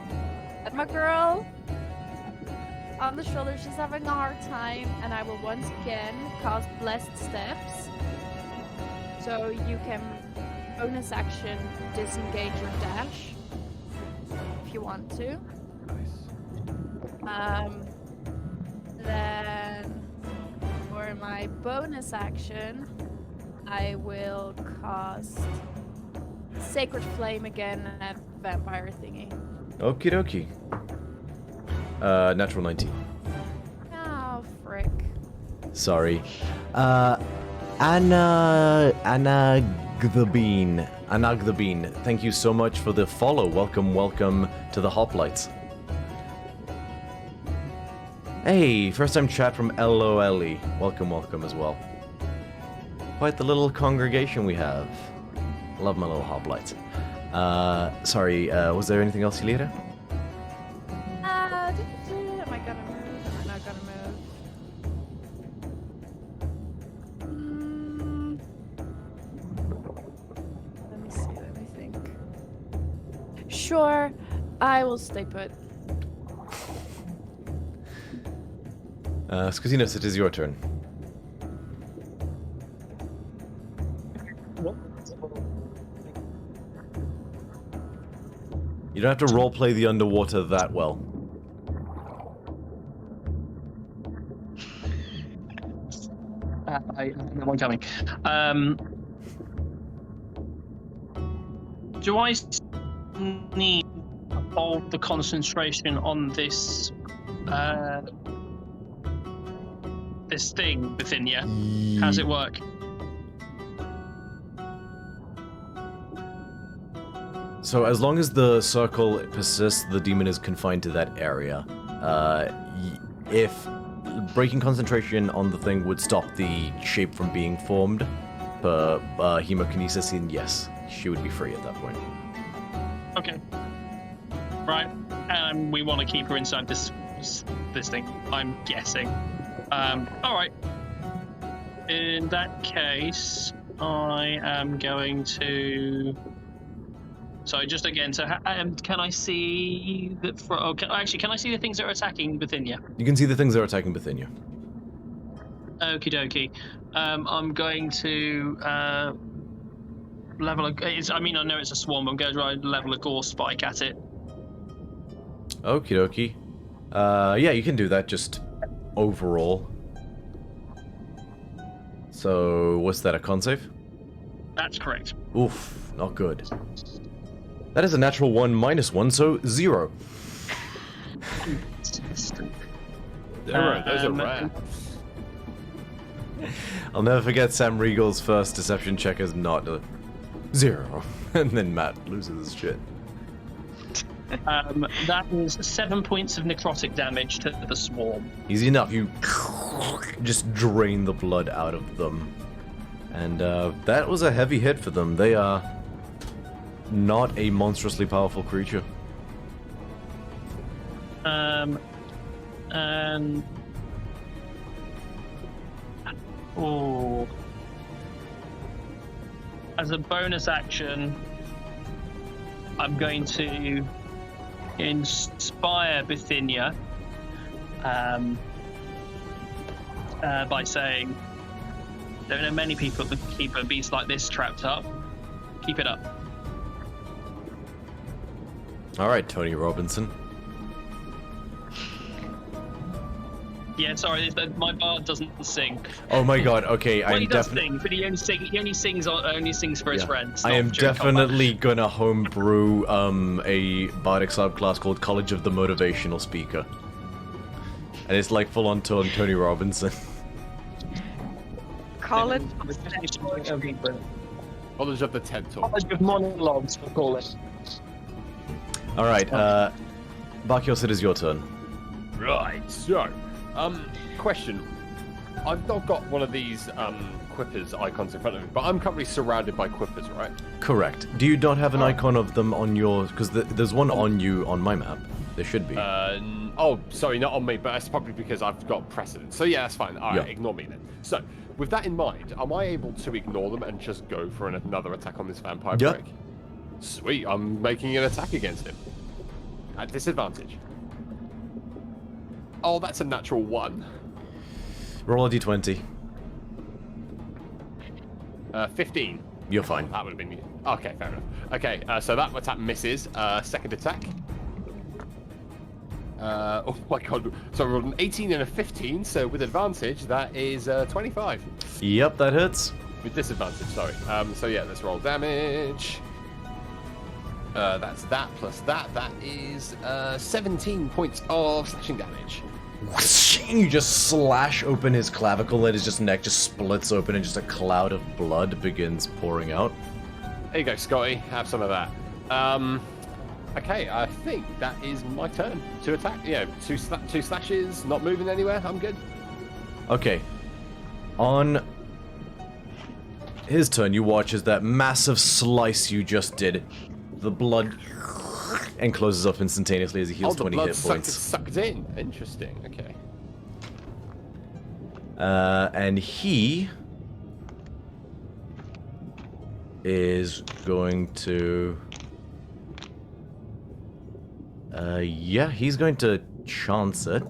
pat my girl on the shoulder. She's having a hard time, and I will once again cast Blessed Steps. So you can bonus action disengage or dash if you want to. Then for my bonus action, I will cast Sacred Flame again at vampire thingy. Okie dokie. Natural 19. Oh, frick. Sorry. Anagdabeen, thank you so much for the follow. Welcome to the Hoplites. Hey, first time chat from LOLE. Welcome as well. Quite the little congregation we have. Love my little Hoplites. Sorry, was there anything else, Helena? Am I gonna move? Am I not gonna move? Let me see, let me think. Sure, I will stay put. Skuzinos, it is your turn. You don't have to roleplay the underwater that well. I have one coming. Do I need to hold the concentration on this this thing within you? How does it work? So as long as the circle persists, the demon is confined to that area. If breaking concentration on the thing would stop the shape from being formed per hemokinesis, then yes, she would be free at that point. Okay. Right. And we want to keep her inside this thing, I'm guessing. All right. In that case, I am going to. So just again, so can I see the? Actually, can I see the things that are attacking within you? You can see the things that are attacking within you. Okie dokie. I'm going to level a. I know it's a swarm. But I'm going to level a gore spike at it. Okie dokie. Yeah, you can do that. Just overall. So what's that? A con save? That's correct. Oof, not good. That is a natural 1 - 1, so 0. Alright, those are rare. I'll never forget Sam Regal's first deception check is not a 0. And then Matt loses his shit. That is 7 points of necrotic damage to the swarm. Easy enough, you just drain the blood out of them. And that was a heavy hit for them. They are not a monstrously powerful creature. And oh, as a bonus action, I'm going to inspire Bithynia by saying, "Don't know many people that keep a beast like this trapped up. Keep it up." All right, Tony Robinson. Yeah, sorry, my bard doesn't sing. Oh my god, okay, Well, he I'm does definitely... sing, but he only sings for his friends. I not am during combat. definitely gonna homebrew a bardic subclass called College of the Motivational Speaker. And it's like full-on Tony Robinson. College College of the Tentor. College of monologues, we'll call it. Alright, Barkios, it is your turn. Right, so, question. I've not got one of these, quippers icons in front of me, but I'm currently surrounded by quippers, right? Correct. Do you not have an icon of them on your... Because there's one on you on my map. There should be. Oh, sorry, not on me, but that's probably because I've got precedence. So yeah, that's fine. Alright, ignore me then. So, with that in mind, am I able to ignore them and just go for another attack on this vampire prick? Sweet, I'm making an attack against him. At disadvantage. Oh, that's a natural 1. Roll a d20. 15. You're fine. That would have been... Okay, fair enough. Okay, so that attack misses. Second attack. Oh my god. So I rolled an 18 and a 15, so with advantage, that is 25. Yep, that hits. With disadvantage, sorry. So yeah, let's roll damage. That's that plus that. That is 17 points of slashing damage. You just slash open his clavicle and his neck just splits open and just a cloud of blood begins pouring out. There you go, Scotty. Have some of that. Okay, I think that is my turn to attack. Yeah, two slashes, not moving anywhere. I'm good. Okay. On his turn, you watch as that massive slice you just did, the blood and closes up instantaneously as he heals 20 hit points. Sucked in. Interesting. Okay. And he is going to... yeah, he's going to chance it.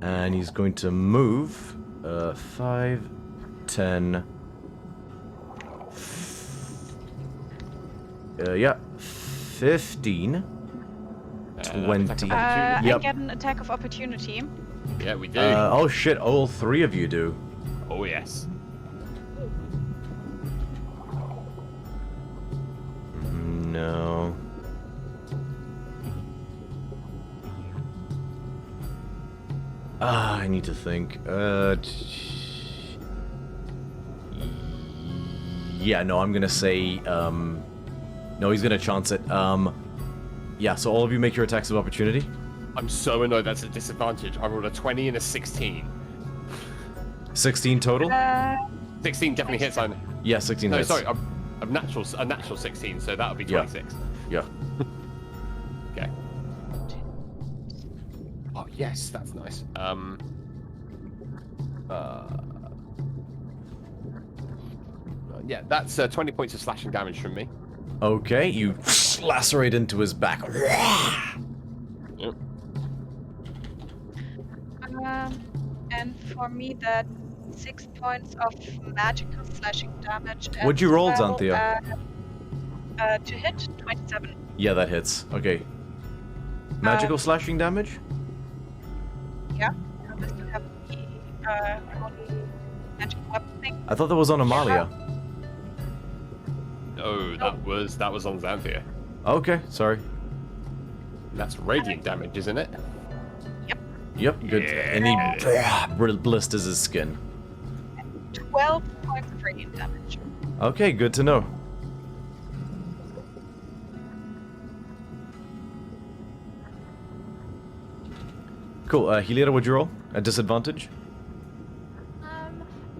And he's going to move 5, 10... yeah, 15, 20. I Yep. get an attack of opportunity. Yeah, we do. Oh shit, all 3 of you do. Oh yes. No. I need to think. Yeah, no, I'm gonna say, no, he's gonna chance it. Yeah, so all of you make your attacks of opportunity. I'm so annoyed that's a disadvantage. I rolled a 20 and a 16. 16 total? 16 definitely hits. Yeah, 16 No, hits. sorry, a natural 16, so that would be 26. Yeah. Okay. Oh yes, that's nice. Yeah, that's 20 points of slashing damage from me. Okay, you lacerate into his back. Yep. And for me, that 6 points of magical slashing damage. What'd you roll, Xanthia? To hit, 27. Yeah, that hits. Okay. Magical slashing damage? Yeah. This will have the only magical weapon thing. I thought that was on Amalia. Oh, that was on Xanthia. Okay, sorry. That's radiant damage, isn't it? Yep, good. Yeah. And he blisters his skin. 12 points of radiant damage. Okay, good to know. Cool. Helira, would you roll? At disadvantage?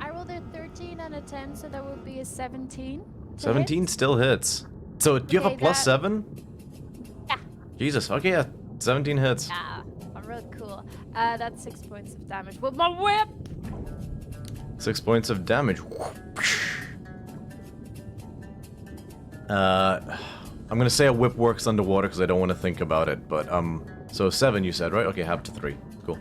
I rolled a 13 and a 10, so that would be a 17. to 17 hit. still hits. So do you have a Okay, plus that- 7? Yeah. Jesus. Okay, yeah. 17 hits. Yeah, I'm real cool. That's 6 points of damage with my whip. 6 points of damage. I'm gonna say a whip works underwater because I don't want to think about it, but so 7 you said, right? Okay, half to 3. Cool.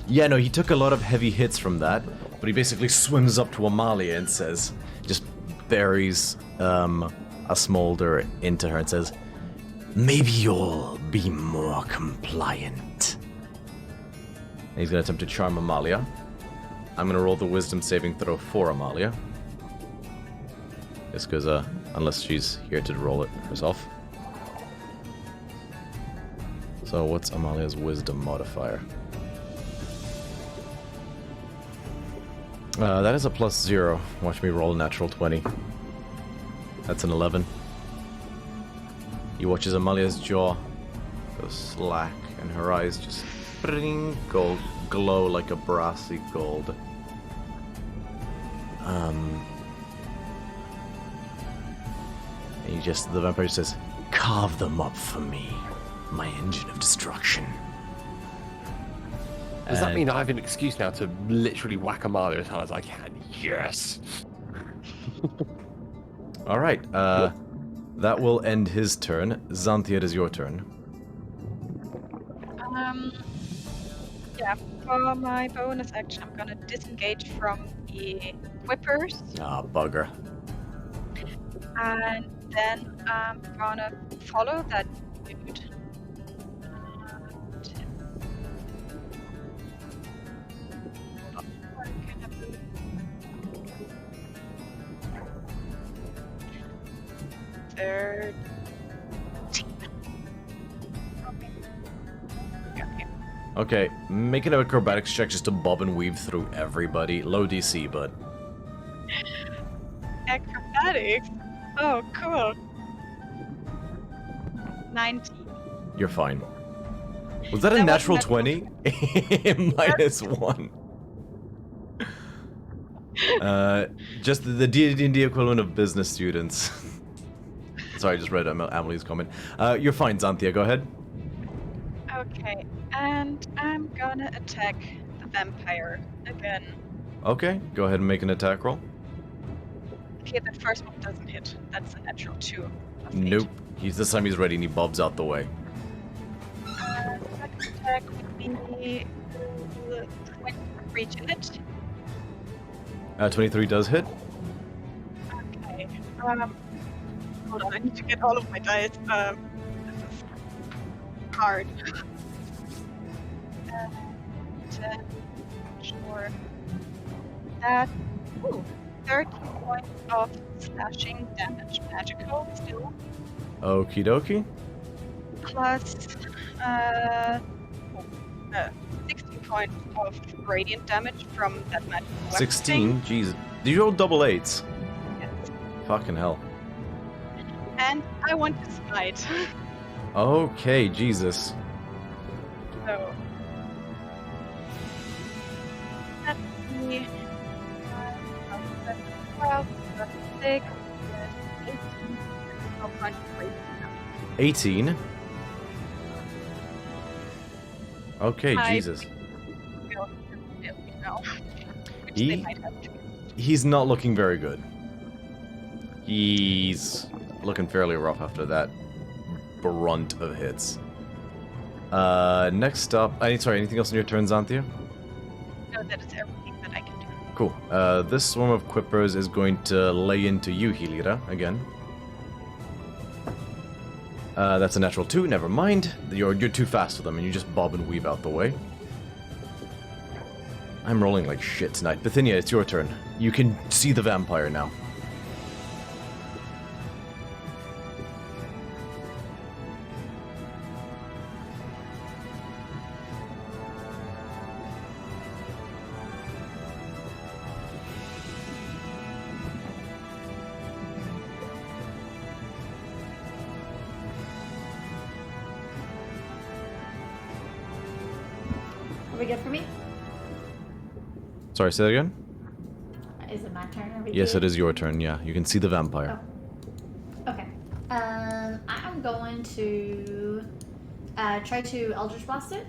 Yeah, no, he took a lot of heavy hits from that, but he basically swims up to Amalia and says, just buries a smolder into her and says, "Maybe you'll be more compliant." And he's gonna attempt to charm Amalia. I'm gonna roll the wisdom saving throw for Amalia. Just because, unless she's here to roll it herself. So what's Amalia's wisdom modifier? That is a +0. Watch me roll a natural 20. That's an 11. He watches Amalia's jaw go slack and her eyes just glow like a brassy gold. And the vampire says, "Carve them up for me, my engine of destruction." Does that And- mean I have an excuse now to literally whack Amalia as hard as I can? Yes! Alright, that will end his turn. Xanthia, it is your turn. Yeah, for my bonus action, I'm gonna disengage from the whippers, Ah, bugger. and then I'm gonna follow that dude. Third. Okay, make an acrobatics check just to bob and weave through everybody. Low DC, but... Acrobatics? Oh, cool. 19. You're fine. Was that a That was natural natural 20? -1. Just the D&D equivalent of business students. Sorry, I just read Amelie's comment. You're fine, Xanthia, go ahead. Okay, and I'm gonna attack the vampire again. Okay, go ahead and make an attack roll. Okay, the first one doesn't hit. That's a natural 2. of eight. Nope. This time he's ready and he bobs out the way. Second attack would be 23 to hit. 23 does hit. Okay. Hold on, I need to get all of my dice. This is hard. 10, sure. That. Ooh, 30 points of slashing damage, magical still, Okie dokie. plus 16 points of radiant damage from that magic weapon 16? Jeez. Did you roll double 8s? thing. Yes. Fucking hell. And I want to smite. Okay, Jesus. So that's me. 12, 6, 18, 18? Okay, I- Jesus. No. Which He- they might have to. He's not looking very good. He's looking fairly rough after that brunt of hits. Next up... sorry, anything else on your turn, Xanthia? No, that is everything that I can do. Cool. This swarm of quippers is going to lay into you, Helira, again. That's a natural 2, never mind. You're too fast for them, and you just bob and weave out the way. I'm rolling like shit tonight. Bithynia, it's your turn. You can see the vampire now. we good for me? Sorry, say that again? Is it my turn? Are we Yes, good? it is your turn, yeah. You can see the vampire. Oh. Okay. I'm going to try to Eldritch Blast it.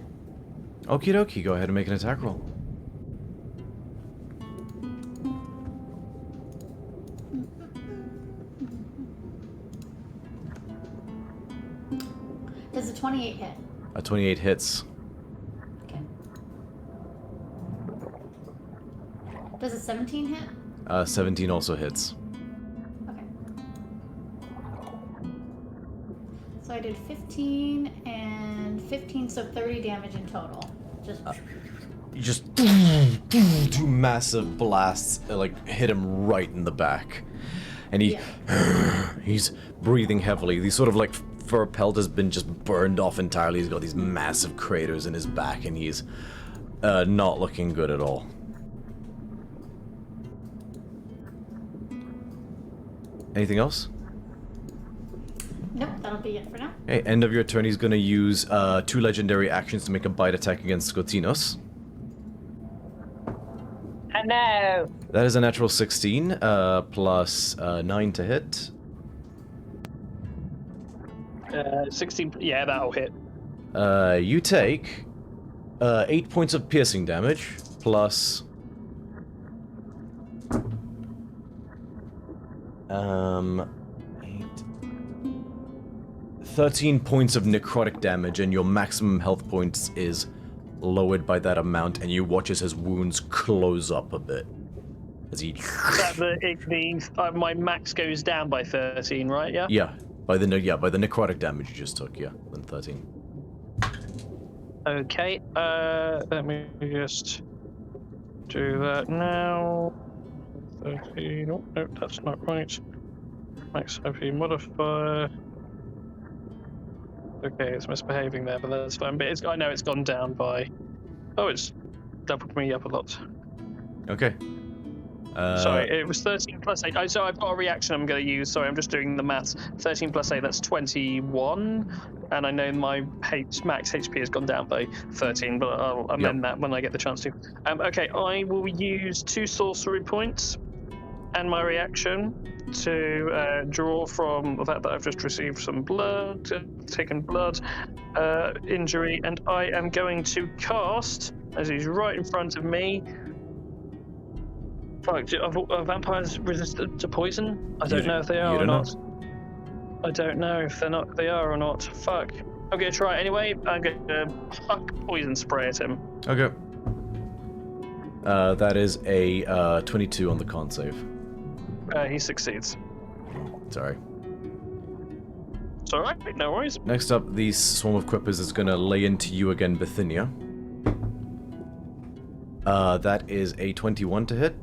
Okie dokie, go ahead and make an attack roll. Does a 28 hit? A 28 hits. Okay. Does a 17 hit? 17 also hits. Okay. So I did 15 and 15, so 30 damage in total. Just. You just two massive blasts like hit him right in the back, and he's breathing heavily. These sort of like fur pelt has been just burned off entirely. He's got these massive craters in his back, and he's not looking good at all. Anything else? Nope, that'll be it for now. Okay, end of your turn. He's gonna use 2 legendary actions to make a bite attack against Skotinos. No. That is a natural 16 plus 9 to hit. 16. Yeah, that'll hit. You take 8 points of piercing damage plus 13 points of necrotic damage, and your maximum health points is lowered by that amount, and you watch as his wounds close up a bit as he. It means my max goes down by 13, right? Yeah. Yeah, by the necrotic damage you just took. Yeah, then 13. Okay. Let me just do that now. 13. Oh, no, that's not right. Max HP modifier. Okay, it's misbehaving there, but that's fine. But I know it's gone down by. Oh, it's doubled me up a lot. Okay. Sorry, it was 13 plus 8. So I've got a reaction I'm going to use. Sorry, I'm just doing the maths. 13 plus 8, that's 21. And I know my max HP has gone down by 13, but I'll amend that when I get the chance to. Okay, I will use 2 sorcery points and my reaction to draw from the fact that I've just received some blood, taken blood, injury, and I am going to cast, as he's right in front of me. Fuck, are vampires resistant to poison? I don't know if they are or not. I don't know if they are or not. Fuck. I'm gonna try it anyway. I'm gonna poison spray at him. Okay. That is a 22 on the con save. He succeeds. Sorry. It's alright, no worries. Next up, the swarm of Quippers is gonna lay into you again, Bithynia. That is a 21 to hit.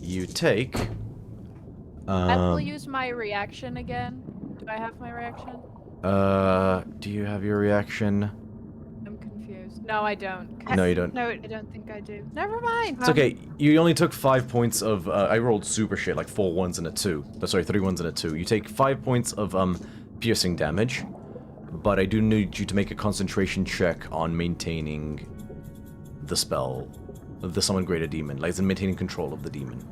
You take. I will use my reaction again. Do I have my reaction? Do you have your reaction? I'm confused. No, I don't. No, you don't. No, I don't think I do. Never mind. It's okay. You only took 5 points of. I rolled super shit, like 4 1s and a 2. Sorry, 3 1s and a 2. You take 5 points of piercing damage, but I do need you to make a concentration check on maintaining the spell of the Summon Greater Demon, like in maintaining control of the demon.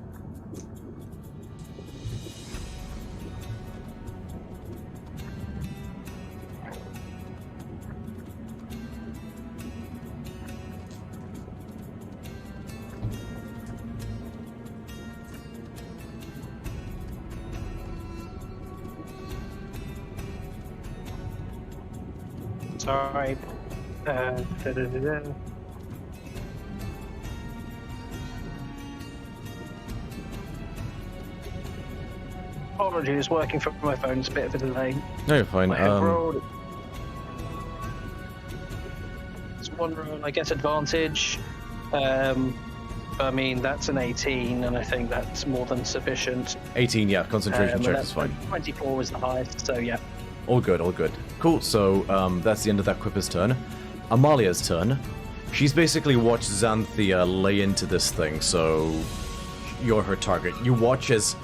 Sorry. Apologies, working from my phone. It's a bit of a delay. No, you're fine. I have rolled. It's 1 roll. I get advantage. I mean, that's an 18, and I think that's more than sufficient. 18, yeah. Concentration check is fine. 24 was the highest, so yeah. All good, all good. Cool, so that's the end of that Quipper's turn. Amalia's turn. She's basically watched Xanthia lay into this thing, so you're her target. You watch as,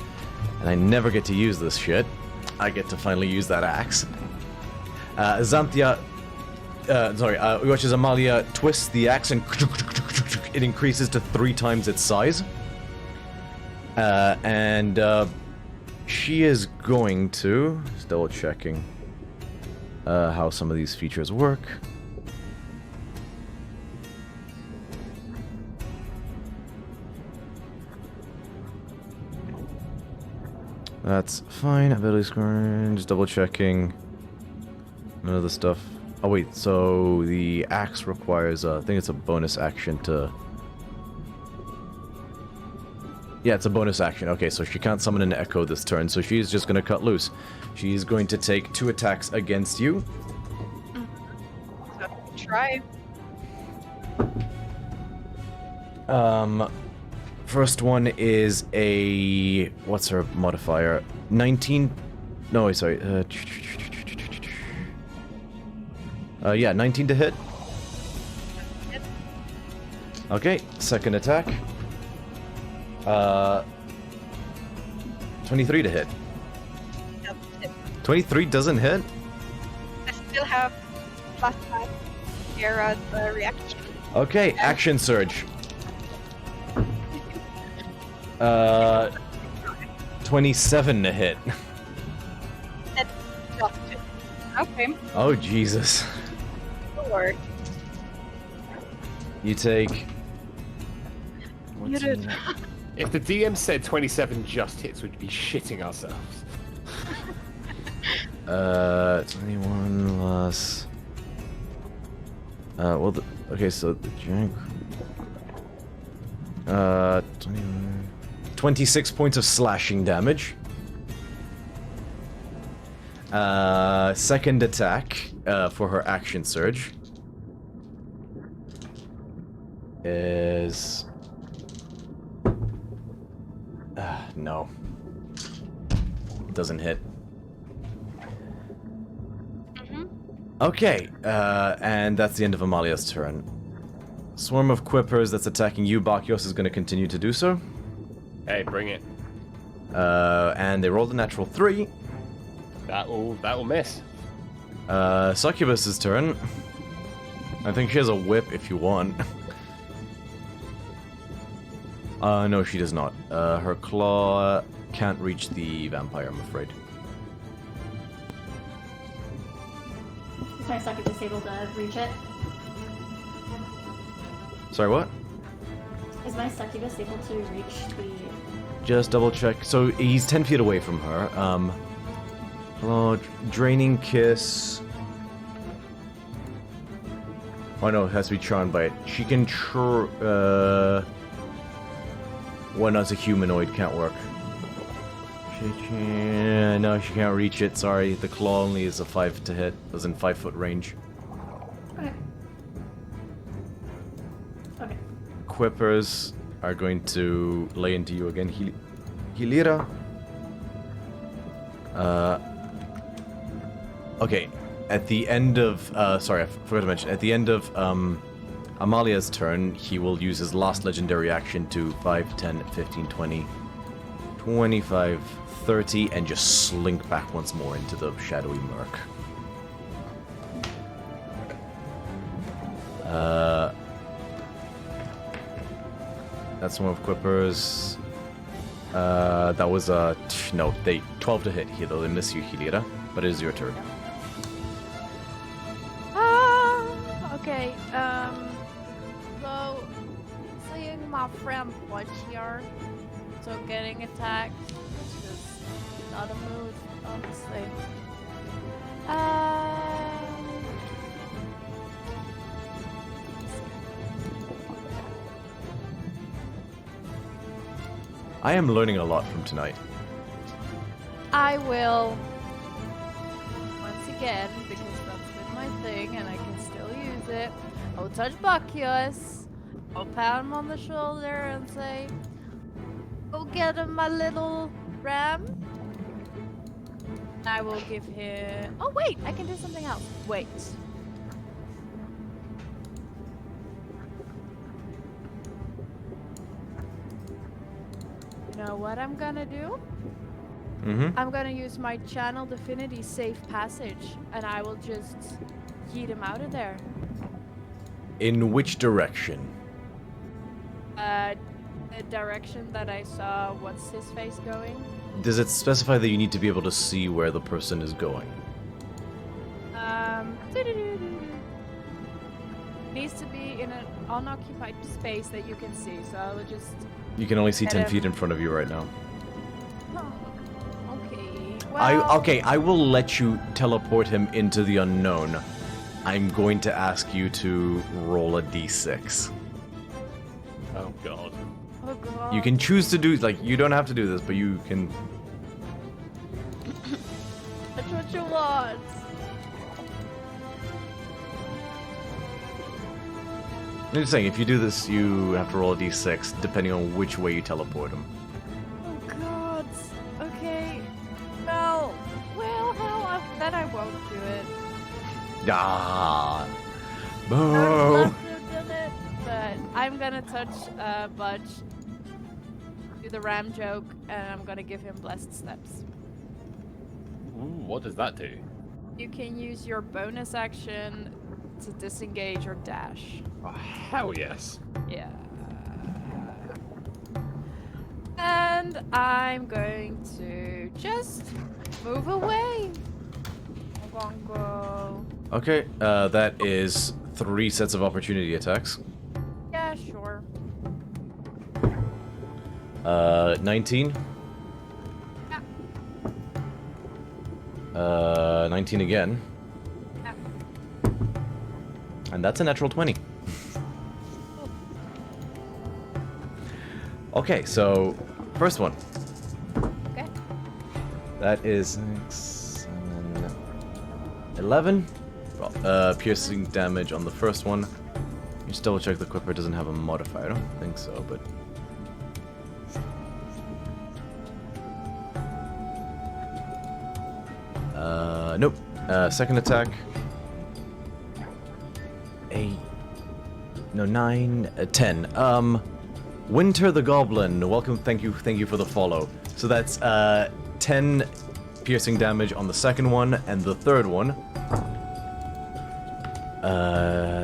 and I never get to use this shit, I get to finally use that axe. Xanthia You watch as Amalia twists the axe and it increases to 3 times its size. And she is going to... Just double checking how some of these features work. That's fine. Ability scoring. Just double checking. None of the stuff. Oh wait, so the axe requires I think it's a bonus action to... Yeah, it's a bonus action. Okay, so she can't summon an echo this turn, so she's just gonna cut loose. She's going to take 2 attacks against you. Try. First one is a... What's her modifier? 19... No, sorry. Yeah, 19 to hit. Okay, second attack. 23 to hit. 23 doesn't hit? I still have +5 Era's reaction. Okay, action surge. 27 to hit. That's just it. Okay. Oh, Jesus. Lord. You take... You did. If the DM said 27 just hits, we'd be shitting ourselves. 21 plus... well, okay, so the jank... 21... 26 points of slashing damage. Second attack, for her action surge is... no. Doesn't hit. Okay, and that's the end of Amalia's turn. Swarm of Quippers that's attacking you, Bakios, is going to continue to do so. Hey, bring it. And they rolled a natural 3. That will miss. Succubus's turn. I think she has a whip if you want. No, she does not. Her claw can't reach the vampire, I'm afraid. Is my succubus able to reach it? Sorry, what? Is my succubus able to reach the... Just double check. So he's 10 feet away from her. Claw, Draining Kiss. Oh no, it has to be charmed by it. She can well, no, it's a humanoid, can't work. No, she can't reach it, sorry. The claw only is a 5 to hit. It was in 5-foot range. Okay. Okay. Quippers are going to lay into you again. Hilira. Okay. At the end of... sorry, I forgot to mention. At the end of Amalia's turn, he will use his last legendary action to 5, 10, 15, 20, 25, 30, and just slink back once more into the shadowy murk. That's one of Quippers. That was a... No, they 12 to hit here, though. They miss you, Hilira. But it is your turn. Okay, so seeing my friend watch here, so getting attacked, which is not a move, honestly. I am learning a lot from tonight. I will, once again, because that's been my thing and I can still use it, I'll touch Bakios, I'll pat him on the shoulder and say, go get him, my little ram. I will give him... Oh wait, I can do something else. Wait. You know what I'm gonna do? Mm-hmm. I'm gonna use my channel divinity safe passage, and I will just yeet him out of there. In which direction? The direction that I saw what's his face going. Does it specify that you need to be able to see where the person is going? Needs to be in an unoccupied space that you can see, so I'll just... You can only see 10 Adam. feet in front of you right now. Okay, well... I will let you teleport him into the unknown. I'm going to ask you to roll a d6. Oh god. Oh god. You can choose to do, like, you don't have to do this, but you can... That's what you want. I'm just saying, if you do this, you have to roll a d6, depending on which way you teleport him. Oh god. Okay. No. Well, how then I won't do it. Ah! I would Boo! love to have done it, but I'm gonna touch Budge, do the ram joke, and I'm gonna give him blessed steps. Ooh, what does that do? You can use your bonus action to disengage or dash. Oh, hell yes. Yeah. And I'm going to just move away. Go. Okay, that is 3 sets of opportunity attacks. Yeah, sure. 19. Yeah. 19 again. Yeah. And that's a natural 20. Okay, so first one. Okay. That is 6, 7, 11. Piercing damage on the first one. Just double check the Quipper doesn't have a modifier. I don't think so, but... Nope. Second attack. 8. No, 9. 10. Winter the Goblin. Welcome. Thank you for the follow. So that's 10 piercing damage on the second one, and the third one.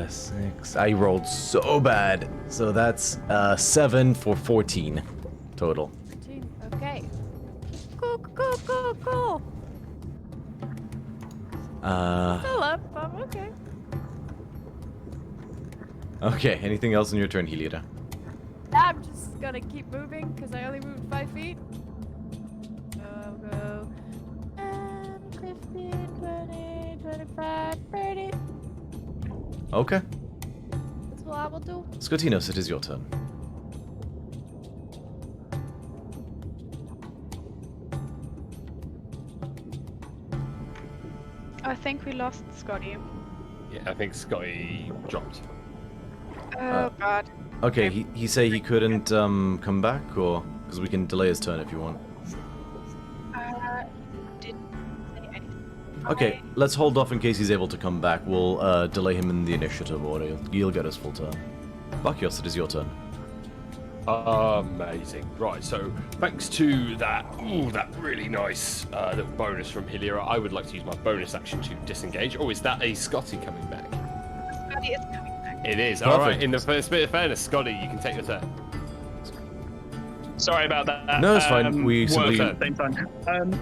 6. I rolled so bad. So that's 7 for 14 total. 13. Okay. Cool. Still up. Okay. Okay, anything else on your turn, Heliota? I'm just gonna keep moving because I only moved 5 feet. I'll go 10, 15, 20, 25, 30. Okay. That's what I will do. Scotinos, it is your turn. I think we lost Scotty. Yeah, I think Scotty dropped. Oh god. Okay, he say he couldn't come back, or because we can delay his turn if you want. Didn't say anything. Okay, let's hold off in case he's able to come back. We'll delay him in the initiative order. He'll get his full turn. Bakios, it is your turn. Amazing. Right, so thanks to that really nice little bonus from Hilira, I would like to use my bonus action to disengage. Oh, is that a Scotty coming back? Scotty is coming back. It is. Perfect. All right, in the first bit of fairness, Scotty, you can take your turn. Sorry about that. No, it's fine. We simply... At the same time.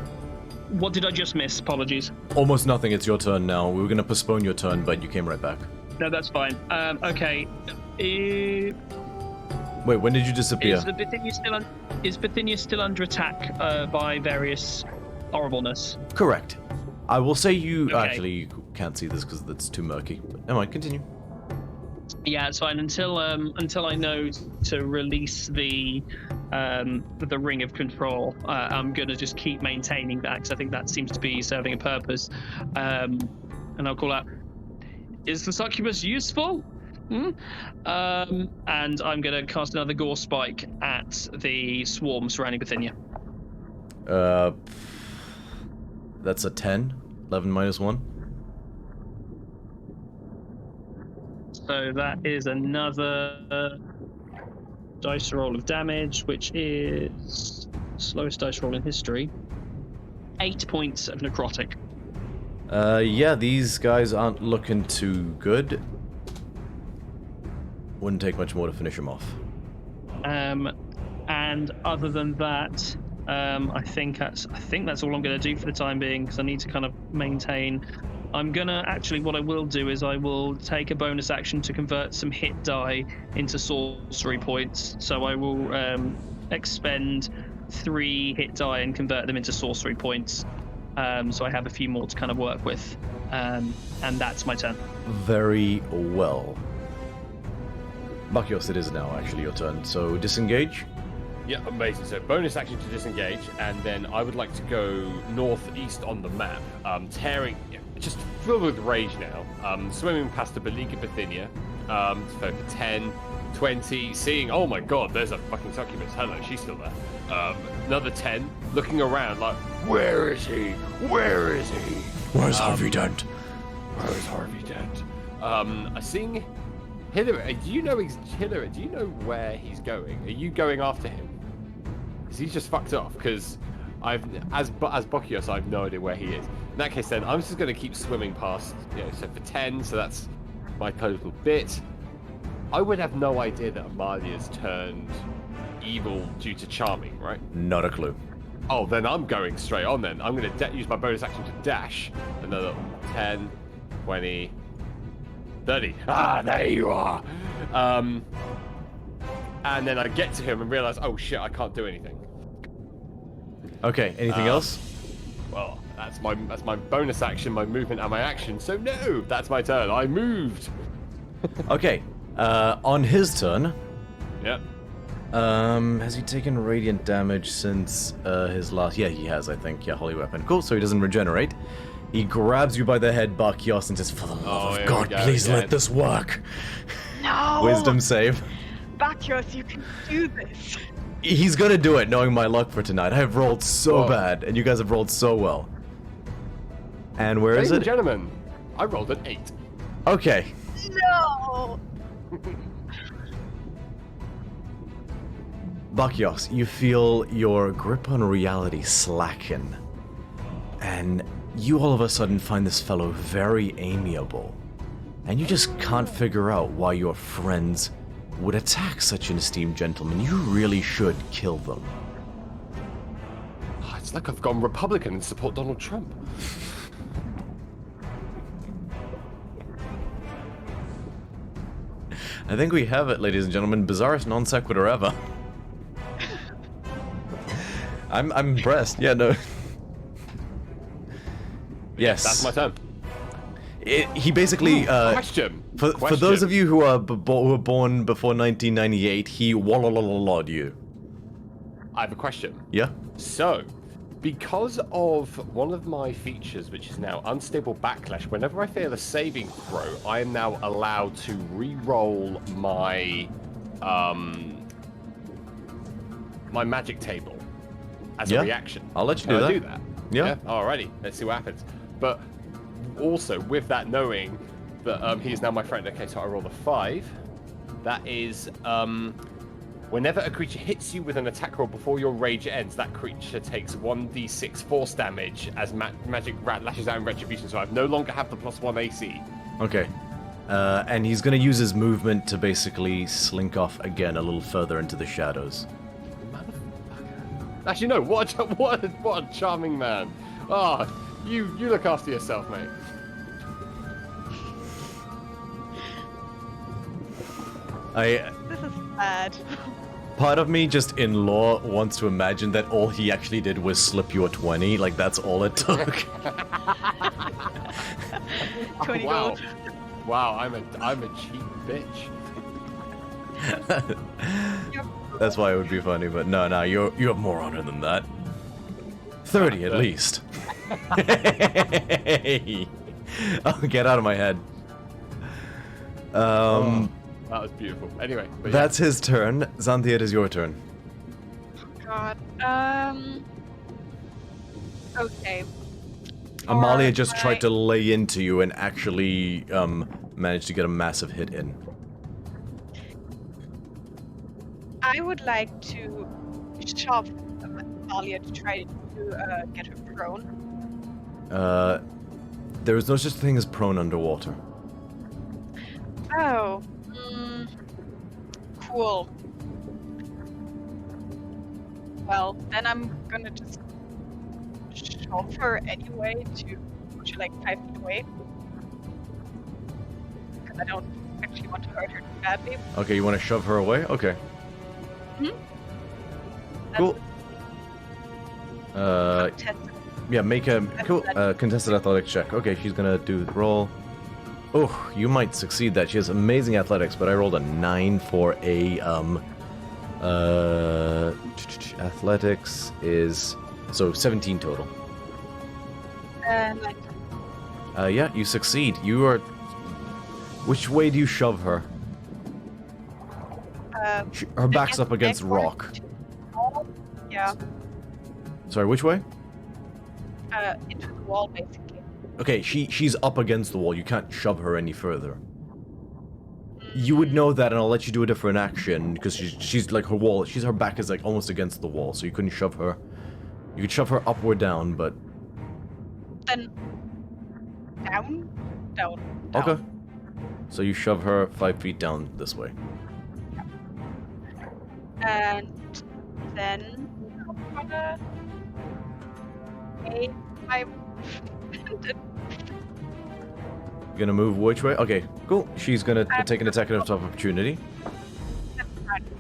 What did I just miss? Apologies. Almost nothing. It's your turn now. We were going to postpone your turn, but you came right back. No, that's fine. Okay. Wait, when did you disappear? Is Bithynia still under attack by various horribleness? Correct. I will say you... Okay. Actually, you can't see this because it's too murky. But never mind, continue. Yeah, it's fine until I know to release the ring of control. I'm gonna just keep maintaining that because I think that seems to be serving a purpose. And I'll call out, "Is the succubus useful?" And I'm gonna cast another gore spike at the swarm surrounding Bithynia. That's a 10. 11 minus 1. So that is another dice roll of damage, which is slowest dice roll in history. 8 points of necrotic. Yeah, these guys aren't looking too good. Wouldn't take much more to finish them off. And other than that, I think that's all I'm going to do for the time being, because I need to kind of maintain. I'm gonna actually, what I will do is I will take a bonus action to convert some hit die into sorcery points. So I will expend 3 hit die and convert them into sorcery points. So I have a few more to kind of work with, and that's my turn. Very well. Bakios, it is now actually your turn. So disengage. Yeah, amazing. So bonus action to disengage, and then I would like to go northeast on the map, just filled with rage now, swimming past the Beleaguered Bithynia, for 10, 20, seeing, oh my god, there's a fucking succubus, hello, she's still there. Another 10, looking around like, where is he? Where is he? Where's Harvey Dent? Where's Harvey Dent? I sing Hillary, do you know where he's going? Are you going after him? Because he's just fucked off, because as Bokios, I have no idea where he is. In that case, then I'm just going to keep swimming past. So for 10, so that's my total bit. I would have no idea that Amalia's turned evil due to charming, right? Not a clue. Oh, then I'm going straight on. Then I'm going to use my bonus action to dash. Another 10, 20, 30. Ah, there you are. And then I get to him and realize, oh shit, I can't do anything. Okay. Anything else? Well, that's my bonus action, my movement, and my action. So no, that's my turn. I moved. Okay. On his turn. Yep. Has he taken radiant damage since his last? Yeah, he has, I think. Yeah, holy weapon. Cool. So he doesn't regenerate. He grabs you by the head, Bakios, and says, "For the love of God, please let this work." No! Wisdom save. Bakios, you can do this. He's gonna do it, knowing my luck for tonight. I have rolled so bad, and you guys have rolled so well. And where is Ladies and it? gentlemen, I rolled an 8. Okay. No! Bakios, you feel your grip on reality slacken, and you all of a sudden find this fellow very amiable, and you just can't figure out why your friends would attack such an esteemed gentleman. You really should kill them. Oh, it's like I've gone Republican and support Donald Trump. I think we have it, ladies and gentlemen. Bizarrest non sequitur ever. I'm impressed. Yeah, no. Yes. That's my turn. He basically Question. For those of you who are who were born before 1998, he wallolololod you. I have a question. Yeah. So, because of one of my features, which is now unstable backlash, whenever I fail a saving throw, I am now allowed to re-roll my my magic table as a reaction. I'll let you Can do I that. do that? Yeah. Alrighty. Let's see what happens. But also, with that knowing that he is now my friend. Okay, so I roll a 5. That is whenever a creature hits you with an attack roll before your rage ends, that creature takes 1d6 force damage as magic rat lashes out in retribution. So I no longer have the +1 AC. Okay. And he's gonna use his movement to basically slink off again a little further into the shadows. Motherfucker. Actually, no. What a charming man. Ah, you look after yourself, mate. This is bad. Part of me, just in lore, wants to imagine that all he actually did was slip you a 20. Like, that's all it took. 20 Wow. gold. Wow, I'm a cheap bitch. That's why it would be funny, but no, you have more honor than that. 30 at least. Oh, get out of my head. That was beautiful. Anyway, but That's his turn. Xanthia, it is your turn. God. Okay. Amalia just tried to lay into you and actually managed to get a massive hit in. I would like to shove Amalia to try to get her prone. There is no such thing as prone underwater. Oh. Cool. Well, then I'm gonna just shove her anyway to push her like 5 feet away. Because I don't actually want to hurt her too badly. Okay, you want to shove her away? Okay. Cool. Yeah, make a cool contested athletics check. Okay, she's gonna do the roll. Oh, you might succeed that. She has amazing athletics, but I rolled a 9 for a athletics is so 17 total. Yeah, you succeed. You are. Which way do you shove her? Her back's up against rock. Yeah. Sorry, which way? Into the wall, basically. Okay, she's up against the wall. You can't shove her any further. You would know that, and I'll let you do a different action because she's like her back is like almost against the wall, so you couldn't shove her. You could shove her up or down, but then down. Okay. So you shove her 5 feet down this way. And then I'm gonna make my You're gonna move which way? Okay, cool. She's gonna take an attack of opportunity.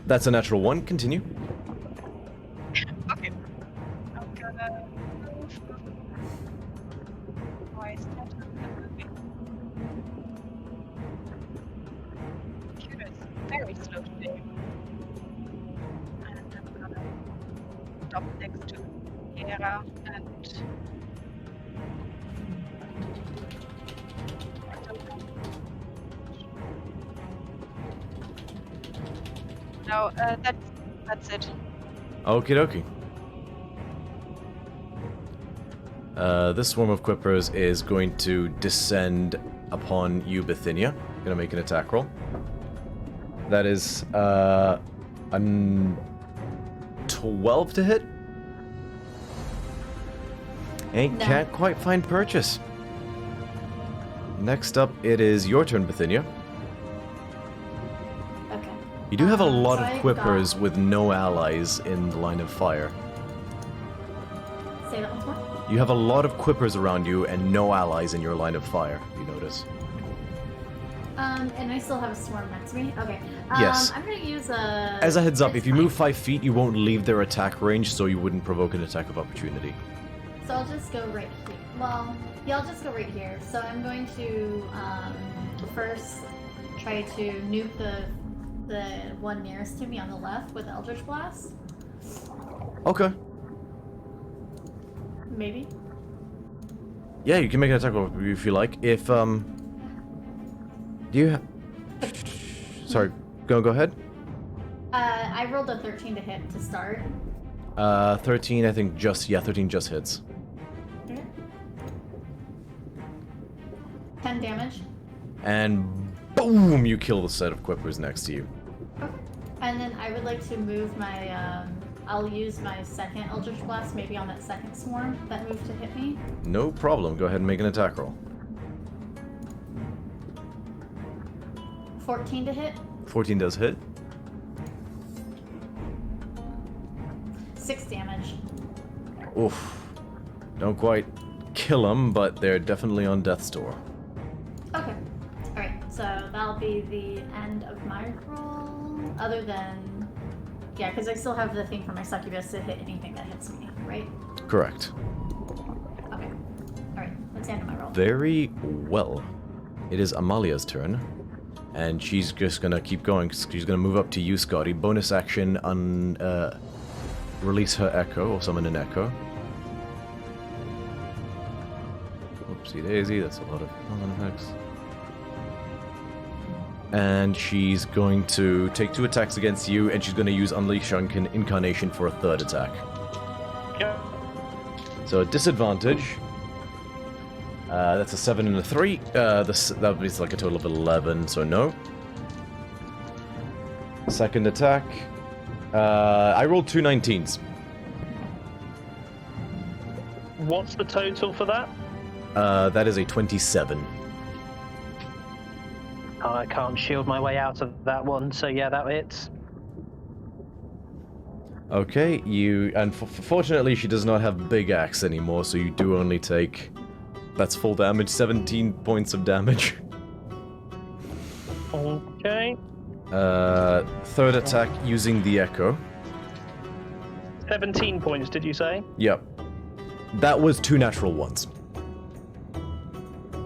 That's a natural 1. Continue. Okay. I'm gonna move. Why is that moving? Computer is very slow today. And I'm gonna stop next to Hera and no, that's it. Okie dokie. This swarm of quippers is going to descend upon you, Bithynia. Gonna make an attack roll. That is, a 12 to hit? No. Can't quite find purchase. Next up, it is your turn, Bithynia. Okay. You do have a lot so of I've quippers got- with no allies in the line of fire. Say that once more. You have a lot of quippers around you and no allies in your line of fire, you notice. And I still have a swarm next to me. Okay. Yes. I'm gonna use a. As a heads up, if you move five. 5 feet, you won't leave their attack range, so you wouldn't provoke an attack of opportunity. So I'll just go right here. Well, yeah, I'll just go right here. So I'm going to first try to nuke the one nearest to me on the left with Eldritch Blast. Okay. Maybe. Yeah, you can make an attack roll if you like. If, do you Sorry, go ahead. I rolled a 13 to hit to start. 13, I think 13 just hits. Okay. 10 damage. And boom, you kill the set of quippers next to you. Okay. And then I would like to move my, I'll use my second Eldritch Blast maybe on that second swarm that moved to hit me. No problem, go ahead and make an attack roll. 14 to hit. 14 does hit. 6 damage. Oof. Don't quite kill them, but they're definitely on death's door. Okay. Alright, so that'll be the end of my roll. Other than... Yeah, because I still have the thing for my succubus to hit anything that hits me, right? Correct. Okay. Alright, that's the end of my roll. Very well. It is Amalia's turn. And she's just gonna keep going. She's gonna move up to you, Scotty. Bonus action on release her echo or summon an echo. Oopsie daisy, that's a lot of effects. And she's going to take 2 attacks against you, and she's going to use Unleash Incarnation for a 3rd attack. Yep. So disadvantage. That's a 7 and a 3. That would be like a total of 11, so no. Second attack. I rolled 2 19s. What's the total for that? That is a 27. I can't shield my way out of that one, so yeah, that hits. Okay, and fortunately she does not have Big Axe anymore, so you do only take... That's full damage, 17 points of damage. Okay. Third attack using the Echo. 17 points, did you say? Yep. That was 2 natural ones.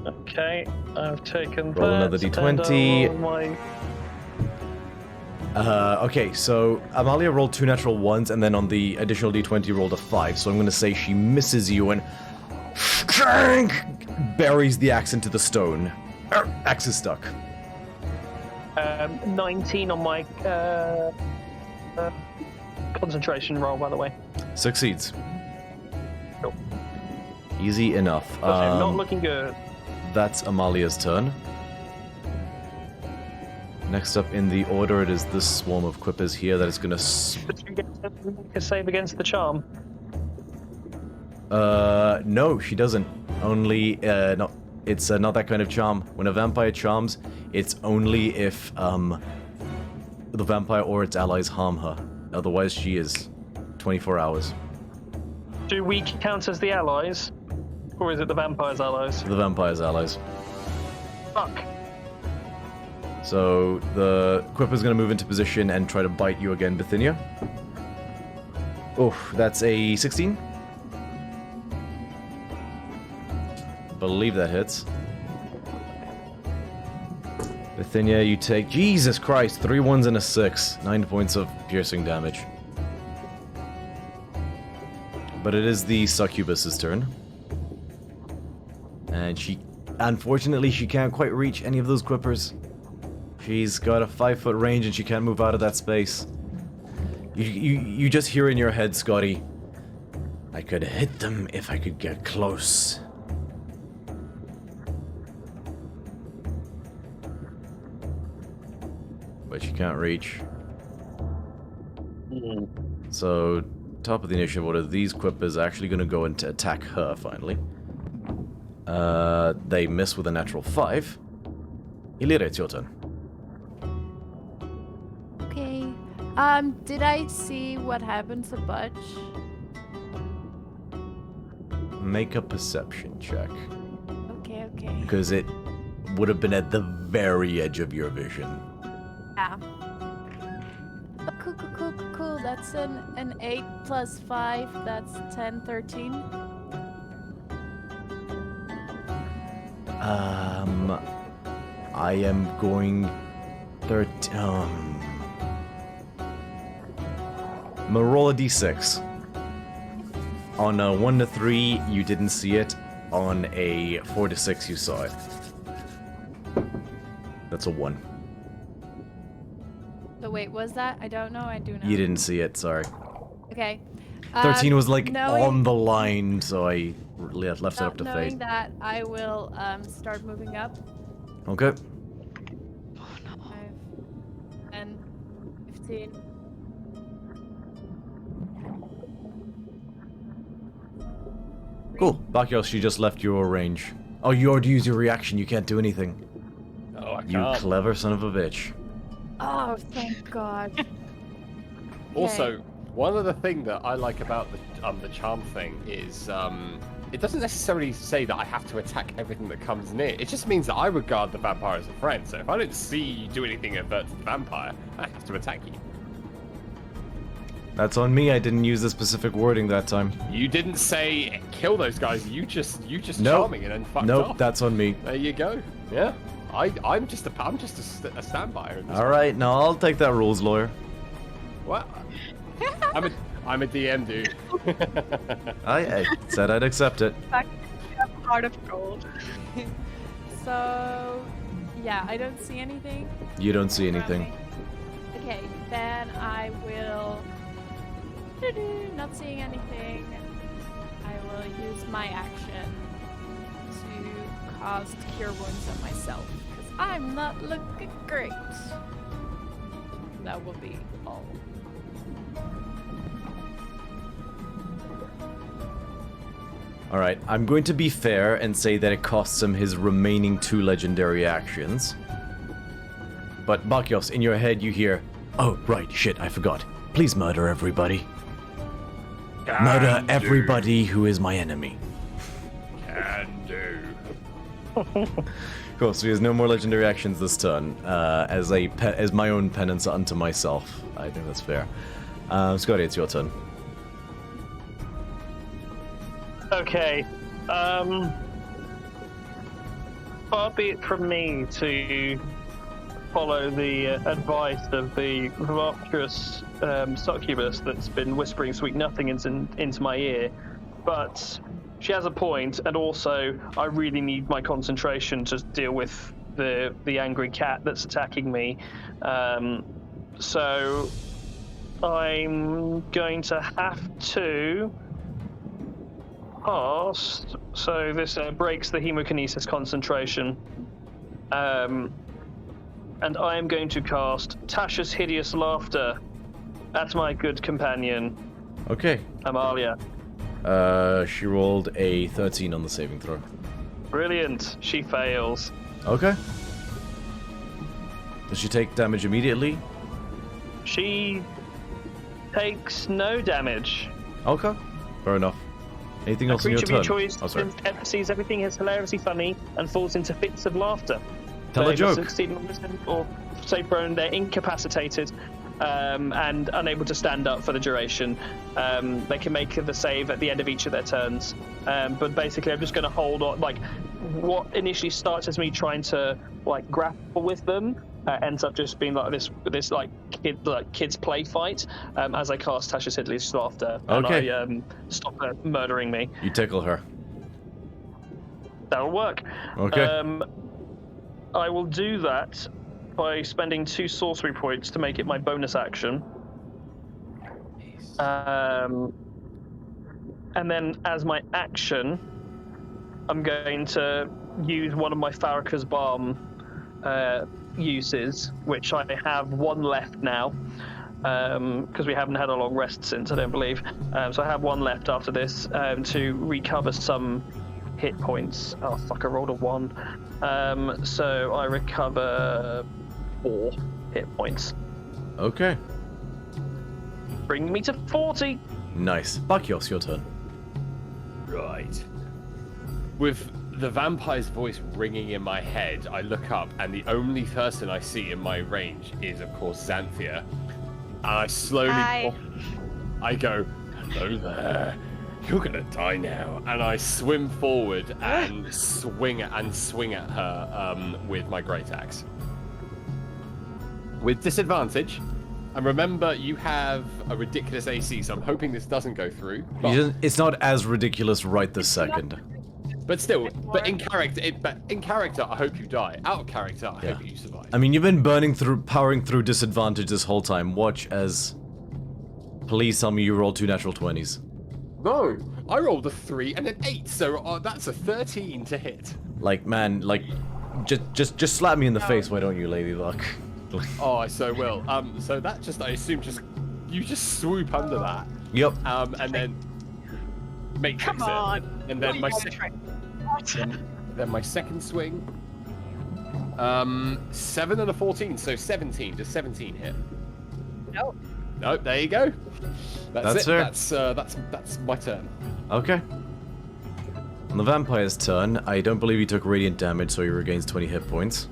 Okay, I've taken Roll that. another d20. And my... Okay, so Amalia rolled 2 natural ones, and then on the additional d20 rolled a 5, so I'm gonna say she misses you and... buries the axe into the stone. Axe is stuck. 19 on my concentration roll, by the way. Succeeds. Cool. Easy enough. Okay, not looking good. That's Amalia's turn. Next up in the order, it is this swarm of quippers here that is gonna... Did you get a save against the charm? No, she doesn't. Only, no, it's not that kind of charm. When a vampire charms, it's only if, the vampire or its allies harm her. Otherwise, she is 24 hours. Do we count as the allies? Or is it the vampire's allies? The vampire's allies. Fuck. So, the quipper's gonna move into position and try to bite you again, Bithynia. Oof, that's a 16. Believe that hits. Bithynia, you take... Jesus Christ, 3 1s and a 6. 9 points of piercing damage. But it is the succubus's turn. And she... Unfortunately, she can't quite reach any of those quippers. She's got a 5-foot range and she can't move out of that space. You just hear in your head, Scotty, I could hit them if I could get close. But she can't reach. So, top of the initiative order, these quippers are actually going to go and attack her, finally. They miss with a natural 5. Illyria, it's your turn. Okay. Did I see what happened to Butch? Make a perception check. Okay, okay. Because it would have been at the very edge of your vision. Yeah. Oh, cool. That's an 8 plus 5. That's 10, 13. I am going... 13... roll a d6. On a 1 to 3, you didn't see it. On a 4 to 6, you saw it. That's a 1. So wait, was that? I don't know. I do know. You didn't see it, sorry. Okay. 13 was like knowing- on the line, so I left it up to knowing fate. that, I will start moving up. Okay. 5, 10, 15. Cool. Bakios, she just left your range. Oh, you already used your reaction. You can't do anything. Oh, I You can't. clever son of a bitch. Oh, thank God. Also, one other thing that I like about the charm thing is it doesn't necessarily say that I have to attack everything that comes near. It just means that I regard the vampire as a friend. So if I don't see you do anything avert to the vampire, I have to attack you. That's on me. I didn't use the specific wording that time. You didn't say kill those guys. You just Nope. charming and then fucked Nope, off. that's on me. There you go. Yeah. I'm just a standby. in this All right, no, I'll take that rules lawyer. What? I'm a DM, dude. I said I'd accept it. Heart of gold. So, yeah, I don't see anything. You don't see anything. Okay, then I will... Not seeing anything. I will use my action to cast Cure Wounds on myself. Because I'm not looking great. That will be all. Alright, I'm going to be fair and say that it costs him his remaining 2 legendary actions. But Bakios, in your head you hear, oh, right, shit, I forgot. Please murder everybody. Murder everybody who is my enemy. Can do. Cool, so he has no more legendary actions this turn, as my own penance unto myself. I think that's fair. Scotty, it's your turn. Okay. Far be it from me to follow the advice of the voluptuous succubus that's been whispering sweet nothings into my ear, but she has a point, and also I really need my concentration to deal with the angry cat that's attacking me. So I'm going to have to cast. So this breaks the hemokinesis concentration. And I am going to cast Tasha's Hideous Laughter at my good companion, Okay. Amalia. She rolled a 13 on the saving throw. Brilliant. She fails. Okay. Does she take damage immediately? She takes no damage. Okay. Fair enough. Anything A else in your creature of turn? your choice Oh, sorry. sees everything as hilariously funny and falls into fits of laughter. Tell a They must joke. succeed in wisdom or stay prone. They're incapacitated and unable to stand up for the duration. They can make the save at the end of each of their turns. But basically, I'm just going to hold on. Like, what initially starts as me trying to like grapple with them ends up just being like this kids play fight as I cast Tasha's Hideous Laughter. Okay. And I stop her murdering me. You tickle her. That'll work. Okay. I will do that by spending 2 sorcery points to make it my bonus action. And then as my action, I'm going to use one of my Farrakha's Balm uses, which I have 1 left now, because we haven't had a long rest since, I don't believe. So I have 1 left after this to recover some hit points. Oh fuck, I rolled a 1. So I recover 4 hit points. Okay. Bringing me to 40. Nice. Bakios, your turn. Right. With the vampire's voice ringing in my head, I look up, and the only person I see in my range is, of course, Xanthia. And I slowly... Hi. I go, hello there. You're gonna die now. And I swim forward and swing at her with my great axe. With disadvantage. And remember, you have a ridiculous AC, so I'm hoping this doesn't go through. But, It's not as ridiculous right this second. but still, but in character, I hope you die. Out of character, I hope you survive. I mean, you've been powering through disadvantage this whole time. Watch as... Please tell me you rolled 2 natural 20s. No, I rolled a 3 and an 8, so that's a 13 to hit. Like, man, like... Just slap me in the face, why don't you, Lady Luck? Oh, I so will. So that just, I assume, you just swoop under that. Yep. And then matrix Come on. it. And then my second swing. 7 and a 14, so 17. Does 17 hit? No. Nope. There you go. That's it. fair. That's my turn. Okay. On the vampire's turn, I don't believe he took radiant damage, so he regains 20 hit points.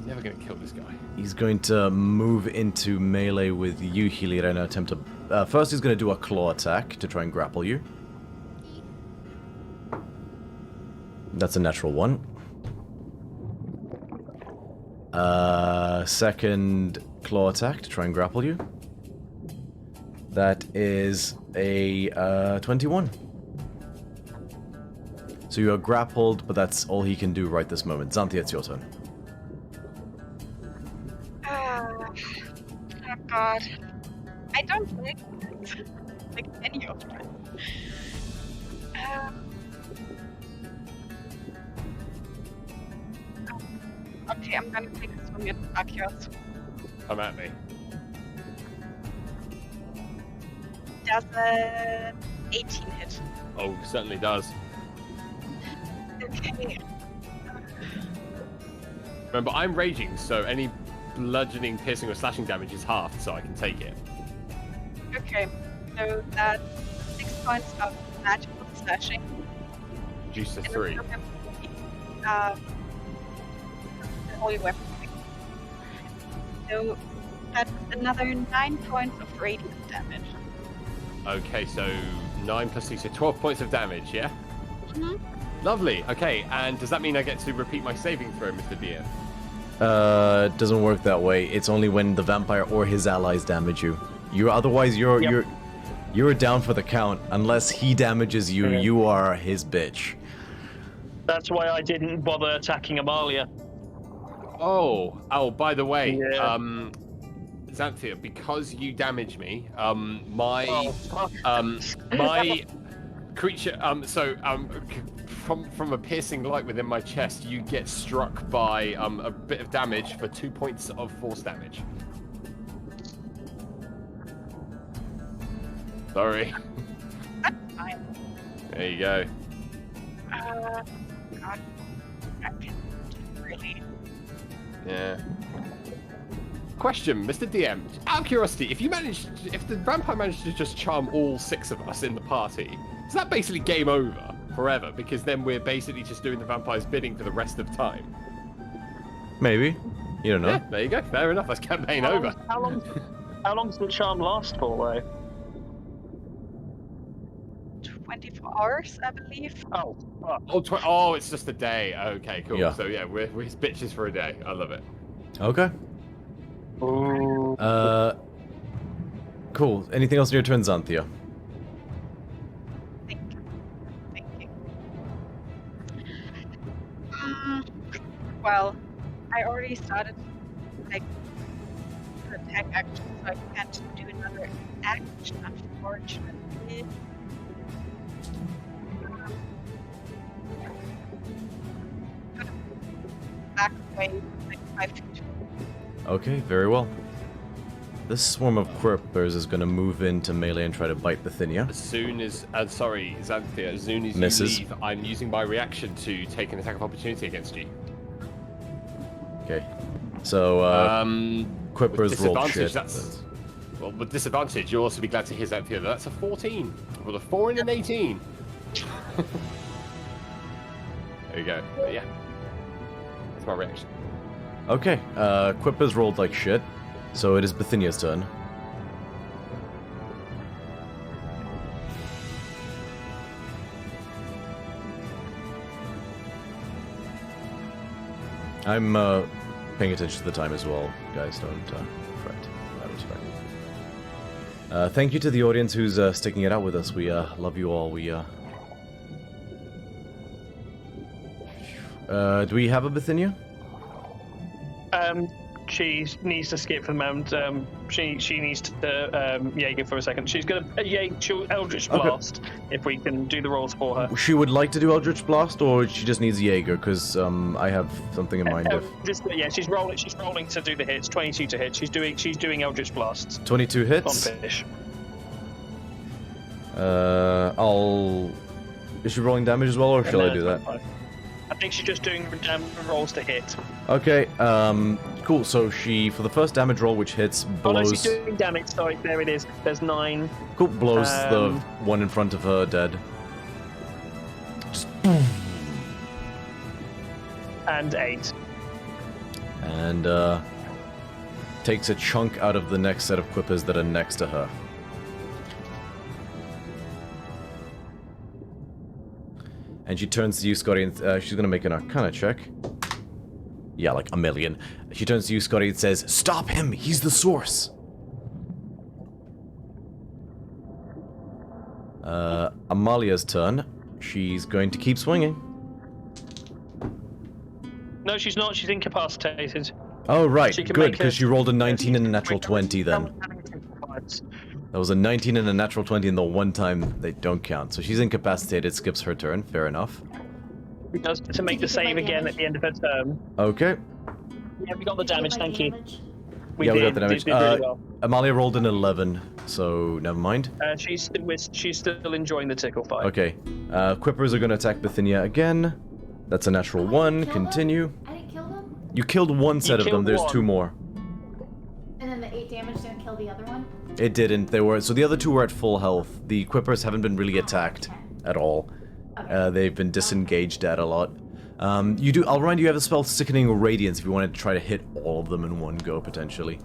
Never gonna kill this guy. He's going to move into melee with you, Healy, and attempt to... first, he's going to do a claw attack to try and grapple you. That's a natural 1. Second claw attack to try and grapple you. That is a 21. So you are grappled, but that's all he can do right this moment. Xanthia, it's your turn. Oh god. I don't like any of them. Okay, I'm gonna take a swing at Bakios. Come at me. Does a 18 hit. Oh, certainly does. Okay. Remember, I'm raging, so any bludgeoning, piercing, or slashing damage is halved, so I can take it. Okay. So that's 6 points of magical slashing. Reduce to And 3. the holy weapon. So that's another 9 points of radiant damage. Okay, so 9 plus 6, so 12 points of damage, yeah? Mm-hmm. Lovely. Okay, and does that mean I get to repeat my saving throw, Mr. DM? It doesn't work that way. It's only when the vampire or his allies damage you. You're down for the count. Unless he damages you, Yeah. you are his bitch. That's why I didn't bother attacking Amalia. Oh, by the way, Yeah. Xanthia, because you damage me, my Oh, my creature, from a piercing light within my chest, you get struck by a bit of damage for 2 points of force damage. Sorry. That's fine. There you go. God. I can really. Yeah. Question, Mr. DM. Out of curiosity, if the vampire managed to just charm all 6 of us in the party, is that basically game over forever? Because then we're basically just doing the vampire's bidding for the rest of time. Maybe. You don't know. Yeah, there you go. Fair enough. That's campaign over. How long does the charm last for, though? 24 hours, I believe. Oh, fuck. Oh, it's just a day. Okay, cool. Yeah. So yeah, we're his bitches for a day. I love it. Okay. Ooh. Cool. Anything else on your turn, Xanthia? Thank you. Well, I already started like the attack action, so I can't do another action, unfortunately. Back away like 5 feet. Okay, very well. This swarm of Quirpers is going to move into melee and try to bite Bithynia. As soon as, sorry, Xanthia, as soon as Misses. you leave, I'm using my reaction to take an attack of opportunity against you. Okay. So, Quirpers rolled shit. Well, with disadvantage, you'll also be glad to hear Xanthia. That's a 14. With a 4 and an 18. There you go. But yeah. That's my reaction. Okay, Quirpers rolled like shit, so it is Bithynia's turn. I'm paying attention to the time as well, guys. Don't fret. Out of respect. Thank you to the audience who's sticking it out with us. We love you all. We do we have a Bithynia? She needs to skip for the moment. She needs to Jaeger for a second. She's gonna she'll Eldritch Blast if we can do the rolls for her. She would like to do Eldritch Blast, or she just needs Jaeger, because I have something in mind. She's rolling. She's rolling to do the hits. 22 to hit. She's doing Eldritch Blasts. 22 hits. On fish. Is she rolling damage as well, or shall I do that? I think she's just doing rolls to hit. Okay, cool. So she, for the first damage roll, which hits, blows... Oh, no, she's doing damage. Sorry, there it is. There's 9. Cool, blows the one in front of her dead. Just... And 8. And, takes a chunk out of the next set of Quippers that are next to her. And she turns to you, Scotty, and she's gonna make an Arcana check. Yeah, like a million. She turns to you, Scotty, and says, "Stop him! He's the source!" Amalia's turn. She's going to keep swinging. No, she's not. She's incapacitated. Oh, right. She can Good, make because a- she rolled a 19 and a natural 20 then. That was a 19 and a natural 20, and the one time they don't count. So she's incapacitated, skips her turn. Fair enough. She does to make the save again at the end of her turn. Okay. Yeah, we got the damage. Thank you. We Yeah, we did, got the damage. did really well. Amalia rolled an 11, so never mind. She's still enjoying the tickle fight. Okay. Quippers are going to attack Bithynia again. That's a natural 1. Kill Continue. them? I didn't kill them? You killed one set of them. killed There's one. 2 more. And then the 8 damage didn't kill the other one? It didn't. They were so the other 2 were at full health. The Quippers haven't been really attacked at all. Okay. They've been disengaged at a lot. I'll remind you have the spell Sickening Radiance if you wanted to try to hit all of them in one go potentially.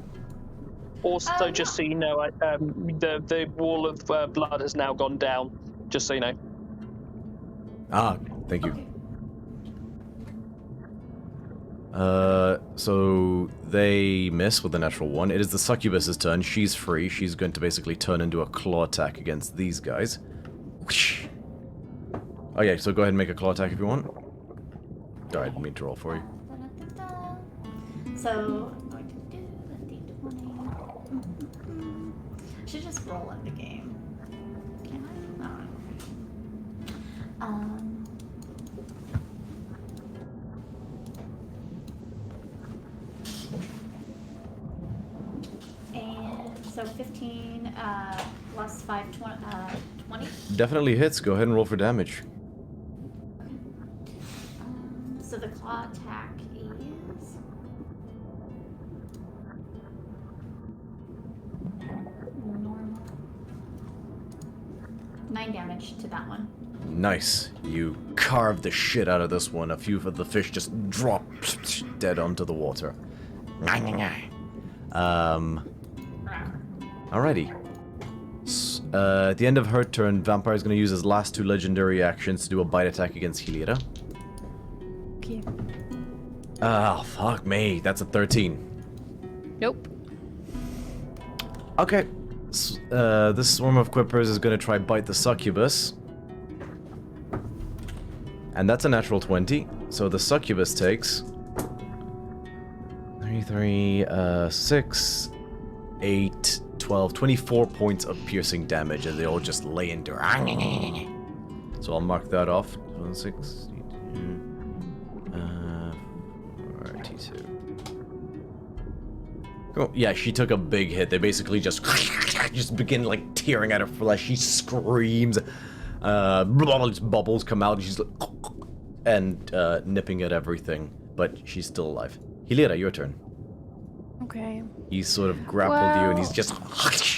Also, just so you know, the wall of blood has now gone down. Just so you know. Ah, thank you. Okay. So they miss with the natural 1. It is the succubus's turn. She's free. She's going to basically turn into a claw attack against these guys. Whoosh. Oh yeah, so go ahead and make a claw attack if you want. Alright, I need to roll for you. So, I'm going to do a d20. Should just roll in the game. Can I? No. And so 15 plus 5, 20. Definitely hits. Go ahead and roll for damage. So the claw attack is normal. 9 damage to that one. Nice. You carve the shit out of this one. A few of the fish just drop dead onto the water. Alrighty. At the end of her turn, Vampire is going to use his last 2 legendary actions to do a bite attack against Heliera. Okay. Oh, fuck me. That's a 13. Nope. Okay. This swarm of Quippers is going to try bite the succubus. And that's a natural 20. So the succubus takes 3, 6, 8, 12, 24 points of piercing damage as they all just lay into her. So I'll mark that off. 6, 42. Oh, yeah, she took a big hit. They basically just begin like tearing at her flesh. She screams. Bubbles come out and she's like and nipping at everything, but she's still alive. Heliera, your turn. Okay. He's sort of grappled you and he's just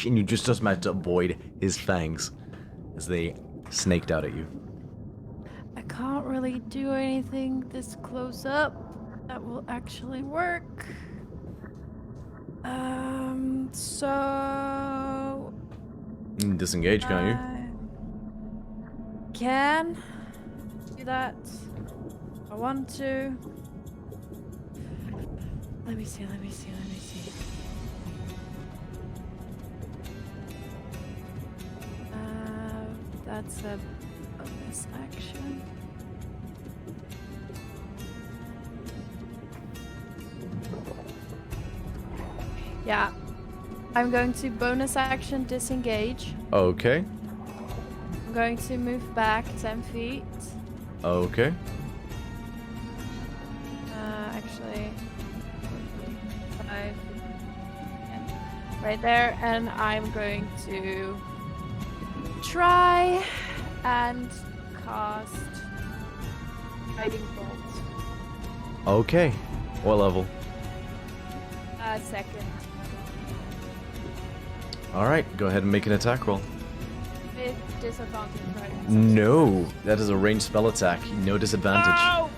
and you just managed to avoid his fangs as they snaked out at you. I can't really do anything this close up that will actually work. So Disengage, can't you? Can do that. I want to. Let me see. That's a bonus action. Yeah. I'm going to bonus action disengage. Okay. I'm going to move back 10 feet. Okay. Actually, 5, 10, right there, and I'm going to try and cast Guiding Bolt. Okay. What level? Second. Alright, go ahead and make an attack roll. With disadvantage, right? No, that is a ranged spell attack. No disadvantage. Oh!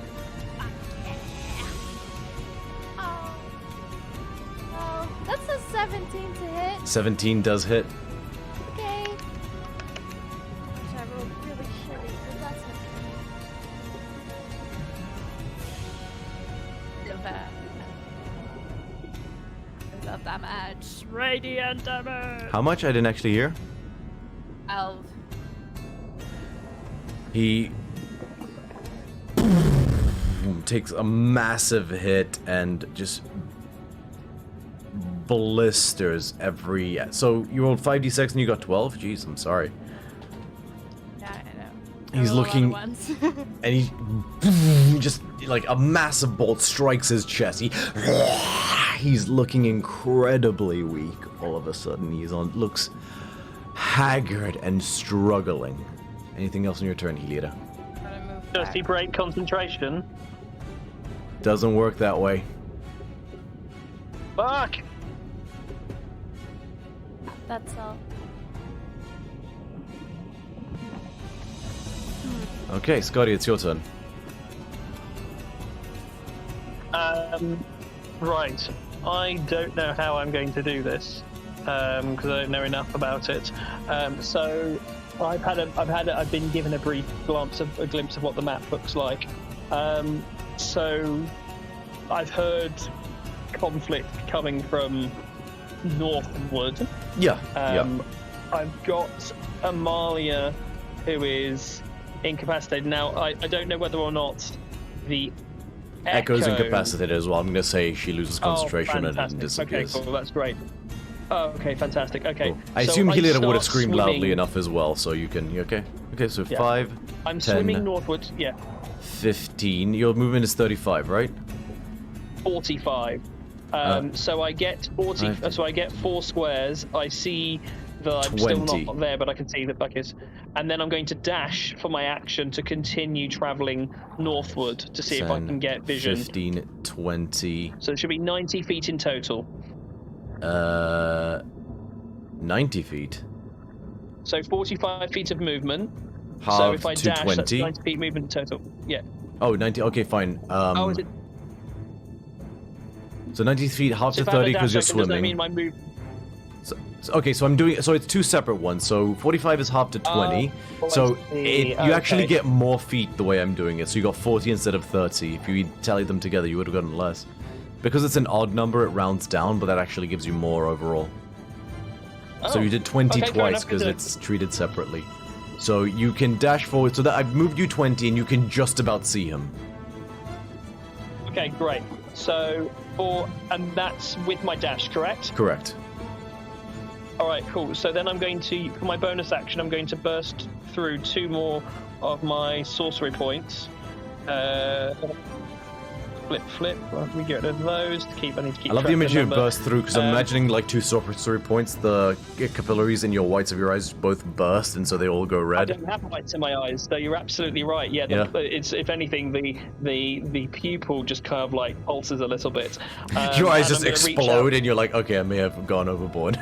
Oh, that's a 17 to hit. 17 does hit. Okay. Which I rolled really shitty, but that's okay. Love that. I love damage. Radiant damage. How much? I didn't actually hear. 12. He takes a massive hit and just blisters every. So you rolled 5d6 and you got 12. Jeez, I'm sorry. Yeah, I know. He's I rolled a lot of looking, ones. and he just like a massive bolt strikes his chest. He he's looking incredibly weak all of a sudden. Looks haggard and struggling. Anything else on your turn, Helida? Does he break concentration? Doesn't work that way. Fuck! That's all. Okay, Scotty, it's your turn. Right. I don't know how I'm going to do this because I don't know enough about it. So I've been given a brief glimpse of what the map looks like. So I've heard conflict coming from northward. Yeah. I've got Amalia, who is incapacitated. Now, I don't know whether or not the Echo's incapacitated as well. I'm going to say she loses concentration and then disappears. Okay, cool. That's great. Oh, okay, fantastic. Okay. Cool. I assume Helida would have screamed loudly enough as well, so you can... You okay? Okay, so Yeah. 5, I'm 10, swimming northwards. Yeah. 15. Your movement is 35, right? 45. So I get 40. So I get 4 squares. I see that I'm 20. still not there, but I can see the buckets. And then I'm going to dash for my action to continue traveling northward to see if I can get vision. 15, 20. So it should be 90 feet in total. 90 feet. So 45 feet of movement. Half so if I to dash, 20. that's 90 feet movement total. Yeah. Oh, 90. Okay, fine. Oh, is it? So 90 feet, half So to if I have a 30 because dash you're action, does that swimming. mean my move? Okay, so I'm doing... So it's 2 separate ones. So 45 is half to 20. So you actually get more feet the way I'm doing it. So you got 40 instead of 30. If you tallied them together, you would have gotten less. Because it's an odd number, it rounds down, but that actually gives you more overall. So you did 20 okay, fair twice enough, because good. it's treated separately. So you can dash forward. So that I've moved you 20 and you can just about see him. Okay, great. So and that's with my dash, correct? Correct. All right, cool. So then I'm going to, for my bonus action, I'm going to burst through 2 more of my sorcery points. Flip. Let me get rid of those. I need to keep I love track the image you number. burst through because I'm imagining like 2 sorcery points. The capillaries in your whites of your eyes both burst, and so they all go I red. don't have whites in my eyes, so you're absolutely right. Yeah, it's if anything, the pupil just kind of like pulses a little bit. Your eyes and just I'm gonna reach explode, out. and you're like, okay, I may have gone overboard.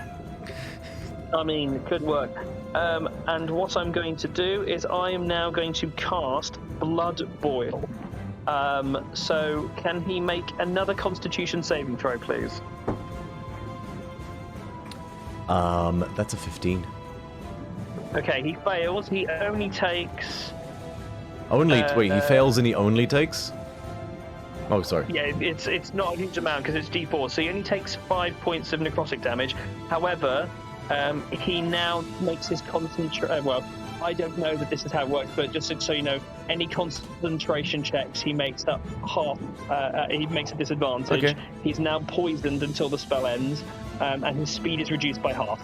I mean, it could work. And what I'm going to do is I am now going to cast Blood Boil. So can he make another Constitution saving throw, please? That's a 15. Okay, he fails. He only takes... Wait, he fails and he only takes? Oh, sorry. Yeah, it's not a huge amount because it's D4, so he only takes 5 points of necrotic damage. However, he now makes his concentration... well, I don't know that this is how it works, but just so you know, any concentration checks, he makes up half. He makes a disadvantage. Okay. He's now poisoned until the spell ends, and his speed is reduced by half.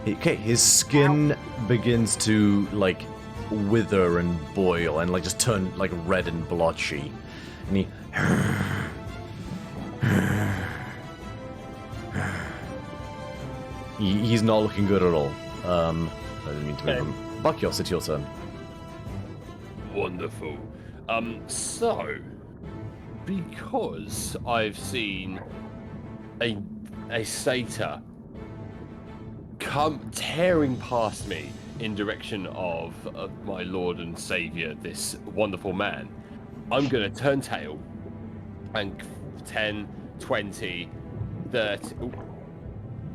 Okay, his skin begins to, like, wither and boil and, like, just turn, like, red and blotchy. And he... He's not looking good at all. I didn't mean to move him. Buckios, it's your turn. Wonderful. So, because I've seen a satyr come tearing past me in direction of my lord and savior, this wonderful man, I'm going to turn tail and 10, 20,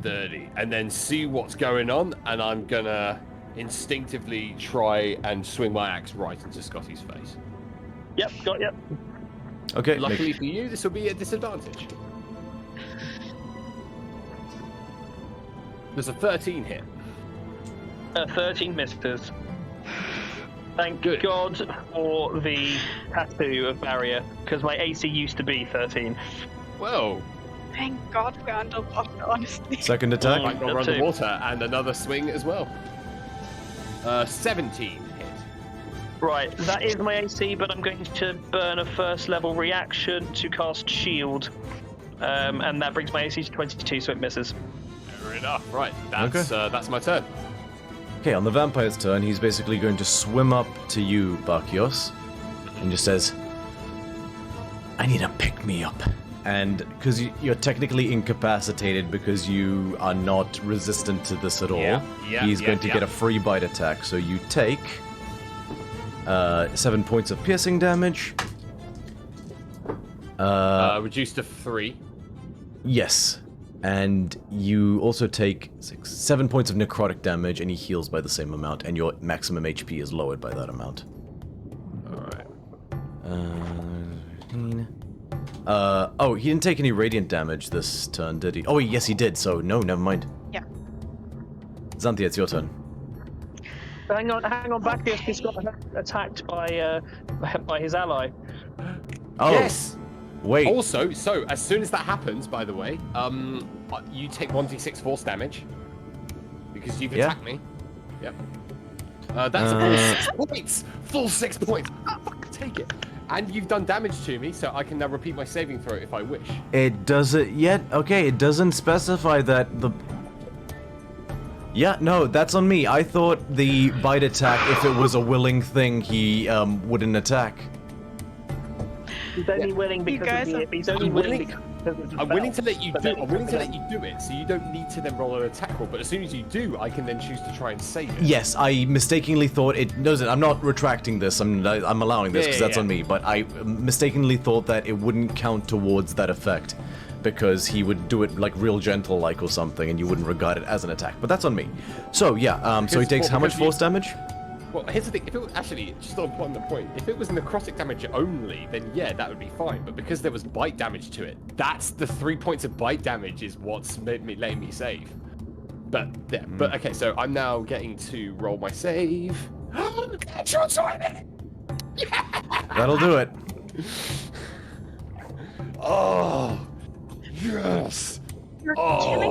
30, and then see what's going on, and I'm going to instinctively try and swing my axe right into Scotty's face. Yep, got you. Okay, Luckily for you, this will be a disadvantage. There's a 13 hit. 13 misses. Thank Good. God for the tattoo of barrier, because my AC used to be 13. Well, Thank God we're underwater, honestly. second attack. might go That around the too. water, and another swing as well. 17 hit. Right, that is my AC, but I'm going to burn a first level reaction to cast shield. And that brings my AC to 22, so it misses. Fair enough. Right, that's my turn. Okay, on the vampire's turn, he's basically going to swim up to you, Barkios, and just says, I need a pick-me-up. And because you're technically incapacitated because you are not resistant to this at all, he's going to get a free bite attack. So you take 7 points of piercing damage. Reduced to 3. Yes. And you also take 7 points of necrotic damage, and he heals by the same amount, and your maximum HP is lowered by that amount. Alright. Oh, he didn't take any radiant damage this turn, did he? Oh, yes, he did, so no, never mind. Yeah. Xanthia, it's your turn. Hang on, Bacchus just got attacked by his ally. Oh, Yes! wait. Also, so as soon as that happens, by the way, you take 1d6 force damage because you've attacked me. Yep. That's a full 6 points. Full 6 points. Fuck, take it. And you've done damage to me, so I can now repeat my saving throw if I wish. It doesn't yet. Okay, it doesn't specify that the. Yeah, no, that's on me. I thought the bite attack, if it was a willing thing, he wouldn't attack. He's only willing because of the. He's only willing because of the I'm willing to spell, let you but do. then I'm willing to let you do it, so you don't need to then roll an attack roll. But as soon as you do, I can then choose to try and save it. Yes, I mistakenly thought it. No, I'm not retracting this. I'm allowing this because that's on me. But I mistakenly thought that it wouldn't count towards that effect because he would do it like real gentle like or something, and you wouldn't regard it as an attack. But that's on me. So yeah, so he takes how much force damage? Well, here's the thing. If it was, actually, just on the point, if it was necrotic damage only, then yeah, that would be fine. But because there was bite damage to it, that's the 3 points of bite damage is what's letting me save. But yeah, but okay, so I'm now getting to roll my save. That'll do it. Oh, yes. Oh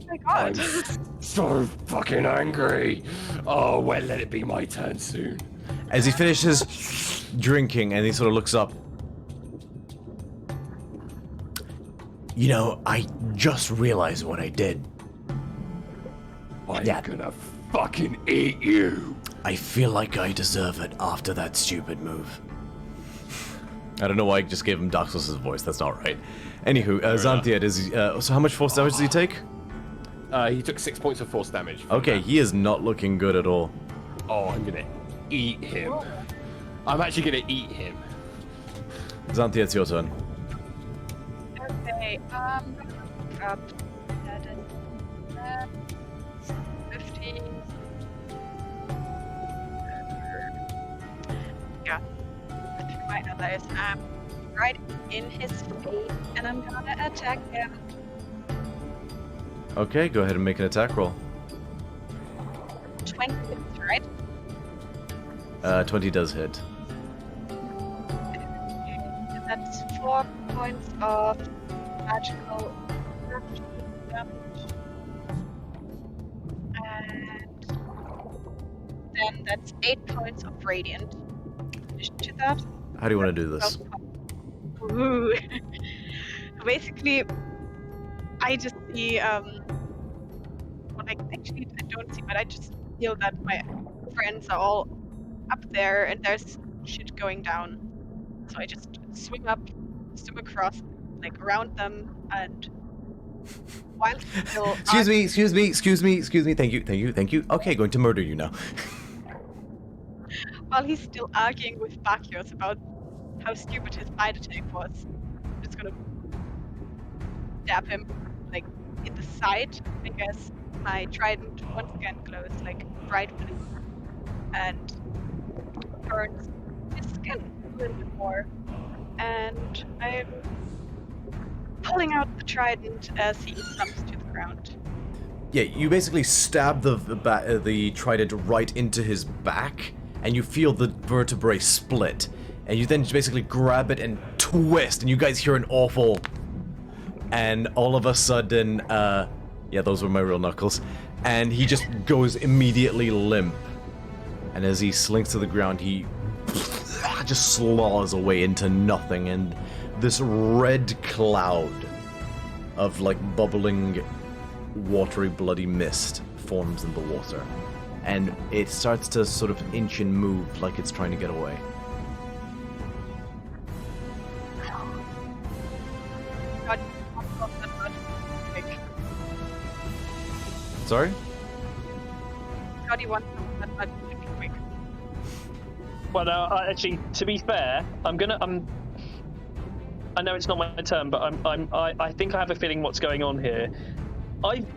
my god. I'm so fucking angry. Oh, well, let it be my turn soon. As he finishes drinking and he sort of looks up. You know, I just realized what I did. I'm gonna fucking eat you. I feel like I deserve it after that stupid move. I don't know why I just gave him Dark Souls' voice. That's not right. Anywho, Xanthia, so how much force damage does he take? He took 6 points of force damage. Okay, he is not looking good at all. Oh, I'm gonna eat him. I'm actually gonna eat him. Xanthia, it's your turn. Okay, up that is 15. Yeah, my other is right in his face, and I'm gonna attack him. Okay, go ahead and make an attack roll. 20, right? 20 does hit. And that's 4 points of magical damage. And then that's 8 points of radiant. In addition to that. How do you want to do this? Ooh. Basically, I just see, well, I don't see, but I just feel that my friends are all up there and there's shit going down. So I just swim across, like around them, and while still Excuse me. Thank you. Okay, going to murder you now. while he's still arguing with Bacchios about how stupid his bite attack was, I'm just gonna stab him, like, in the side, because my trident once again glows like bright blue and burns his skin a little bit more. And I'm pulling out the trident as he slumps to the ground. Yeah, you basically stab the trident right into his back, and you feel the vertebrae split. And you then basically grab it and twist, and you guys hear an awful... And all of a sudden, yeah, those were my real knuckles. And he just goes immediately limp. And as he slinks to the ground, he just slaws away into nothing. And this red cloud of like bubbling, watery, bloody mist forms in the water, and it starts to sort of inch and move like it's trying to get away. Sorry? How do you want that much to be quick? Well, actually, to be fair, I know it's not my turn, but I think I have a feeling what's going on here. I've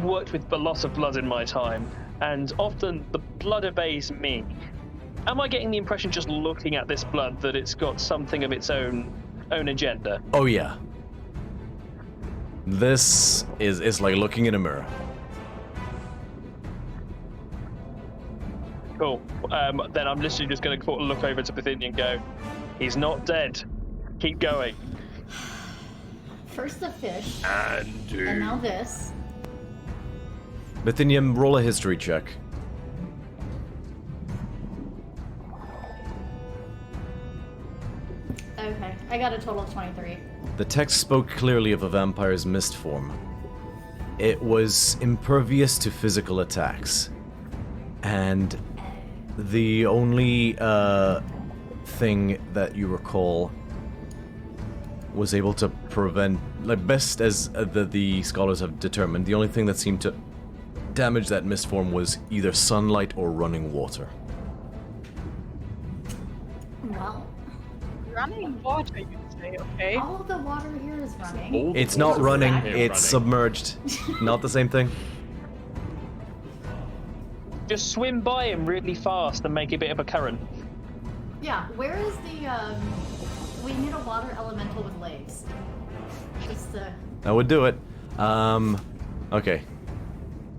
worked with a lot of blood in my time, and often the blood obeys me. Am I getting the impression, just looking at this blood, that it's got something of its own agenda? Oh yeah. This is like looking in a mirror. Cool. Then I'm literally just going to look over to Bithynia and go, he's not dead. Keep going. First the fish, And and now this. Bithynia, roll a history check. Okay, I got a total of 23. The text spoke clearly of a vampire's mist form. It was impervious to physical attacks. And the only thing that you recall was able to prevent, like best as the scholars have determined, the only thing that seemed to damage that mist form was either sunlight or running water. Well, Running water, you say, okay? all of the water here is running. It's not running, running. it's submerged. Not the same thing. Just swim by him really fast and make a bit of a current. Yeah, where is the, we need a water elemental with legs. Just, That would do it. Okay.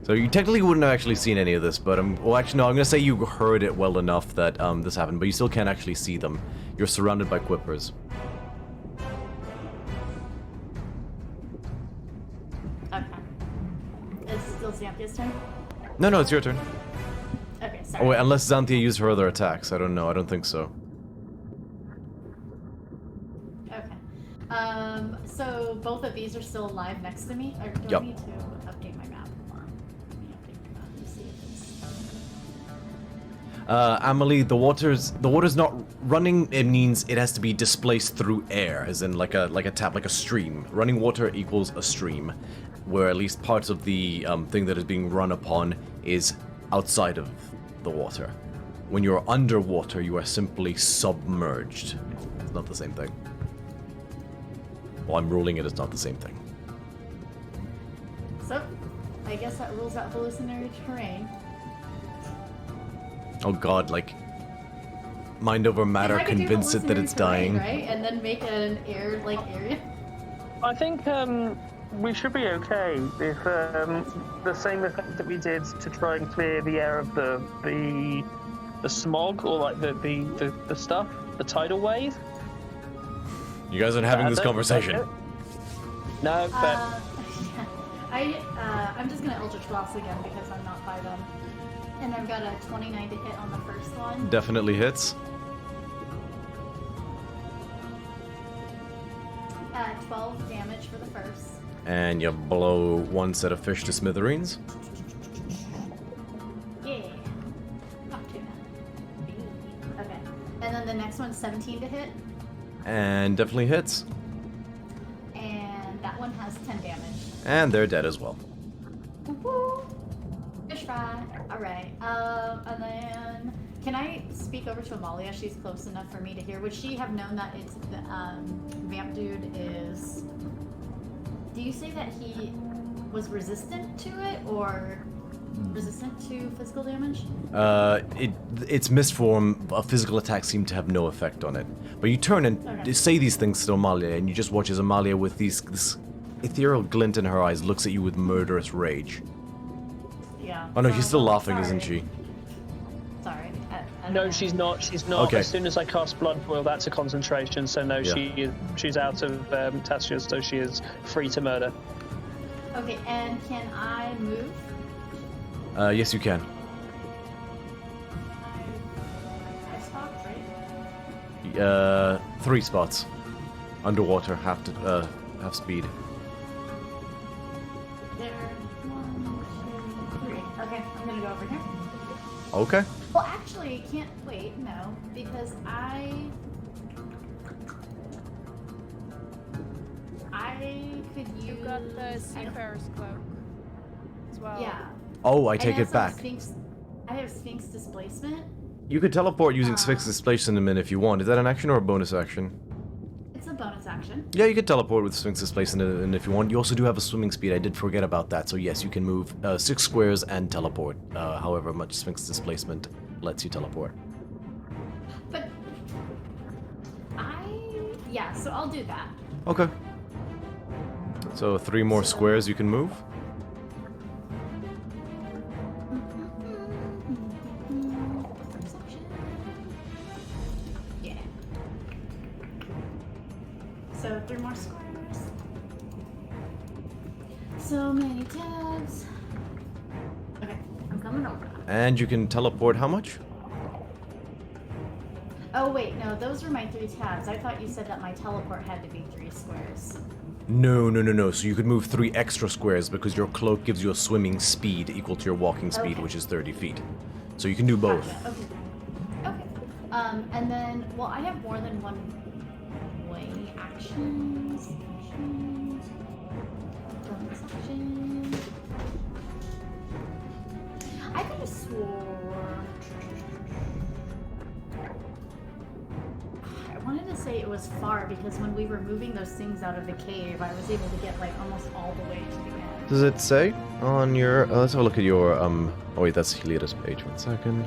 So you technically wouldn't have actually seen any of this, but well, actually, no, I'm gonna say you heard it well enough that this happened, but you still can't actually see them. You're surrounded by quippers. okay. It's still Xanthia's turn? No, it's your turn. Okay, sorry. Oh wait, unless Xanthia used her other attacks. I don't know. I don't think so. Okay. So both of these are still alive next to me? Or do Yep. I need to update my map? Hold on. Let me update my map and see if it's... Amelie, the water's not running. It means it has to be displaced through air, as in like a tap, like a stream. Running water equals a stream, where at least parts of the thing that is being run upon is outside of the water. When you're underwater, you are simply submerged. It's not the same thing. Well, I'm ruling it as not the same thing. So, I guess that rules out hallucinatory terrain. Oh god, like mind over matter, I could do convince it that it's hallucinatory terrain, dying. right? And then make it an air-like area. I think we should be okay if the same effect that we did to try and clear the air of the smog, or like the stuff, the tidal wave. You guys aren't having this That's it. conversation. No, but I'm just gonna Eldritch Blast again because I'm not by them. And I've got a 29 to hit on the first one. Definitely hits. 12 damage for the first. And you blow one set of fish to smithereens. Yeah. Not too bad. Okay. And then the next one's 17 to hit. And definitely hits. And that one has 10 damage. And they're dead as well. Woo! Fish fry. Alright. And then... Can I speak over to Amalia? She's close enough for me to hear. Would she have known that it's the vamp dude is... Do you say that he was resistant to it, or resistant to physical damage? Its misform, a physical attack seemed to have no effect on it. But you turn and say these things to Amalia, and you just watch as Amalia, with this ethereal glint in her eyes, looks at you with murderous rage. Yeah. Oh no, so she's still I'm laughing, sorry. isn't she? Sorry. I no, don't know. she's not. She's not. Okay. As soon as I cast Blood Boil, that's a concentration. So no, Yeah. she's out of Tassia, so she is free to murder. Okay, and can I move? Yes, you can. 5 spots, right? 3 spots. underwater, half speed. There. 1, 2, 3. Okay, I'm gonna go over here. Okay. Well, actually, can't wait. No, because I could use. You got the Seafarer's cloak as well. Yeah. Oh, I And take have it back. I have Sphinx displacement. You could teleport using Sphinx Displacement if you want. Is that an action or a bonus action? It's a bonus action. Yeah, you could teleport with Sphinx Displacement and if you want. You also do have a swimming speed. I did forget about that. So yes, you can move 6 squares and teleport. However much Sphinx Displacement lets you teleport. But yeah, so I'll do that. Okay. So 3 more squares you can move. Yeah. So 3 more squares. So many tabs. Okay, I'm coming over. And you can teleport how much? Oh wait, no, those were my 3 tabs. I thought you said that my teleport had to be 3 squares. No. So you could move 3 extra squares because your cloak gives you a swimming speed equal to your walking speed, Okay. which is 30 feet. So you can do both. Gotcha. Okay. And then, well, I have more than one way actions. Bonus action. I could have swore. I wanted to say it was far because when we were moving those things out of the cave, I was able to get like almost all the way to the end. Does it say on your... let's have a look at your... Oh wait, that's Heliada's page. 1 second.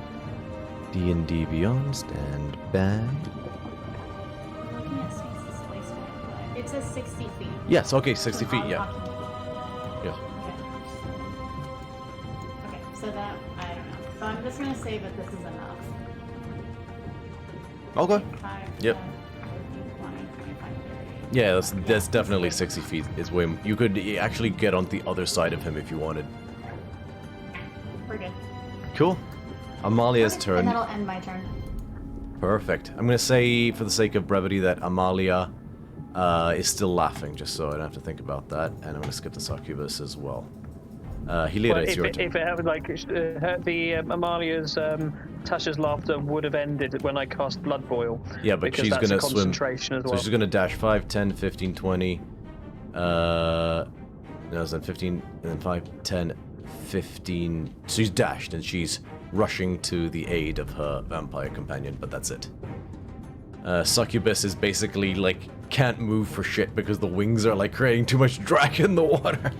D&D Beyond, stand back. I'm looking at space displacement, but it says 60 feet. Yes, okay, 60 So feet, I'm yeah. walking- Yes. Okay, so that, I don't know. So I'm just gonna say that this is enough. Okay. 5, Yep. 10, 20, 25, 30. Yeah, that's definitely 60 feet. Is way... You could actually get on the other side of him if you wanted. We're good. Cool. Amalia's Okay, turn. And that'll end my turn. Perfect. I'm gonna say, for the sake of brevity, that Amalia is still laughing, just so I don't have to think about that. And I'm gonna skip the succubus as well. Heliada, Well, it's your turn. if it had, like, Amalia's Tasha's laughter would have ended when I cast Blood Boil. Yeah, but because she's that's gonna a swim. concentration as well. So she's gonna dash 5, 10, 15, 20. No, then 15, and then 5, 10, 15. So she's dashed and she's rushing to the aid of her vampire companion, but that's it. Succubus is basically like can't move for shit because the wings are like creating too much drag in the water.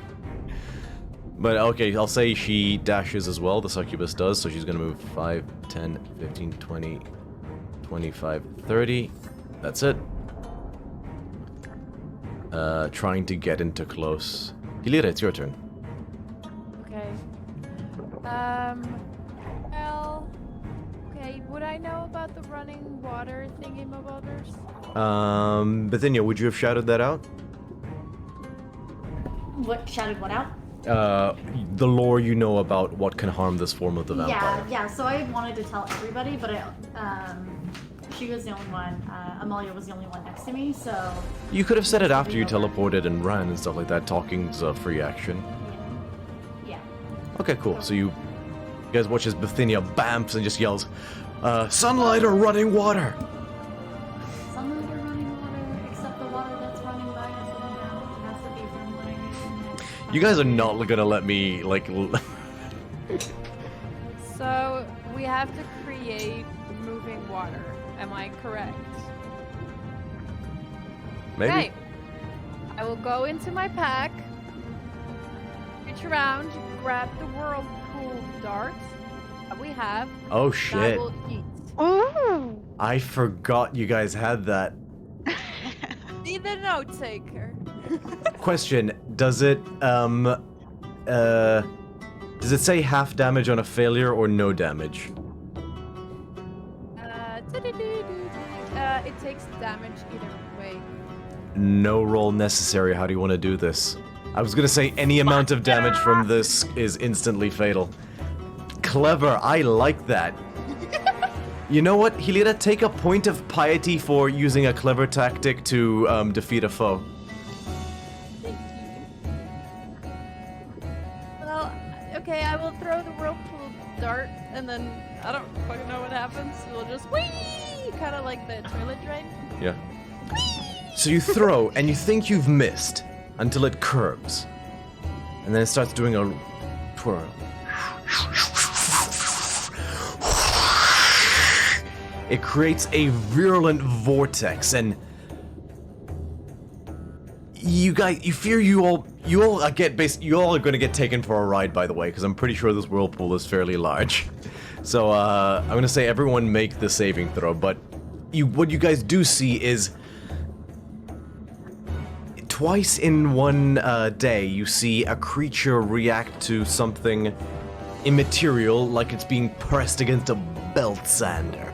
But okay, I'll say she dashes as well, the succubus does, so she's gonna move 5, 10, 15, 20, 25, 30. That's it. Trying to get into close. Heliada, it's your turn. Okay. Well. Okay. Would I know about the running water thingy-mabothers? Bithynia, would you have shouted that out? What, shouted what out? The lore you know about what can harm this form of the vampire. Yeah, so I wanted to tell everybody, but she was the only one, Amalia was the only one next to me, so... You could have said it after you teleported and ran and stuff like that. Talking's a free action. Yeah. Okay, cool. So you guys watch as Bithynia bamps and just yells, sunlight or running water! Sunlight or running water, except the water that's running by us right now has to be from running. You guys are not gonna let me, like... So we have to create moving water. Am I correct? Maybe? Okay. I will go into my pack, reach around, grab the whirlpool dart that we have. Oh and I shit. will eat. Ooh! I forgot you guys had that. Be the note taker. Question, does it say half damage on a failure or no damage? It takes damage either way. No roll necessary. How do you want to do this? I was gonna say any amount of damage from this is instantly fatal. Clever. I like that. You know what, Helida, take a point of piety for using a clever tactic to defeat a foe. Thank you. Well, okay, I will throw the whirlpool dart, and then I don't fucking know what happens. We'll just whee, kind of like the toilet drain. Yeah. So you throw, and you think you've missed until it curves, and then it starts doing a twirl. It creates a virulent vortex, and you fear you all are gonna get taken for a ride, by the way, because I'm pretty sure this whirlpool is fairly large. So I'm gonna say everyone make the saving throw, but what you guys do see is twice in one day you see a creature react to something immaterial, like it's being pressed against a belt sander.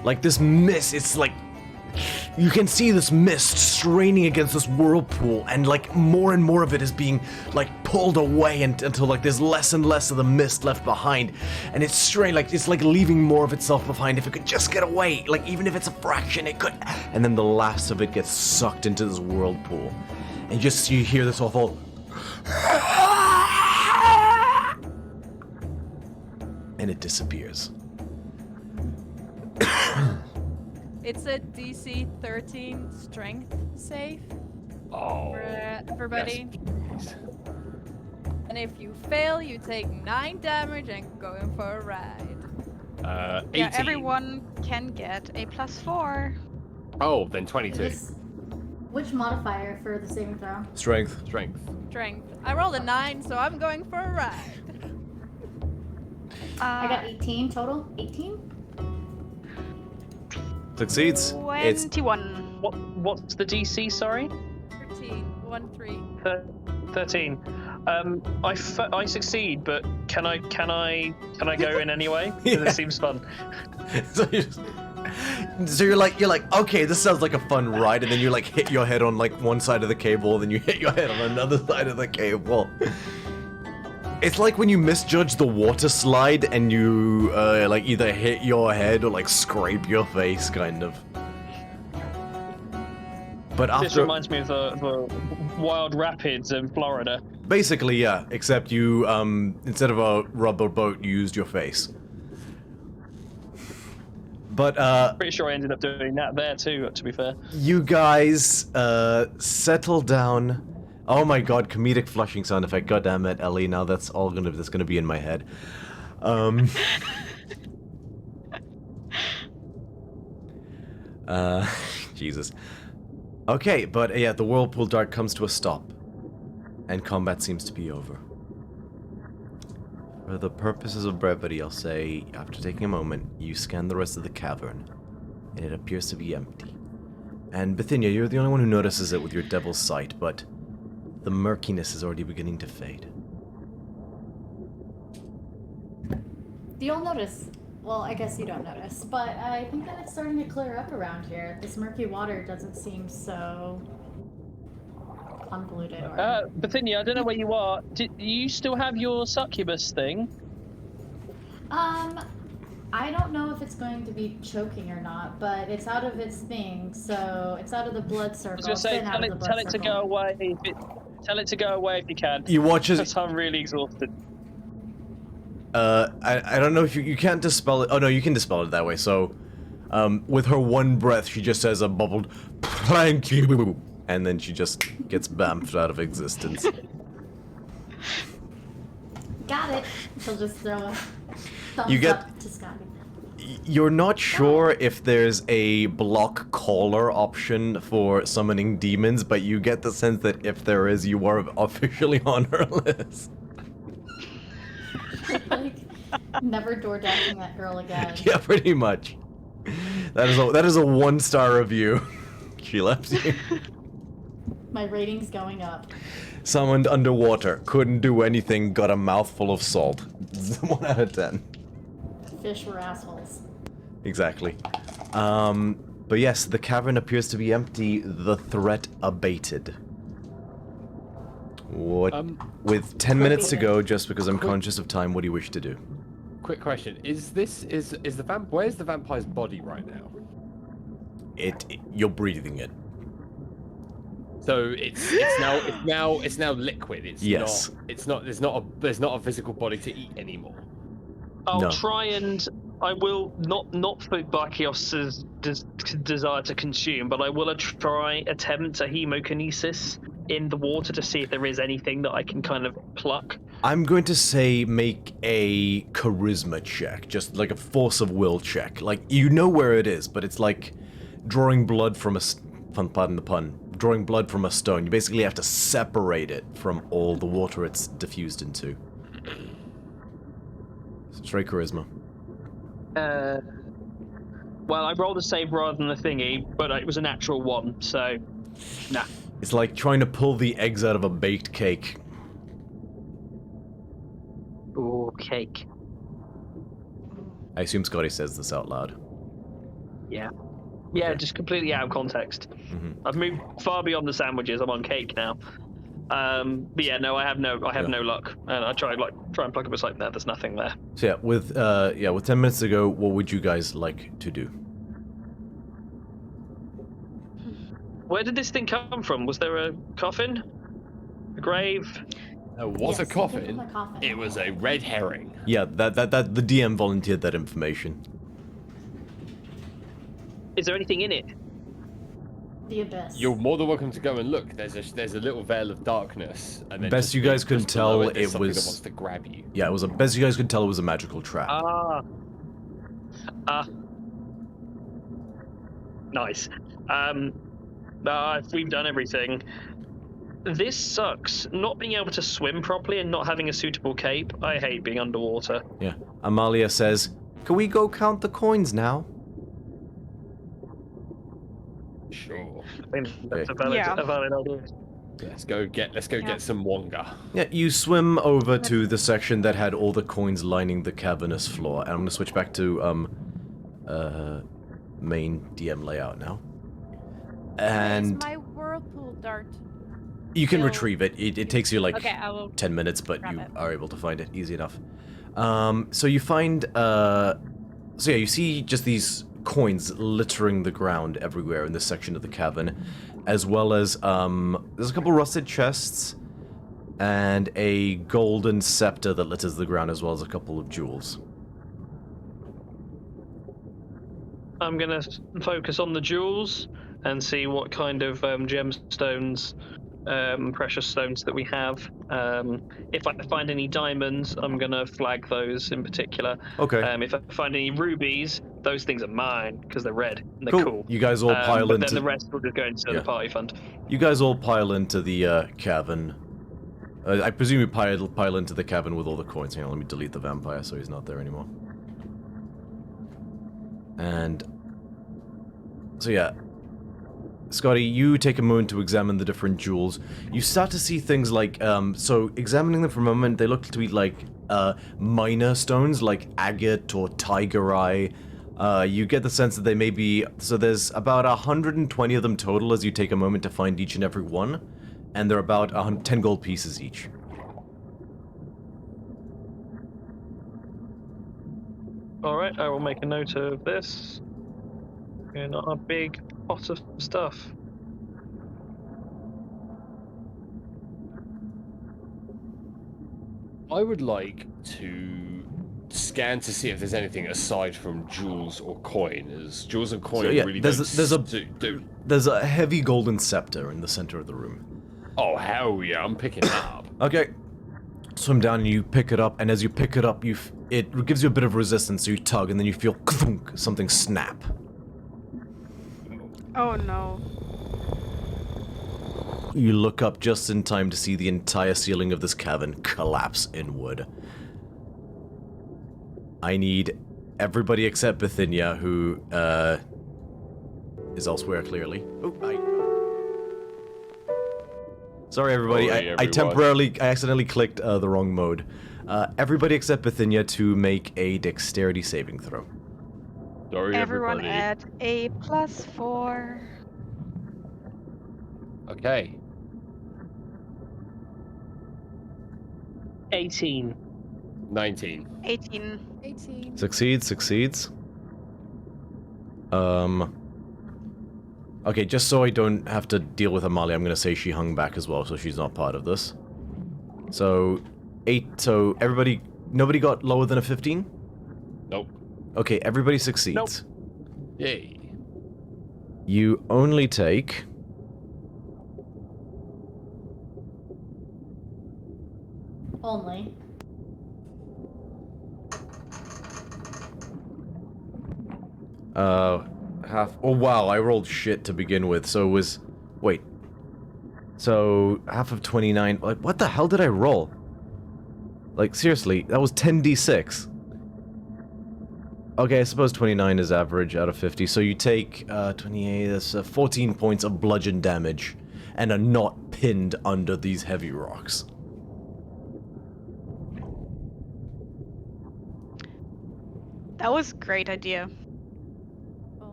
Like this mist, it's like you can see this mist straining against this whirlpool, and like more and more of it is being like pulled away until like there's less and less of the mist left behind, and it's straining, like it's like leaving more of itself behind. If it could just get away, like even if it's a fraction, it could. And then the last of it gets sucked into this whirlpool, and you hear this awful, and it disappears. It's a DC 13 strength save Oh. for everybody. Yes, And if you fail, you take 9 damage and go in for a ride. 18. Yeah, everyone can get a +4. Oh, then 22. Which modifier for the saving throw? Strength. Strength. Strength. I rolled a 9, so I'm going for a ride. I got 18 total. 18? Succeeds. It's 21. What's the DC? Sorry. 13. 1, 3. 13. I succeed, but can I go in anyway? 'Cause Yeah. it seems fun. So you're like, okay, this sounds like a fun ride, and then you like hit your head on like one side of the cable, then you hit your head on another side of the cable. It's like when you misjudge the water slide and you like either hit your head or like scrape your face, kind of. But This after, reminds me of the Wild Rapids in Florida. basically, yeah, except you instead of a rubber boat, you used your face. But Pretty sure I ended up doing that there too, to be fair. you guys settle down. Oh my god, comedic flushing sound effect. God damn it, Ellie. Now that's gonna be in my head. Jesus. Okay, but yeah, the whirlpool dart comes to a stop, and combat seems to be over. For the purposes of brevity, I'll say, after taking a moment, you scan the rest of the cavern, and it appears to be empty. And Bithynia, you're the only one who notices it with your devil's sight, but the murkiness is already beginning to fade. You'll notice. Well, I guess you don't notice, but I think that it's starting to clear up around here. This murky water doesn't seem so unpolluted or... Bithynia, I don't know where you are. Do you still have your succubus thing? I don't know if it's going to be choking or not, but it's out of its thing, so it's out of the blood circle. I was gonna say, tell it to go away. Tell it to go away if you can. You watch as... Because I'm really exhausted. I don't know if you can't dispel it. Oh no, you can dispel it that way. So, with her one breath, she just says a bubbled, "Thank you," and then she just gets bamfed out of existence. Got it. She'll just throw a thumbs You get- up to Scotty. You're not sure if there's a block caller option for summoning demons, but you get the sense that if there is, you are officially on her list. Like, never door dashing that girl again. Yeah, pretty much. That is a 1-star review. She left you. My rating's going up. Summoned underwater, couldn't do anything, got a mouthful of salt. 1 out of 10. Fish were assholes. Exactly. But yes, the cavern appears to be empty. The threat abated. What? With 10 minutes to go, just because I'm conscious of time, what do you wish to do? quick question: is the where's the vampire's body right now? You're breathing it. So it's now liquid. Yes. It's not. There's not a physical body to eat anymore. I'll No. try and I will not for Barkios's desire to consume, but I will attempt a hemokinesis in the water to see if there is anything that I can kind of pluck. I'm going to say make a charisma check, just like a force of will check. Like, you know where it is, but it's like drawing blood from pardon the pun, drawing blood from a stone. You basically have to separate it from all the water it's diffused into. Straight charisma. Well, I rolled a save rather than a thingy, but it was a natural 1, so nah. It's like trying to pull the eggs out of a baked cake. Ooh, cake. I assume Scotty says this out loud. Yeah. Yeah, just completely out of context. Mm-hmm. I've moved far beyond the sandwiches. I'm on cake now. But yeah, no, I have no luck. And I try and plug up a site there. There's nothing there. So yeah, with 10 minutes to go, what would you guys like to do? Where did this thing come from? Was there a coffin? A grave? There was Yes, a it coffin. came from a coffin. It was a red herring. Yeah, that the DM volunteered that information. Is there anything in it? The abyss. You're more than welcome to go and look. There's a little veil of darkness, and then Best just you guys just could below tell, there's it something was- that wants to grab you. Yeah, it was best you guys could tell it was a magical trap. Nice. If we've done everything. This sucks. Not being able to swim properly and not having a suitable cape. I hate being underwater. Yeah. Amalia says, "Can we go count the coins now?" Sure. I think that's Yeah. a valid idea. Let's go get some Wonga. Yeah, you swim over to the section that had all the coins lining the cavernous floor, and I'm gonna switch back to main DM layout now. And Where's my whirlpool dart? you can still- retrieve it. It takes you like Okay, I will 10 minutes, but grab you it. are able to find it easy enough. So you find so yeah, you see just these coins littering the ground everywhere in this section of the cavern, as well as there's a couple rusted chests and a golden scepter that litters the ground, as well as a couple of jewels. I'm gonna focus on the jewels and see what kind of gemstones, precious stones that we have. If I find any diamonds, I'm gonna flag those in particular. Okay. If I find any rubies, those things are mine because they're red and they're Cool. cool. You guys all pile but into then the rest will just go into Yeah. the party fund. You guys all pile into the cavern. I presume you pile into the cavern with all the coins. Hang on, let me delete the vampire so he's not there anymore. And so yeah, Scotty, you take a moment to examine the different jewels. You start to see things like, so examining them for a moment, they look to be like minor stones, like agate or tiger eye. You get the sense that they may be, so there's about 120 of them total as you take a moment to find each and every one, and they're about 10 gold pieces each. Alright, I will make a note of this. In a big pot of stuff. I would like to scan to see if there's anything aside from jewels or coin, as jewels and coin So, yeah, really there's There's a heavy golden scepter in the center of the room. Oh hell yeah, I'm picking it up. Okay. Swim down and you pick it up, and as you pick it up, it gives you a bit of resistance, so you tug, and then you feel kthunk, something snap. Oh no. You look up just in time to see the entire ceiling of this cavern collapse inward. I need everybody except Bithynia, who is elsewhere clearly. Sorry, everybody. Sorry, I accidentally clicked the wrong mode. Everybody except Bithynia to make a dexterity saving throw. Sorry, Everyone everybody. at a +4. Okay. 18. 19. 18. 18. Succeeds. Okay, just so I don't have to deal with Amalia, I'm gonna say she hung back as well, so she's not part of this. So, 8, so everybody, nobody got lower than a 15? Nope. Okay, everybody succeeds. Yay. You only take... Only. Half... Oh, wow, I rolled shit to begin with, so it was... Wait. So, half of 29... Like, what the hell did I roll? Like, seriously, that was 10d6. Okay, I suppose 29 is average out of 50, so you take, 28, that's 14 points of bludgeon damage, and are not pinned under these heavy rocks. That was a great idea.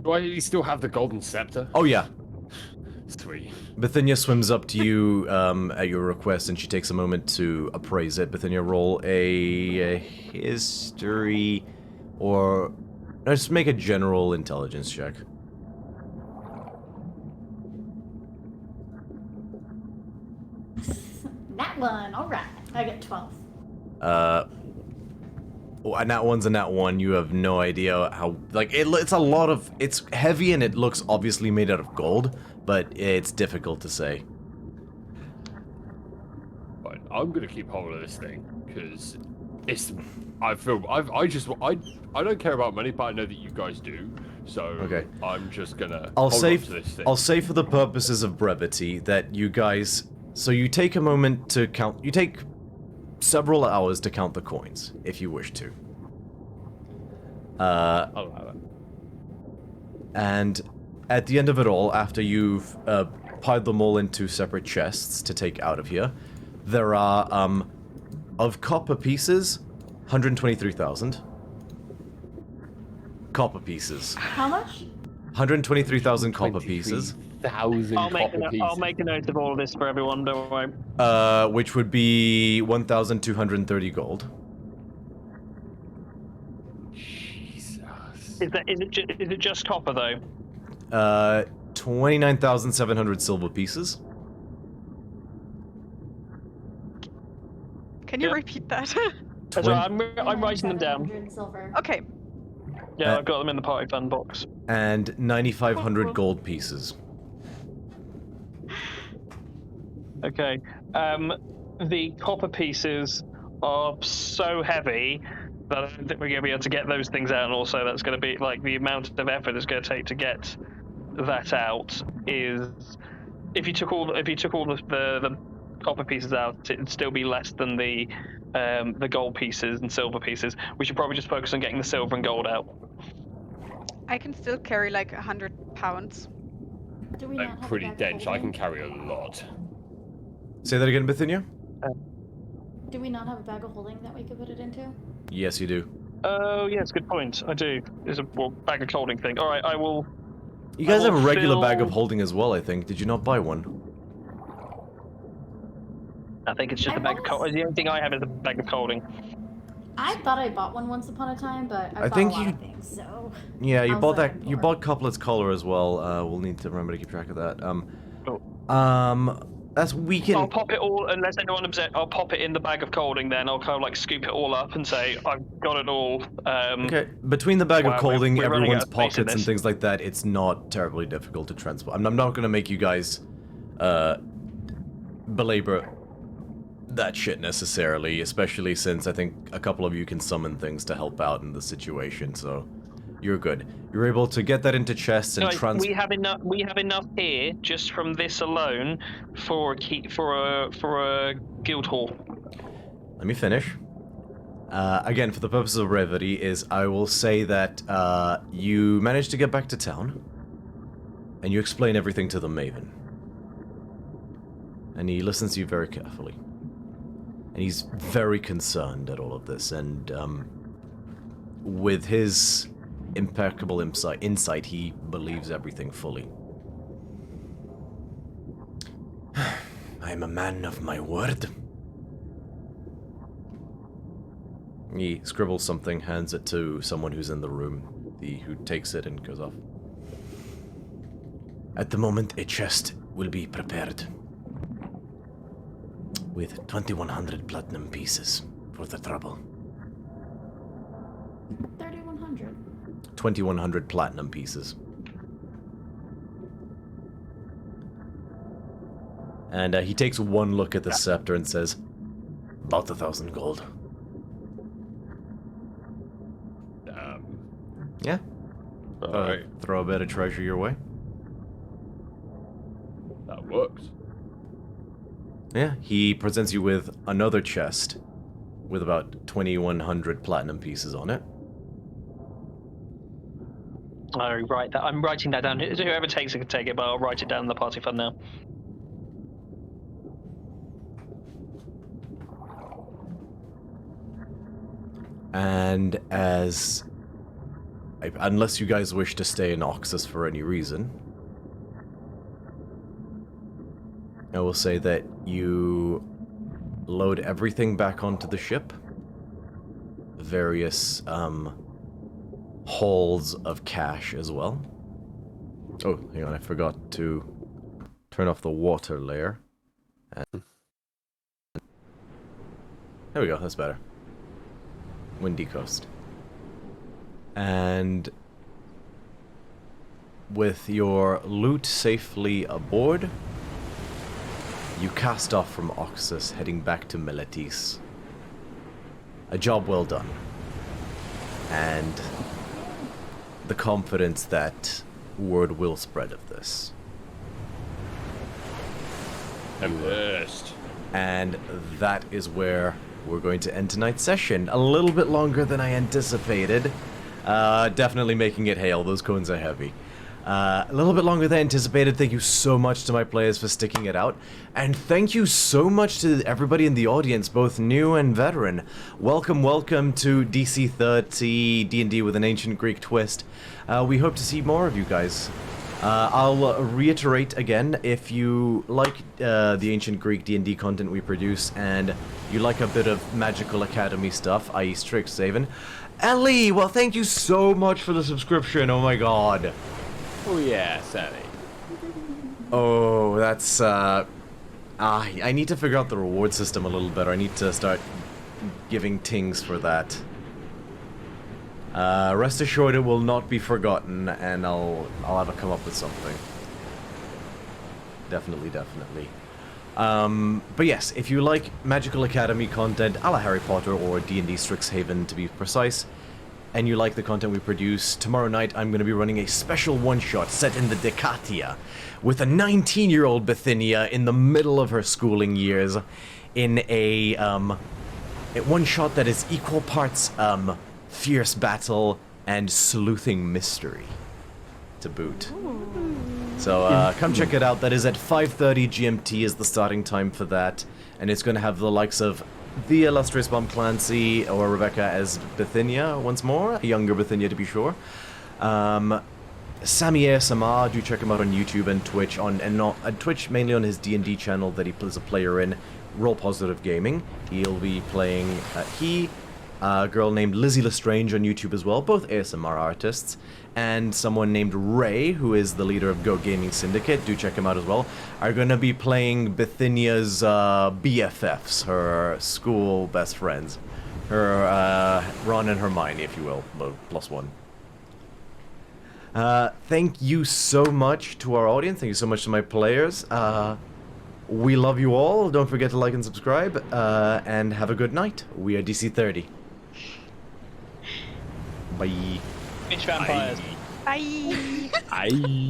Do I still have the golden scepter? Oh yeah. Sweet. Bithynia swims up to you at your request, and she takes a moment to appraise it. Bithynia, roll a history, or no, just make a general intelligence check. That one, alright. I get 12. Oh, a nat one's a nat one. You have no idea how, like, it's a lot of, it's heavy and it looks obviously made out of gold, but it's difficult to say. But I'm gonna keep hold of this thing because it's. I don't care about money, but I know that you guys do. So Okay. I'm just gonna. I'll hold say, on to this thing. I'll say for the purposes of brevity that you guys, so you take a moment to count, you take several hours to count the coins, if you wish to. I'll allow it. And at the end of it all, after you've piled them all into separate chests to take out of here, there are, of copper pieces, 123,000. Copper pieces. How much? 123,000 copper pieces. 1,000 I'll make, copper pieces. I'll make a note of all of this for everyone, don't worry. Which would be 1,230 gold. Jesus. Is it just copper though? 29,700 silver pieces. Can you Yeah. repeat that? That's right, I'm writing them down. 700 silver. Okay. Yeah, I've got them in the party fund box. And 9,500 gold pieces. Okay. The copper pieces are so heavy that I don't think we're going to be able to get those things out, and also that's going to be, like, the amount of effort it's going to take to get that out is... If you took all the copper pieces out, it'd still be less than the gold pieces and silver pieces. We should probably just focus on getting the silver and gold out. I can still carry like 100 pounds. Do we not I'm have pretty a bag of dense. I holding? can carry a lot. Say that again, Bithynia? Do we not have a bag of holding that we could put it into? Yes, you do. Oh, yes, good point. I do. There's a bag of holding thing. All right, I will. You guys I will have a regular bag of fill- holding as well, I think. Did you not buy one? I think it's just a bag of holding. The only thing I have is a bag of holding. I thought I bought one once upon a time, but I bought think a lot you- of things, so... Yeah, you I'll bought sign that. You for it. bought Couplet's collar as well. We'll need to remember to keep track of that. That's I'll weekend. pop it all, unless anyone objects, I'll pop it in the bag of holding then. I'll kind of like scoop it all up and say, I've got it all. Okay, between the bag of Wow, holding, we're running everyone's out of space in pockets and this. things like that, it's not terribly difficult to transport. I'm not going to make you guys belabor that shit necessarily, especially since I think a couple of you can summon things to help out in the situation, so you're good. You're able to get that into chests and Guys, we have enough. We have enough here just from this alone for a guild hall. Let me finish. Again, for the purposes of brevity, is I will say that you managed to get back to town, and you explain everything to the Maven. And he listens to you very carefully. And he's very concerned at all of this, and with his impeccable insight, he believes everything fully. I am a man of my word. He scribbles something, hands it to someone who's in the room, who takes it and goes off. At the moment, a chest will be prepared with 2,100 platinum pieces for the trouble. 3,100. 2,100 platinum pieces. And he takes one look at the scepter and says, about 1,000 gold. Yeah. Alright, Throw a bit of treasure your way. that works. Yeah, he presents you with another chest with about 2,100 platinum pieces on it. I write that. I'm writing that down. Whoever takes it can take it, but I'll write it down in the party fund now. And unless you guys wish to stay in Oxus for any reason, I will say that you load everything back onto the ship. Various hauls of cash as well. Oh, hang on, I forgot to turn off the water layer. And there we go, that's better. Windy Coast. And with your loot safely aboard, you cast off from Oxus, heading back to Meletis. A job well done. And the confidence that word will spread of this. I'm pissed. And that is where we're going to end tonight's session. A little bit longer than I anticipated. Definitely making it hail. Those cones are heavy. A little bit longer than anticipated. Thank you so much to my players for sticking it out. And thank you so much to everybody in the audience, both new and veteran. Welcome, welcome to DC30 D&D with an ancient Greek twist. We hope to see more of you guys. I'll reiterate again, if you like the ancient Greek D&D content we produce and you like a bit of Magical Academy stuff, i.e. Strixhaven, Ellie, well, thank you so much for the subscription, oh my god. Oh yeah, Sally. Oh, that's, I need to figure out the reward system a little better. I need to start giving tings for that. Rest assured it will not be forgotten, and I'll have to come up with something. Definitely, definitely. But yes, if you like Magical Academy content, a la Harry Potter or D&D Strixhaven to be precise, and you like the content we produce, tomorrow night I'm going to be running a special one-shot set in the Decatia, with a 19-year-old Bithynia in the middle of her schooling years, in a one-shot that is equal parts, fierce battle and sleuthing mystery to boot. So come check it out. That is at 5:30 GMT is the starting time for that, and it's going to have the likes of the illustrious Bomb Clancy or Rebecca as Bithynia once more, a younger Bithynia to be sure. Sammy ASMR, do check him out on YouTube and Twitch, on Twitch mainly on his D&D channel that he plays a player in, Roll Positive Gaming. He'll be playing a girl named Lizzie Lestrange on YouTube as well, both ASMR artists, and someone named Ray, who is the leader of Go Gaming Syndicate, do check him out as well, are going to be playing Bithynia's BFFs, her school best friends. Her Ron and Hermione, if you will, +1. Thank you so much to our audience, thank you so much to my players. We love you all, don't forget to like and subscribe, and have a good night. We are DC30. Bye. Bitch vampires. Bye. Aye.